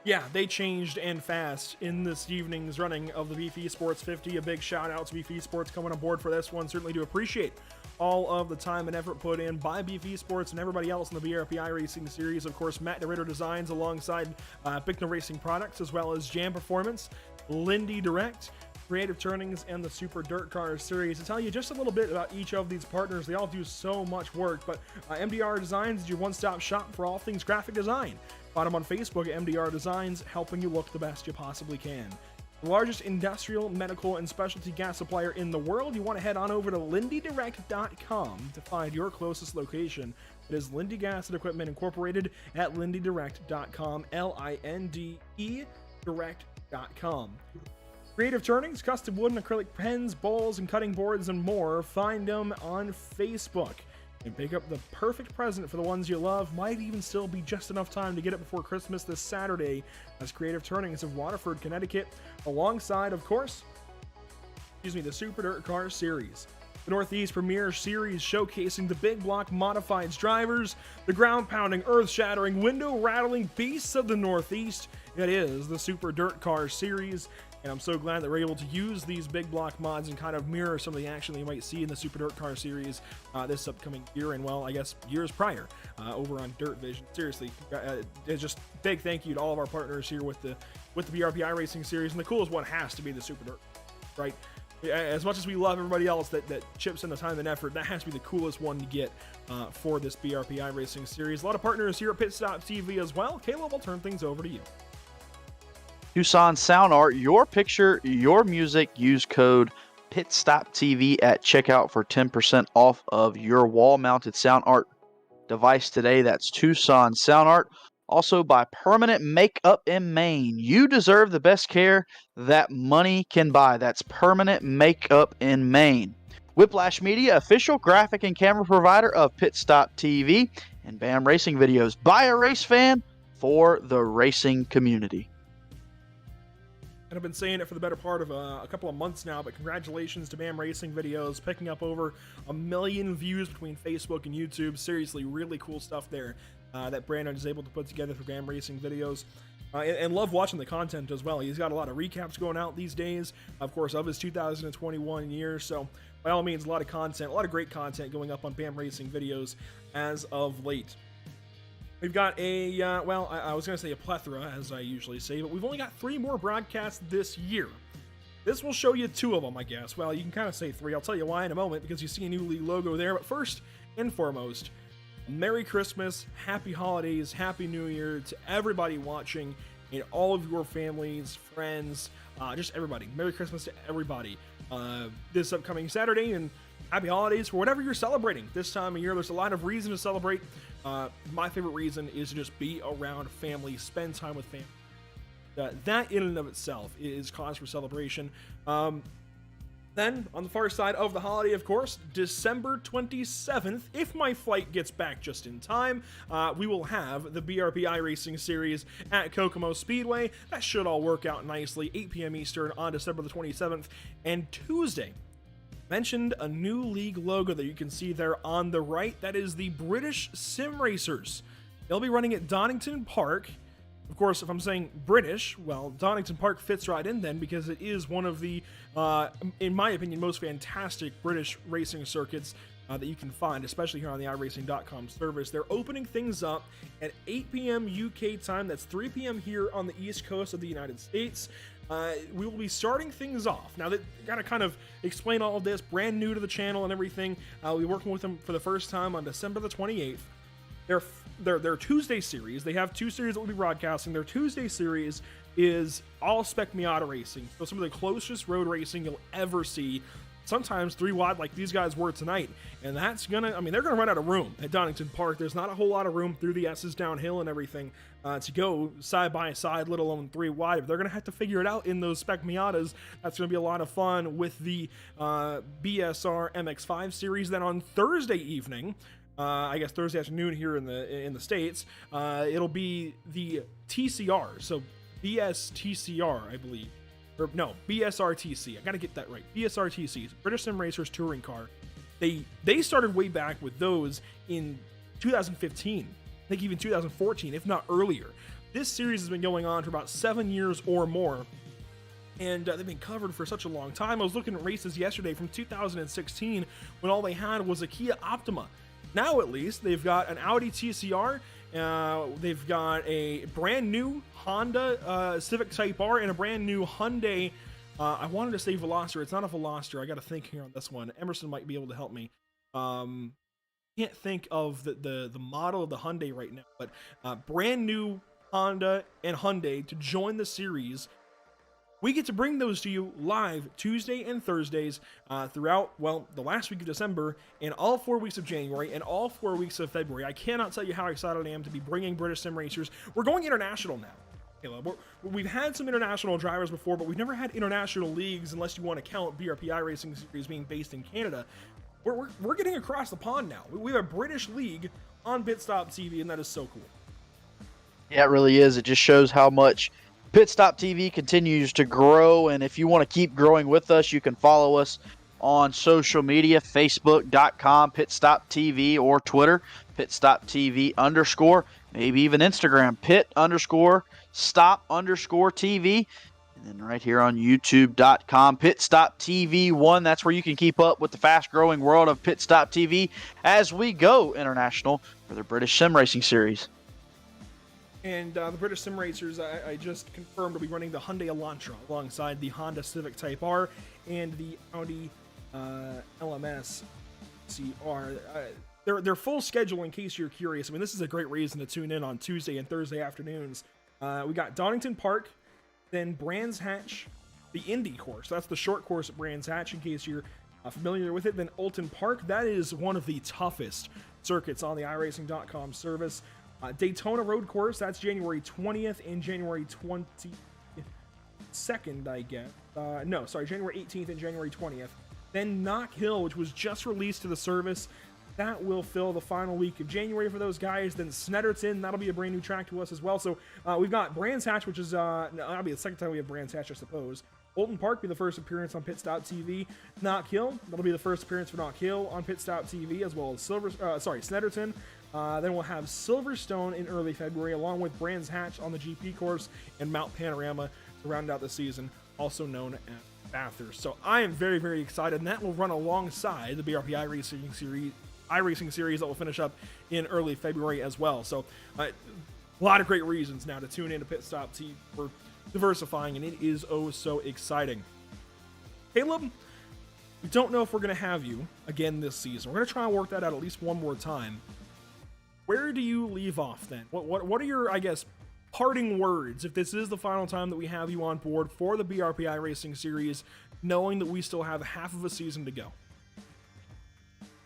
Yeah, they changed and fast in this evening's running of the Beef Esports 50. A big shout out to Beef Esports coming on board for this one. Certainly do appreciate all of the time and effort put in by Beef Esports and everybody else in the BRP iRacing series. Of course, Matt DeRitter Designs alongside Bicknell Racing Products, as well as Jam Performance, Lindy Direct, Creative Turnings, and the Super Dirt Car Series. To tell you just a little bit about each of these partners, they all do so much work, but MDR Designs is your one-stop shop for all things graphic design. Find them on Facebook at MDR Designs, helping you look the best you possibly can. The largest industrial, medical, and specialty gas supplier in the world. You want to head on over to lindydirect.com to find your closest location. It is Lindy Gas and Equipment Incorporated at lindydirect.com, L-I-N-D-E direct.com. Creative Turnings, custom wood and acrylic pens, bowls, and cutting boards, and more. Find them on Facebook. And pick up the perfect present for the ones you love. Might even still be just enough time to get it before Christmas this Saturday, as Creative Turnings of Waterford, Connecticut, alongside, of course, the Super Dirt Car Series. The Northeast Premier Series, showcasing the big block modifieds drivers, the ground-pounding, earth-shattering, window-rattling beasts of the Northeast. It is the Super Dirt Car Series. And I'm so glad that we're able to use these big block mods and kind of mirror some of the action that you might see in the Super Dirt Car Series this upcoming year, and, well, I guess years prior over on Dirt Vision. Seriously, it's just big thank you to all of our partners here with the BRP iRacing Series. And the coolest one has to be the Super Dirt, right? As much as we love everybody else that chips in the time and effort, that has to be the coolest one to get for this BRP iRacing Series. A lot of partners here at Pit Stop TV as well. Caleb, I'll turn things over to you. Tucson Sound Art, your picture, your music. Use code PitStopTV at checkout for 10% off of your wall-mounted sound art device today. That's Tucson Sound Art. Also by Permanent Makeup in Maine. You deserve the best care that money can buy. That's Permanent Makeup in Maine. Whiplash Media, official graphic and camera provider of Pit Stop TV and BAM Racing Videos. By a race fan for the racing community. And I've been saying it for the better part of a couple of months now, but congratulations to BAM Racing Videos, picking up over 1 million views between Facebook and YouTube. Seriously, really cool stuff there that Brandon is able to put together for BAM Racing Videos. And love watching the content as well. He's got a lot of recaps going out these days, of course, of his 2021 year. So, by all means, a lot of content, a lot of great content going up on BAM Racing Videos as of late. We've got a, I was going to say a plethora, as I usually say, but we've only got 3 more broadcasts this year. This will show you 2 of them, I guess. Well, you can kind of say 3. I'll tell you why in a moment, because you see a new league logo there. But first and foremost, Merry Christmas, Happy Holidays, Happy New Year to everybody watching, and all of your families, friends, just everybody. Merry Christmas to everybody this upcoming Saturday, and Happy Holidays for whatever you're celebrating this time of year. There's a lot of reason to celebrate. My favorite reason is to just be around family, spend time with family. That in and of itself is cause for celebration. Then, on the far side of the holiday, of course, December 27th, if my flight gets back just in time, we will have the BRP iRacing Series at Kokomo Speedway. That should all work out nicely, 8 p.m. Eastern on December the 27th. And Tuesday, mentioned a new league logo that you can see there on the right. That is the British Sim Racers. They'll be running at Donington Park. Of course, if I'm saying British, well, Donington Park fits right in then, because it is one of the, in my opinion, most fantastic British racing circuits that you can find, especially here on the iRacing.com service. They're opening things up at 8 p.m. UK time. That's 3 p.m. here on the East Coast of the United States. We will be starting things off. Now, that gotta kind of explain all of this, brand new to the channel and everything. We'll be working with them for the first time on December the 28th. Their Tuesday series, they have 2 series that will be broadcasting. Their Tuesday series is all spec Miata racing. So some of the closest road racing you'll ever see sometimes 3 wide like these guys were tonight. And that's gonna, they're gonna run out of room at Donington Park. There's not a whole lot of room through the S's downhill and everything to go side by side, let alone 3 wide. If they're gonna have to figure it out in those Spec Miatas, that's gonna be a lot of fun with the BSR MX5 series. Then on Thursday evening, I guess Thursday afternoon here in the States, it'll be the TCR. So BSTCR, I believe. Or no, BSRTC. I gotta get that right. BSRTC, British Sim Racers touring car. They started way back with those in 2015. I think even 2014, if not earlier. This series has been going on for about 7 years or more. And they've been covered for such a long time. I was looking at races yesterday from 2016 when all they had was a Kia Optima. Now at least they've got an Audi TCR, they've got a brand new Honda Civic Type R, and a brand new Hyundai. I wanted to say Veloster. It's not a Veloster. I got to think here on this one. Emerson might be able to help me. Can't think of the model of the Hyundai right now, but brand new Honda and Hyundai to join the series. We get to bring those to you live Tuesday and Thursdays throughout, the last week of December and all 4 weeks of January and all 4 weeks of February. I cannot tell you how excited I am to be bringing British Sim Racers. We're going international now. We've had some international drivers before, but we've never had international leagues unless you want to count BRP iRacing series being based in Canada. We're getting across the pond now. We have a British league on Pit Stop TV, and that is so cool. Yeah, it really is. It just shows how much Pit Stop TV continues to grow, and if you want to keep growing with us, you can follow us on social media, facebook.com Pit Stop TV, or Twitter, Pit Stop TV _, maybe even Instagram, Pit_Stop_TV, and then right here on youtube.com Pit Stop TV 1. That's where you can keep up with the fast-growing world of Pit Stop TV as we go international for the British Sim Racing Series. And the British Sim Racers, I just confirmed, will be running the Hyundai Elantra alongside the Honda Civic Type R and the Audi LMS CR. Their full schedule, in case you're curious. This is a great reason to tune in on Tuesday and Thursday afternoons. We got Donington Park, then Brands Hatch, the Indy course. That's the short course at Brands Hatch, in case you're familiar with it. Then Alton Park, that is one of the toughest circuits on the iRacing.com service. Daytona Road Course, that's January 20th and January 22nd, I guess. January 18th and January 20th. Then Knock Hill, which was just released to the service. That will fill the final week of January for those guys. Then Snetterton, that'll be a brand new track to us as well. So we've got Brands Hatch, which is, that'll be the second time we have Brands Hatch, I suppose. Alton Park be the first appearance on Pit Stop TV. Knock Hill, that'll be the first appearance for Knock Hill on Pit Stop TV, as well as Snetterton. Then we'll have Silverstone in early February, along with Brands Hatch on the GP course and Mount Panorama to round out the season, also known as Bathurst. So I am very, very excited, and that will run alongside the BRP iRacing series that will finish up in early February as well. So a lot of great reasons now to tune in to Pit Stop TV for diversifying, and it is oh so exciting. Caleb, we don't know if we're going to have you again this season. We're going to try and work that out at least one more time. Where do you leave off then? What are your, I guess, parting words if this is the final time that we have you on board for the BRP iRacing series, knowing that we still have half of a season to go?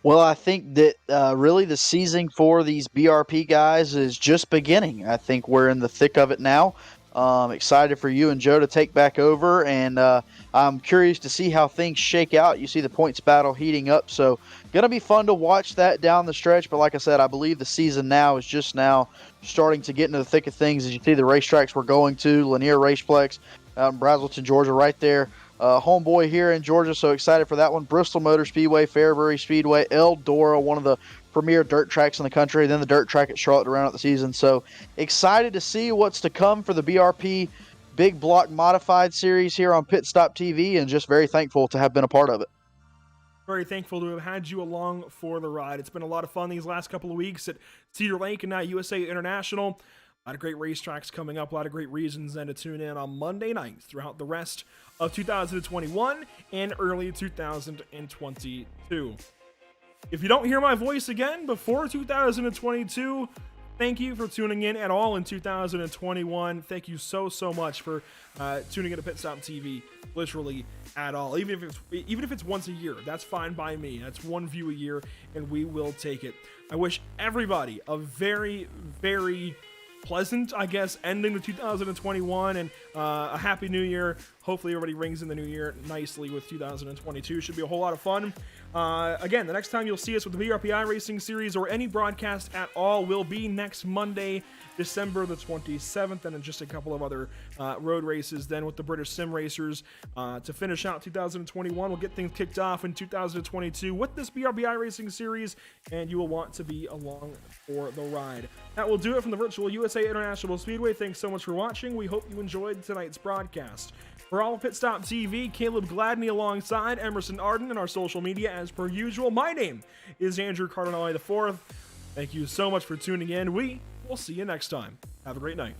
Well, I think that really the season for these BRP guys is just beginning. I think we're in the thick of it now. Excited for you and Joe to take back over, and I'm curious to see how things shake out. You see the points battle heating up, so gonna be fun to watch that down the stretch. But like I said, I believe the season now is just now starting to get into the thick of things. As you see the racetracks we're going to, Lanier Raceplex out in Braselton, Georgia, right there. Homeboy here in Georgia, so excited for that one. Bristol Motor Speedway, Fairbury Speedway, Eldora, one of the premier dirt tracks in the country, then the dirt track at Charlotte to round out the season. So excited to see what's to come for the BRP Big Block Modified Series here on Pit Stop TV, and just very thankful to have been a part of it. Very thankful to have had you along for the ride. It's been a lot of fun these last couple of weeks at Cedar Lake and now USA International. A lot of great racetracks coming up, a lot of great reasons then to tune in on Monday night throughout the rest of 2021 and early 2022. If you don't hear my voice again before 2022, Thank you for tuning in at all in 2021. Thank you so much for tuning in to Pit Stop TV, literally at all. Even if it's once a year, that's fine by me. That's one view a year, and we will take it. I wish everybody a very, very pleasant, I guess, ending to 2021, and a happy new year. Hopefully everybody rings in the new year nicely with 2022. Should be a whole lot of fun. Again, the next time you'll see us with the BRP iRacing series or any broadcast at all will be next Monday, December the 27th, and then just a couple of other road races then with the British Sim Racers to finish out 2021. We'll get things kicked off in 2022 with this BRP iRacing series, and you will want to be along for the ride. That will do it from the virtual USA International Speedway. Thanks so much for watching. We hope you enjoyed tonight's broadcast. For all of Pit Stop TV, Caleb Gladney alongside Emerson Arden and our social media as per usual. My name is Andrew Cardinale IV. Thank you so much for tuning in. We will see you next time. Have a great night.